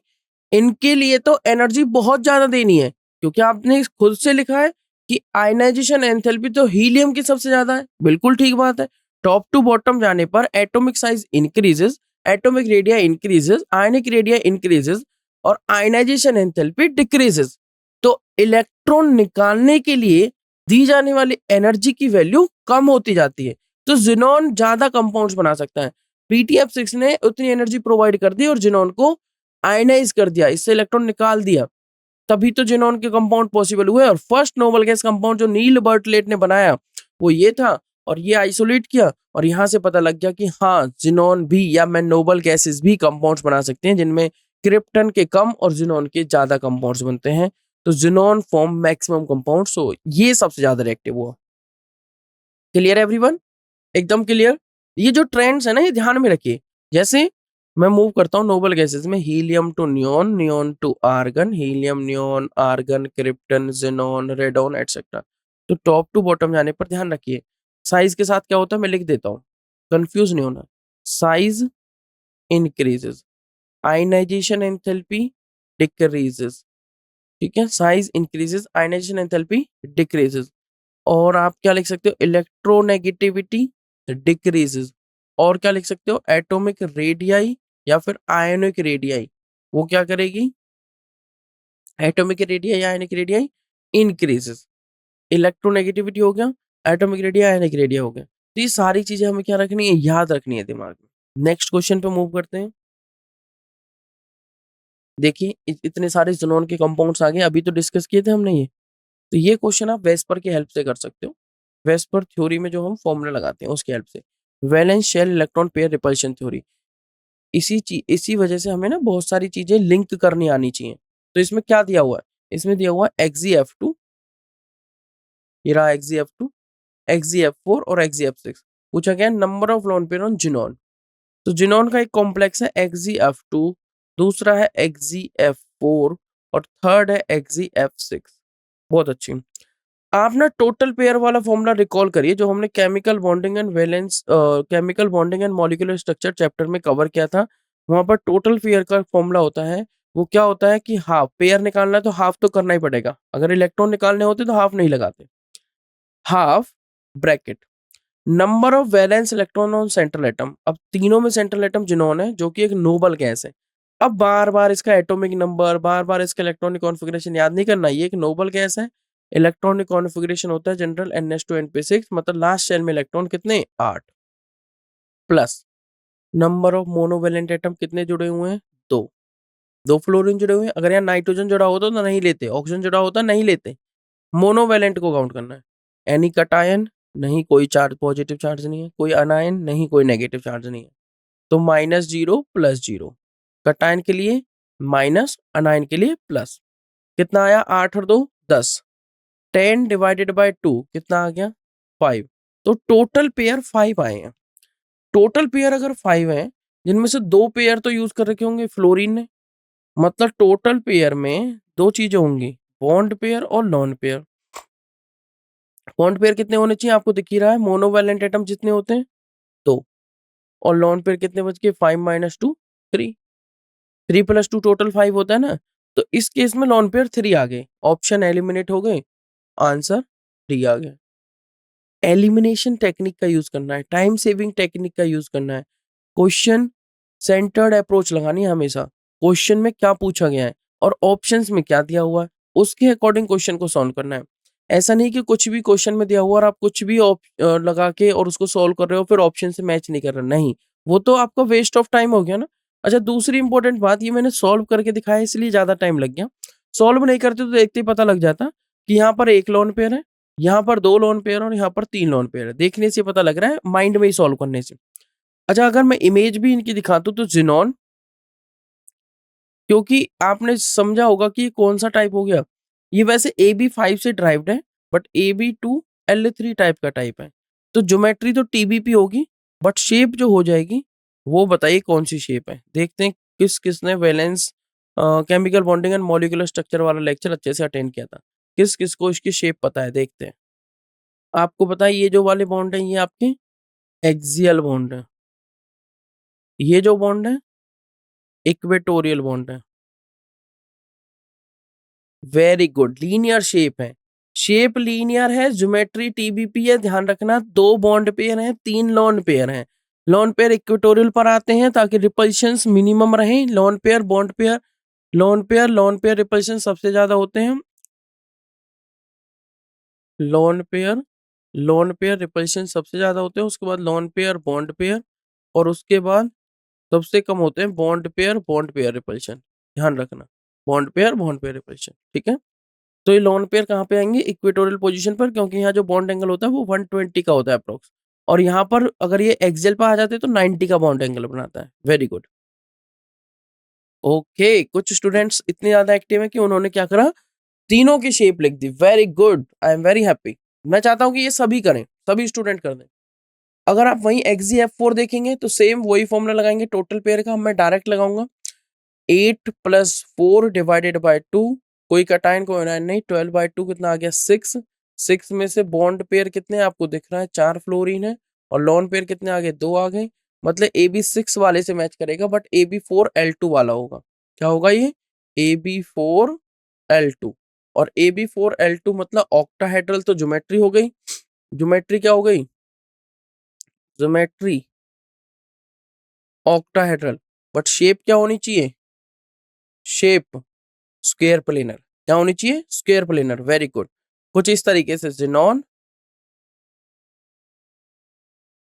इनके लिए तो एनर्जी बहुत ज्यादा देनी है। क्योंकि आपने खुद से लिखा है कि आयनाइजेशन एंथैल्पी तो हीलियम की सबसे ज्यादा है। बिल्कुल ठीक बात है। टॉप टू बॉटम जाने पर atomic size increases, atomic radii increases, ionic radii increases और आयनाइजेशन एंथैल्पी डिक्रीजेस। तो इलेक्ट्रॉन निकालने के लिए दी जाने वाली एनर्जी की वैल्यू कम होती जाती है। तो जिनॉन ज्यादा कंपाउंड्स बना सकता है। PTF6 ने उतनी एनर्जी प्रोवाइड कर दी और जिनॉन को आयनाइज कर दिया, इससे इलेक्ट्रॉन निकाल दिया, तभी तो जिनॉन के कंपाउंड पॉसिबल हुए। और फर्स्ट नोबल गैस कंपाउंड जो नील बर्टलेट ने बनाया वो ये था, और ये आइसोलेट किया, और यहां से पता लग गया कि हाँ, जिनॉन भी या मैं नोबल गैसेस भी कंपाउंड्स बना सकते हैं जिनमें क्रिप्टन के कम और जिनॉन के ज्यादा कंपाउंड्स बनते हैं। तो जिनॉन फॉर्म मैक्सिमम कंपाउंड, सो ये सबसे ज्यादा रिएक्टिव हुआ। क्लियर एवरीवन, एकदम क्लियर। ये जो ट्रेंड्स है ना, ये ध्यान में रखिए। जैसे मैं मूव करता हूँ नोबल गैसेस में, helium to neon, neon to argon, helium, neon, argon, krypton, xenon, radon etcetera. तो टॉप टू बॉटम जाने पर ध्यान रखिए, साइज के साथ क्या होता है मैं लिख देता हूँ, कंफ्यूज नहीं होना। Size increases, ionization enthalpy decreases. ठीक है, size increases, ionization enthalpy decreases. और आप क्या लिख सकते हो, इलेक्ट्रोनेगेटिविटी डिक्रीजेस। और क्या लिख सकते हो, एटॉमिक रेडियाई या फिर आयनिक रेडियाई, वो क्या करेगी, एटॉमिक रेडियाई या आयनिक रेडियाई इंक्रीजेस। इलेक्ट्रोनेगेटिविटी हो गया, एटॉमिक रेडिया, आयनिक रेडिया हो गया। तो ये सारी चीजें हमें क्या रखनी है, याद रखनी है दिमाग में। नेक्स्ट क्वेश्चन पे मूव करते हैं। देखिए इतने सारे ज़ीनोन के कंपाउंड्स आ गए, अभी तो डिस्कस किए थे हमने ये। तो ये क्वेश्चन आप वेस्पर की हेल्प से कर सकते हो। वेस्पर थ्योरी में जो हम फॉर्मूला लगाते हैं उसकी हेल्प से, valence shell electron pair repulsion theory. इसी वजह से हमें ना बहुत सारी चीजें लिंक करनी आनी चाहिए। तो इसमें क्या दिया हुआ है, इसमें दिया हुआ है XeF2, ये रहा XeF2, XeF4 और XeF6। पूछा गया number of lone pair on xenon. तो जिनोन का एक कॉम्प्लेक्स है XeF2, दूसरा है XeF4 और थर्ड है XeF6। बहुत अच्छी। आप ना टोटल पेयर वाला फॉर्मूला रिकॉल करिए जो हमने chemical bonding and valence chemical bonding and molecular structure chapter में कवर किया था। वहां पर टोटल पेयर का फॉर्मूला होता है, वो क्या होता है कि हाफ पेयर निकालना है तो हाफ तो करना ही पड़ेगा, अगर इलेक्ट्रॉन निकालने होते तो हाफ नहीं लगाते। Half bracket number of valence electron on central atom. अब तीनों में सेंट्रल एटम जिनोन है जो कि एक नोबल गैस है। अब बार बार इसका एटॉमिक नंबर, बार बार इसका इलेक्ट्रॉनिक कॉन्फ़िगरेशन याद नहीं करना, ये एक नोबल गैस है। इलेक्ट्रॉनिक कॉन्फ़िगरेशन होता है जनरल NH2 NP6, मतलब लास्ट शेल में इलेक्ट्रॉन कितने 8, plus number of monovalent atom कितने जुड़े हुए हैं 2, 2 फ्लोरीन जुड़े हुए हैं। अगर यहाँ नाइट्रोजन जुड़ा होता तो नहीं लेते, ऑक्सीजन जुड़ा होता नहीं लेते, मोनोवेलेंट को काउंट करना है। एनी कटायन नहीं, कोई चार्ज पॉजिटिव चार्ज नहीं है, कोई अनायन नहीं, कोई नेगेटिव चार्ज नहीं है। तो -0 +0, कटायन के लिए माइनस, अनायन के लिए प्लस। कितना आया 8 और 2 10, 10 डिवाइडेड बाय 2 कितना आ गया 5। तो टोटल पेयर 5 आए हैं। टोटल पेयर अगर 5 हैं, जिनमें से 2 पेयर तो यूज कर रखे होंगे फ्लोरीन ने, मतलब टोटल पेयर में 2 चीजें होंगी, बॉन्ड पेयर और लॉन पेयर। बॉन्ड पेयर कितने होने चाहिए आपको दिख ही रहा है, मोनोवैलेंट एटम जितने होते हैं 2, और लॉन पेयर कितने बच गए 5 - 2 3, 3 + 2 टोटल 5 होता है ना। तो इस केस में लॉन पेयर 3 आ गए, ऑप्शन एलिमिनेट हो गए, आंसर 3 आ गया। एलिमिनेशन टेक्निक का यूज करना है, टाइम सेविंग टेक्निक का यूज करना है, क्वेश्चन सेंटर्ड अप्रोच लगानी है हमेशा। क्वेश्चन में क्या पूछा गया है और ऑप्शंस में क्या दिया हुआ है, उसके अकॉर्डिंग क्वेश्चन को सॉल्व करना है। ऐसा नहीं कि कुछ भी क्वेश्चन में दिया हुआ और आप कुछ भी लगा के और उसको सॉल्व कर रहे हो फिर ऑप्शन से मैच नहीं कर रहे, नहीं, वो तो आपका वेस्ट ऑफ टाइम हो गया ना। अच्छा, दूसरी इंपॉर्टेंट बात, ये मैंने सॉल्व करके दिखाया इसलिए ज्यादा टाइम लग गया। सॉल्व नहीं करते तो देखते ही पता लग जाता कि यहाँ पर एक लोन पेयर है, यहाँ पर 2 लोन पेयर और यहाँ पर 3 लोन पेयर है। देखने से पता लग रहा है, माइंड में ही सॉल्व करने से। अच्छा, अगर मैं इमेज भी इनकी दिखाता हूँ तो ज़ीनॉन, क्योंकि आपने समझा होगा कि ये कौन-सा टाइप हो गया। ये वैसे AB5 से ड्राइव्ड है, बट AB2L3 टाइप का टाइप है। तो ज्योमेट्री तो TBP होगी, बट शेप जो हो जाएगी, वो बताइए कौन-सी शेप है? देखते हैं किस-किसने valence chemical bonding and molecular structure वाला लेक्चर अच्छे से अटेंड किया था। किस-किस को इसकी शेप पता है, देखते हैं। आपको पता है ये जो वाले बॉन्ड हैं, ये आपके एक्सियल बॉन्ड हैं। ये जो बॉन्ड है, इक्वेटोरियल बॉन्ड है। वेरी गुड, लीनियर शेप है। शेप लीनियर है, ज्योमेट्री TBP है, ध्यान रखना। 2 बॉन्ड पेयर हैं, 3 लोन पेयर हैं। लोन पेयर इक्वेटोरियल पर आते हैं ताकि रिपल्शंस मिनिमम रहे। Lone pair, bond pair, lone pair repulsion सबसे ज्यादा होते हैं। Lone pair, lone pair repulsion सबसे ज्यादा होते हैं, उसके बाद लोन पेयर, बॉन्ड पेयर, और उसके बाद सबसे कम होते हैं बॉन्ड पेयर रिपल्शन। ध्यान रखना, बॉन्ड पेयर रिपल्शन, ठीक है। तो ये लोन पेयर कहाँ पे आएंगे, इक्वेटोरियल पोजीशन पर, क्योंकि यहाँ जो बॉन्ड एंगल होता है वो 120 का होता है अप्रोक्स, और यहाँ पर अगर ये एक्सेल पर आ जाते तो 90 का बॉन्ड एंगल बनाता है। Very good. ओके, कुछ स्टूडेंट्स इतने ज्यादा एक्टिव हैं कि उन्होंने क्या करा, तीनों की शेप लिख दी। Very good, I am very happy. मैं चाहता हूँ कि ये सभी करें, सभी स्टूडेंट कर दें। अगर आप वहीं XeF4 देखेंगे तो सेम वही फॉर्मूला लगाएंगे टोटल पेयर का, मैं डायरेक्ट लगाऊंगा 8 + 4 डिवाइडेड बाय 2, कोई कटायन कोई एनायन नहीं, 12/2 कितना आ गया 6। 6 में से बॉन्ड पेयर कितने आपको दिख रहा है, 4 फ्लोरीन है, और लॉन पेयर कितने आ गए, 2 आ गए। मतलब AB6 वाले से मैच करेगा, बट AB4L2 वाला होगा। क्या होगा ये, AB4L2, और AB4L2 मतलब ऑक्टाहेड्रल, तो ज्योमेट्री हो गई। ज्योमेट्री क्या हो गई, ज्योमेट्री ऑक्टाहेड्रल, बट शेप क्या होनी चाहिए, शेप स्क्वायर प्लेनर। क्या होनी चाहिए, स्क्वायर प्लेनर। Very good. कुछ इस तरीके से जिनॉन,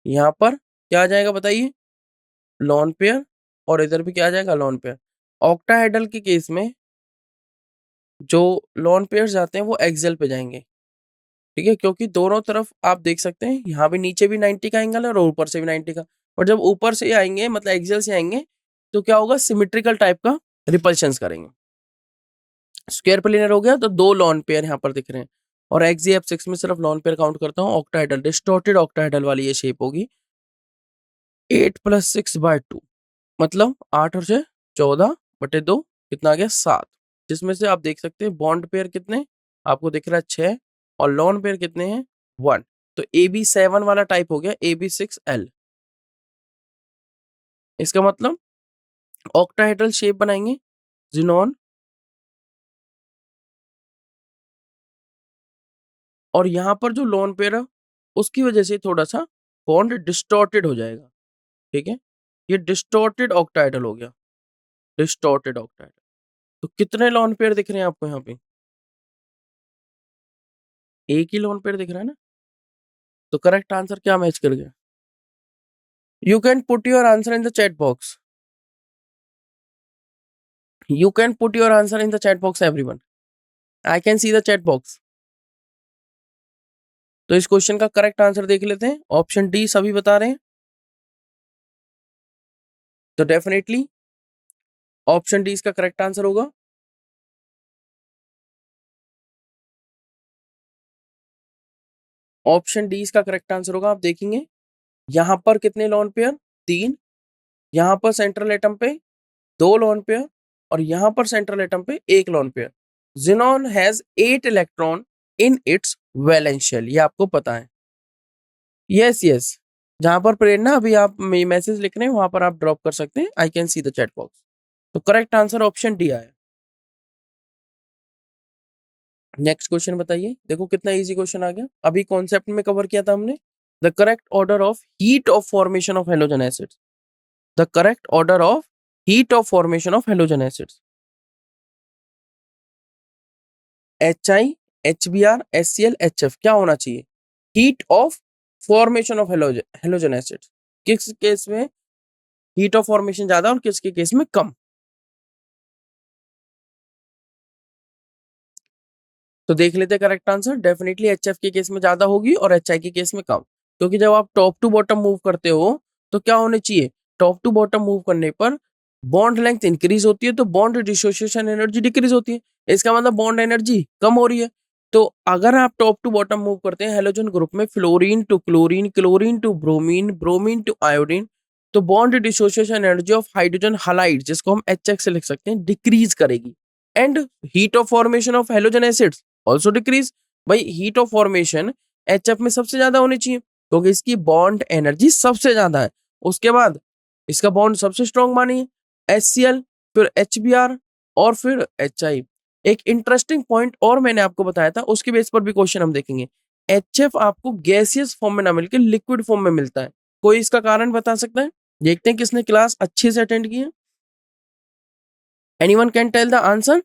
यहाँ पर क्या आ जाएगा बताइए, लॉन पेयर, और इधर भी क्या आ जाएगा, लॉन पेयर। ऑक्टाहेड्रल के केस में जो लोन पेयर्स जाते हैं वो एक्सियल पे जाएंगे, ठीक है, क्योंकि दोनों तरफ आप देख सकते हैं यहाँ भी नीचे भी 90 का एंगल है और ऊपर से भी 90 का, और जब ऊपर से आएंगे मतलब एक्सियल से आएंगे तो क्या होगा, सिमेट्रिकल टाइप का रिपल्शंस करेंगे। स्क्वायर प्लेनर हो गया तो दो लॉन पेयर यहाँ पर दिख रहे हैं, और XGF6 में सिर्फ लॉन पेयर काउंट करता हूँ। ऑक्टाहेड्रल डिस्टॉर्टेड ऑक्टाहेड्रल वाली ये शेप होगी 8 + 6/2, मतलब 8 और 6 14/2, कितना आ गया 7, जिसमें से आप देख सकते हैं बॉन्ड पेयर कितने आपको दिख रहा है 6 और लॉन पेयर कितने हैं 1, तो AB7 वाला टाइप हो गया AB6L। इसका मतलब ऑक्टाहेड्रल शेप बनाएंगे जिनॉन, और यहाँ पर जो लोन पेयर है उसकी वजह से थोड़ा सा बॉन्ड डिस्टॉर्टेड हो जाएगा, ठीक है, ये डिस्टॉर्टेड ऑक्टाहेड्रल हो गया, डिस्टॉर्टेड ऑक्टाहेड्रल। तो कितने लोन पेयर दिख रहे हैं आपको यहाँ पे, एक ही लोन पेयर दिख रहा है ना, तो करेक्ट आंसर क्या मैच कर गया? You can put your answer in the chat box, you can put your answer in the chat box everyone, I can see the chat box. तो इस क्वेश्चन का करेक्ट आंसर देख लेते हैं, option D सभी बता रहे हैं, तो डेफिनेटली ऑप्शन डी इसका करेक्ट आंसर होगा। ऑप्शन डी इसका करेक्ट आंसर होगा। आप देखेंगे यहां पर कितने लोन पेयर, 3, यहां पर सेंट्रल एटम पे 2 लोन पेयर, और यहां पर सेंट्रल एटम पे 1 lone pair. Xenon has 8 electron in its valence shell, ये आपको पता है। यस यस, जहां पर प्रेरणा अभी आप मैसेज लिख रहे हैं वहां पर आप ड्रॉप कर सकते हैं, आई can see the chat box. तो करेक्ट आंसर ऑप्शन डी आया। नेक्स्ट क्वेश्चन बताइए, देखो कितना इजी क्वेश्चन आ गया, अभी कॉन्सेप्ट में कवर किया था हमने। The correct order of heat of formation of halogen acids, the correct order of heat of formation of halogen acids, HI, HBr, HCl, HF क्या होना चाहिए? Heat of formation of halogen acids, किस case में heat of formation ज्यादा और किसके case में कम? तो देख लेते हैं करेक्ट आंसर, डेफिनेटली HF के केस में ज्यादा होगी और HI के केस में कम, क्योंकि जब आप टॉप टू बॉटम मूव करते हो तो क्या होने चाहिए, टॉप टू बॉटम मूव करने पर बॉन्ड लेंथ इंक्रीज होती है तो बॉन्ड डिसोसिएशन एनर्जी डिक्रीज होती है, इसका मतलब बॉन्ड एनर्जी कम हो रही है। तो अगर आप टॉप टू बॉटम मूव करते हैं हेलोजन ग्रुप में fluorine to chlorine, chlorine to bromine, bromine to iodine, तो bond dissociation energy of hydrogen halide, जिसको हम HX से लिख सकते हैं, डिक्रीज करेगी, and heat of formation of halogen acids also decrease. भाई हीट ऑफ फॉर्मेशन HF में सबसे ज्यादा होनी चाहिए क्योंकि इसकी बॉन्ड एनर्जी सबसे ज्यादा है, उसके बाद इसका बॉन्ड सबसे स्ट्रॉन्ग मानिए HCl, फिर HBr और फिर HI। एक इंटरेस्टिंग पॉइंट और मैंने आपको बताया था, उसके बेस पर भी क्वेश्चन हम देखेंगे। HF आपको गैसियस फॉर्म में ना मिलकर लिक्विड फॉर्म में मिलता है, कोई इसका कारण बता सकता है? देखते हैं किसने क्लास अच्छे से अटेंड की है। Anyone can tell the answer?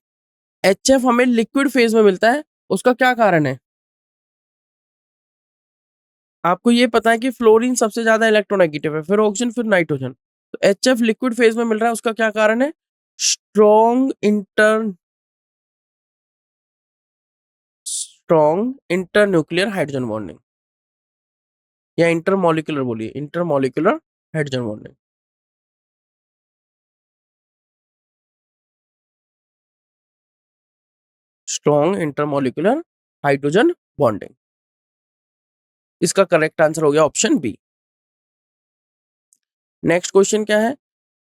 HF हमें लिक्विड फेज में मिलता है, उसका क्या कारण है? आपको ये पता है कि फ्लोरीन सबसे ज्यादा इलेक्ट्रोनेगेटिव है, फिर ऑक्सीजन, फिर नाइट्रोजन, तो HF लिक्विड फेज में मिल रहा है, उसका क्या कारण है? स्ट्रॉन्ग इंटरन्यूक्लियर हाइड्रोजन बॉन्डिंग, या इंटरमोलिकुलर बोलिए, intermolecular hydrogen bonding. Strong intermolecular hydrogen bonding, इसका करेक्ट आंसर हो गया ऑप्शन बी। नेक्स्ट क्वेश्चन क्या है?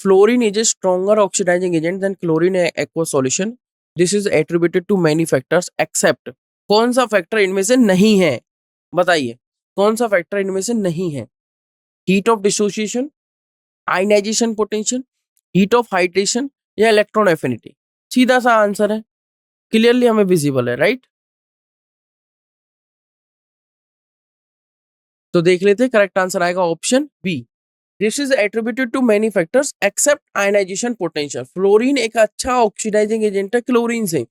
Fluorine is a stronger oxidizing agent than chlorine aqua solution, this is attributed to many factors except, कौन सा factor इनमें से नहीं है? बताइए कौन सा फैक्टर इनमें से नहीं है? Heat of dissociation, ionization potential, heat of hydration, या इलेक्ट्रॉन एफिनिटी? सीधा सा आंसर है, क्लियरली हमें विजिबल है, राइट? तो देख लेते हैं, करेक्ट आंसर आएगा option B, this is attributed to many factors except ionization potential. Fluorine एक अच्छा ऑक्सीडाइजिंग एजेंट है क्लोरीन से,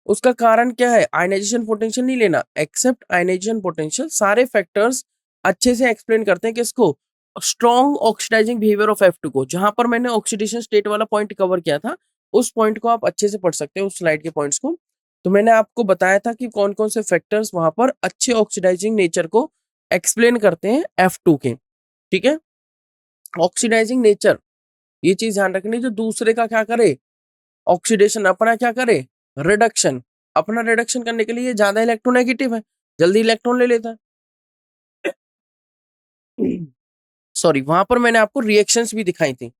उसका कारण क्या है? आयनाइजेशन पोटेंशियल नहीं लेना, एक्सेप्ट आयनाइजेशन पोटेंशियल, सारे फैक्टर्स अच्छे से एक्सप्लेन करते हैं किसको? Strong oxidising behaviour of F2 को, जहां पर मैंने ऑक्सीडेशन स्टेट वाला पॉइंट कवर किया था, उस पॉइंट को आप अच्छे से पढ़ सकते हैं, उस स्लाइड के पॉइंट्स को। तो मैंने आपको बताया था कि कौन कौन से फैक्टर्स वहां पर अच्छे ऑक्सीडाइजिंग नेचर को एक्सप्लेन करते हैं F2 के। ठीक है, ऑक्सीडाइजिंग नेचर, ये चीज ध्यान रखनी, जो दूसरे का क्या करे ऑक्सीडेशन, अपना क्या करे रिडक्शन। अपना रिडक्शन करने के लिए ज्यादा इलेक्ट्रोनेगेटिव है, जल्दी इलेक्ट्रॉन ले लेता है। सॉरी, वहां पर मैंने आपको रिएक्शंस भी दिखाई थी।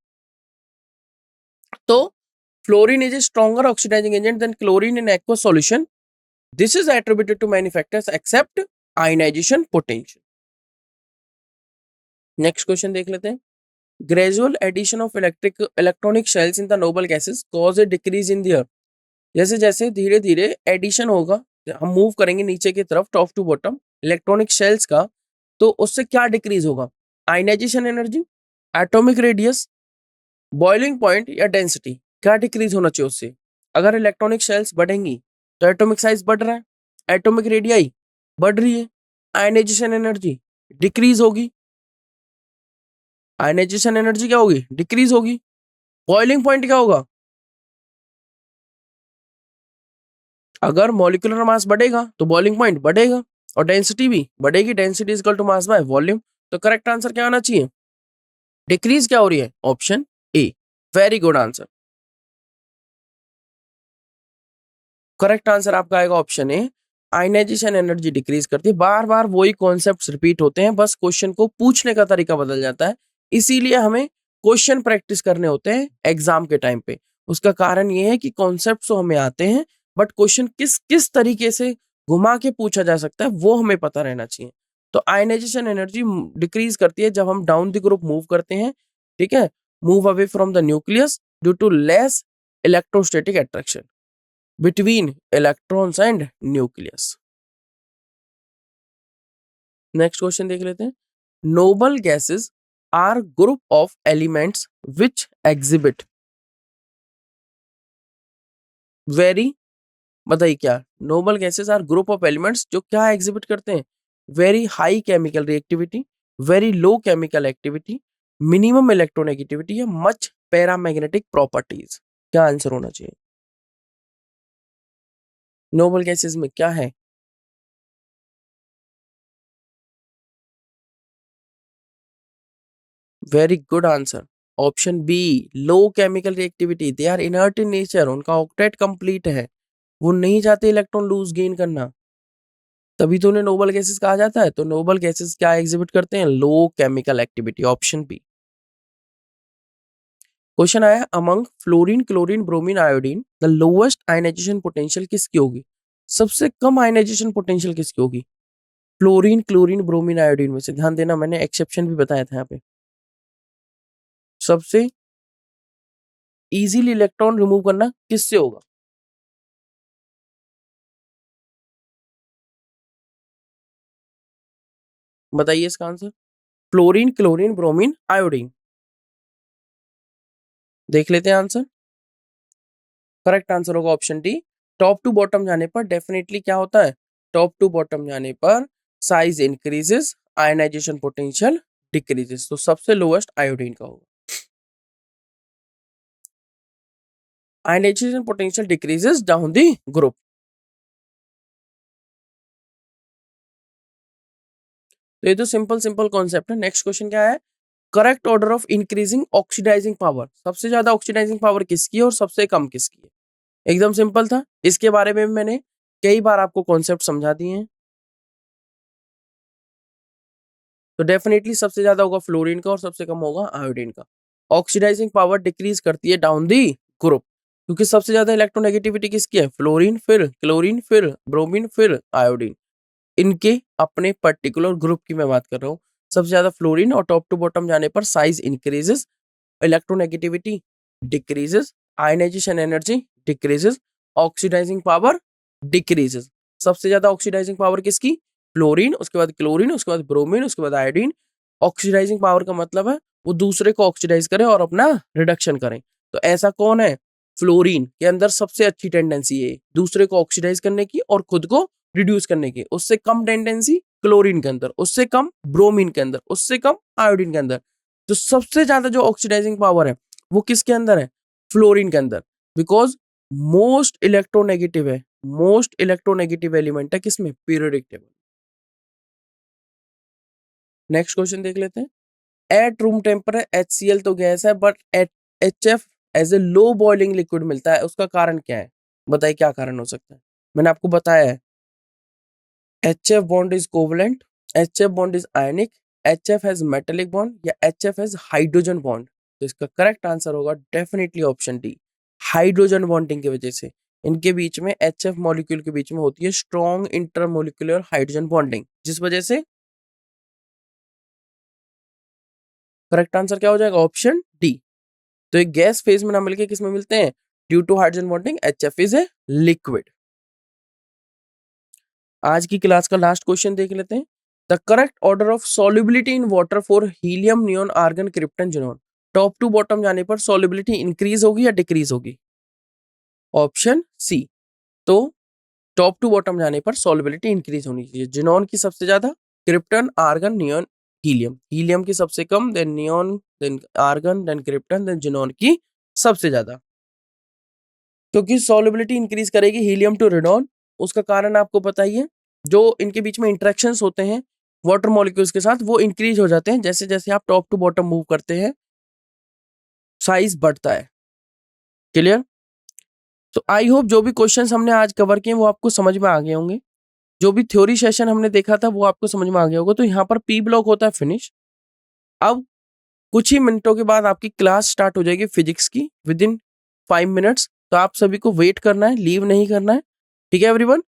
तो fluorine is a stronger oxidizing agent than chlorine in aqueous solution. This is attributed to many factors except ionization potential. Next question देख लेते हैं। Gradual addition of electronic shells in the noble gases cause a decrease in their. जैसे जैसे धीरे धीरे addition होगा, हम move करेंगे नीचे की तरफ top to bottom electronic shells का, तो उससे क्या डिक्रीज होगा? Ionization energy, atomic radius, boiling point या डेंसिटी, क्या डिक्रीज होना चाहिए उससे? अगर इलेक्ट्रॉनिक शेल्स बढ़ेंगी तो एटॉमिक साइज बढ़ रहा है, एटॉमिक रेडियाई बढ़ रही है, आयनाइजेशन एनर्जी डिक्रीज होगी। आयनाइजेशन एनर्जी क्या होगी? डिक्रीज होगी। बॉइलिंग पॉइंट क्या होगा? अगर मॉलिक्यूलर मास बढ़ेगा तो बॉइलिंग पॉइंट बढ़ेगा, और डेंसिटी भी बढ़ेगी, density is equal to mass by volume. तो करेक्ट आंसर क्या आना चाहिए? डिक्रीज क्या हो रही है? Option A. Very good answer. Correct answer आपका आएगा option A, ionization energy decrease करती है। बार बार वही कॉन्सेप्ट्स रिपीट होते हैं, बस क्वेश्चन को पूछने का तरीका बदल जाता है। इसीलिए हमें क्वेश्चन प्रैक्टिस करने होते हैं एग्जाम के टाइम पे। उसका कारण ये है कि कॉन्सेप्ट तो हमें आते हैं, बट क्वेश्चन किस किस तरीके से घुमा के पूछा जा सकता है वो हमें पता रहना चाहिए। तो आयनाइजेशन एनर्जी डिक्रीज करती है जब हम डाउन द ग्रुप मूव करते हैं। ठीक है, move away from the nucleus due to less electrostatic attraction between electrons and nucleus. Next question देख लेते हैं। Noble gases are group of elements which exhibit very, बताइए क्या? Noble gases are group of elements जो क्या exhibit करते हैं? Very high chemical reactivity, very low chemical activity, minimum electronegativity या मच पैरामैग्नेटिक प्रॉपर्टीज। क्या आंसर होना चाहिए? नोबल गैसेस में क्या है? Very good answer, option B, low chemical reactivity. They are inert in nature, उनका ऑक्टेट कंप्लीट है, वो नहीं चाहते इलेक्ट्रॉन लूज गेन करना, तभी तो उन्हें नोबल गैसेस कहा जाता है। तो नोबल गैसेस क्या एग्जिबिट करते हैं? Low chemical activity, option B. Question आया, among fluorine, chlorine, bromine, iodine the lowest ionization potential किसकी होगी? सबसे कम आयनाइजेशन पोटेंशियल किसकी होगी? फ्लोरीन, क्लोरीन, ब्रोमीन, आयोडीन में से। ध्यान देना, मैंने एक्सेप्शन भी बताया था यहाँ पे। सबसे इजीली इलेक्ट्रॉन रिमूव करना किससे होगा? बताइए इसका answer. Fluorine, chlorine, bromine, iodine. देख लेते हैं आंसर। करेक्ट आंसर होगा option D. Top to bottom जाने पर डेफिनेटली क्या होता है? टॉप टू बॉटम जाने पर size increases, ionization potential decreases. तो सबसे लोएस्ट आयोडीन का होगा। Ionization potential decreases down the group. तो ये तो सिंपल सिंपल कॉन्सेप्ट है। नेक्स्ट क्वेश्चन क्या है? Correct order of increasing oxidizing power. सबसे ज्यादा ऑक्सीडाइजिंग पावर किसकी है और सबसे कम किसकी है? एकदम सिंपल था, इसके बारे में मैंने कई बार आपको कॉन्सेप्ट समझा दिए हैं। तो डेफिनेटली सबसे ज्यादा होगा फ्लोरीन का और सबसे कम होगा आयोडीन का। ऑक्सीडाइजिंग पावर डिक्रीज करती है डाउन दी ग्रुप, क्योंकि सबसे ज्यादा इलेक्ट्रोनेगेटिविटी किसकी है? फ्लोरीन, फिर क्लोरीन, फिर ब्रोमीन, फिर आयोडीन। इनके अपने पर्टिकुलर ग्रुप की मैं बात कर रहा हूँ। सबसे ज्यादा फ्लोरीन, और टॉप टू बॉटम जाने पर size increases, electronegativity decreases, ionization energy decreases, oxidizing power decreases. सबसे ज्यादा ऑक्सीडाइजिंग पावर किसकी? फ्लोरीन, उसके बाद क्लोरीन, उसके बाद ब्रोमीन, उसके बाद आयोडीन। ऑक्सीडाइजिंग पावर का मतलब है वो दूसरे को ऑक्सीडाइज करे और अपना रिडक्शन करे। तो ऐसा कौन है? फ्लोरीन के अंदर सबसे अच्छी टेंडेंसी है दूसरे को ऑक्सीडाइज करने की और खुद को रिड्यूस करने की। उससे कम टेंडेंसी क्लोरीन के अंदर, उससे कम ब्रोमीन के अंदर, उससे कम आयोडीन के अंदर। तो सबसे ज्यादा जो ऑक्सीडाइजिंग पावर है वो किसके अंदर है? फ्लोरीन के अंदर। बिकॉज मोस्ट इलेक्ट्रोनेगेटिव है, मोस्ट इलेक्ट्रोनेगेटिव एलिमेंट है किसमें, पीरियोडिक टेबल। नेक्स्ट क्वेश्चन देख लेते हैं। एट रूम टेम्परेचर HCl तो गैस है, but at HF as a low boiling liquid मिलता है, उसका कारण क्या है? बताइए क्या कारण हो सकता है। मैंने आपको बताया है HF bond is covalent, HF bond is ionic, HF has metallic bond, या HF हैज हाइड्रोजन बॉन्ड। तो इसका करेक्ट आंसर होगा definitely option D, hydrogen bonding की वजह से इनके बीच में, HF मॉलिक्यूल के बीच में होती है स्ट्रॉन्ग इंटरमोलिकुलर हाइड्रोजन बॉन्डिंग, जिस वजह से करेक्ट आंसर क्या हो जाएगा, ऑप्शन डी। तो एक गैस फेज में ना मिलके किस में मिलते हैं, due to hydrogen bonding HF is a liquid. आज की क्लास का लास्ट क्वेश्चन देख लेते हैं। The correct order of solubility in water for helium, neon, argon, krypton, xenon. Top to bottom जाने पर सॉल्युबिलिटी इंक्रीज होगी या डिक्रीज होगी? Option C. तो टॉप टू बॉटम जाने पर सॉल्युबिलिटी इंक्रीज होनी चाहिए। ज़ीनॉन की सबसे ज्यादा, krypton, argon, neon, helium. Helium की सबसे कम, then neon, then argon, then krypton, then xenon की सबसे ज्यादा। क्योंकि सॉल्युबिलिटी इंक्रीज करेगी हीलियम टू रेडॉन, उसका कारण आपको पता ही है। जो इनके बीच में इंटरेक्शंस होते हैं वाटर मॉलिक्यूल्स के साथ, वो इंक्रीज हो जाते हैं जैसे जैसे आप टॉप टू बॉटम मूव करते हैं, साइज बढ़ता है। क्लियर? तो आई होप जो भी क्वेश्चंस हमने आज कवर किए वो आपको समझ में आ गए होंगे। जो भी थ्योरी सेशन हमने देखा था वो आपको समझ में आ गया होगा। तो यहाँ पर पी ब्लॉक होता है फिनिश। अब कुछ ही मिनटों के बाद आपकी क्लास स्टार्ट हो जाएगी फिजिक्स की, विद इन 5 मिनट्स। तो आप सभी को वेट करना है, लीव नहीं करना है। ठीक है एवरीवन?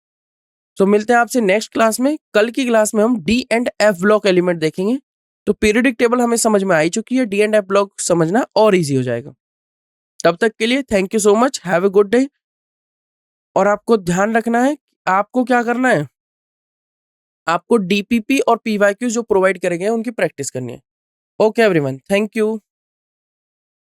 तो मिलते हैं आपसे नेक्स्ट क्लास में। कल की क्लास में हम D and F block element देखेंगे। तो पीरियोडिक टेबल हमें समझ में आ ही चुकी है, डी एंड एफ ब्लॉक समझना और इजी हो जाएगा। तब तक के लिए thank you so much, have a good day. और आपको ध्यान रखना है, आपको क्या करना है, आपको डीपीपी और पीवाईक्यू जो प्रोवाइड करेंगे उनकी प्रैक्टिस करनी है। Okay everyone, thank you.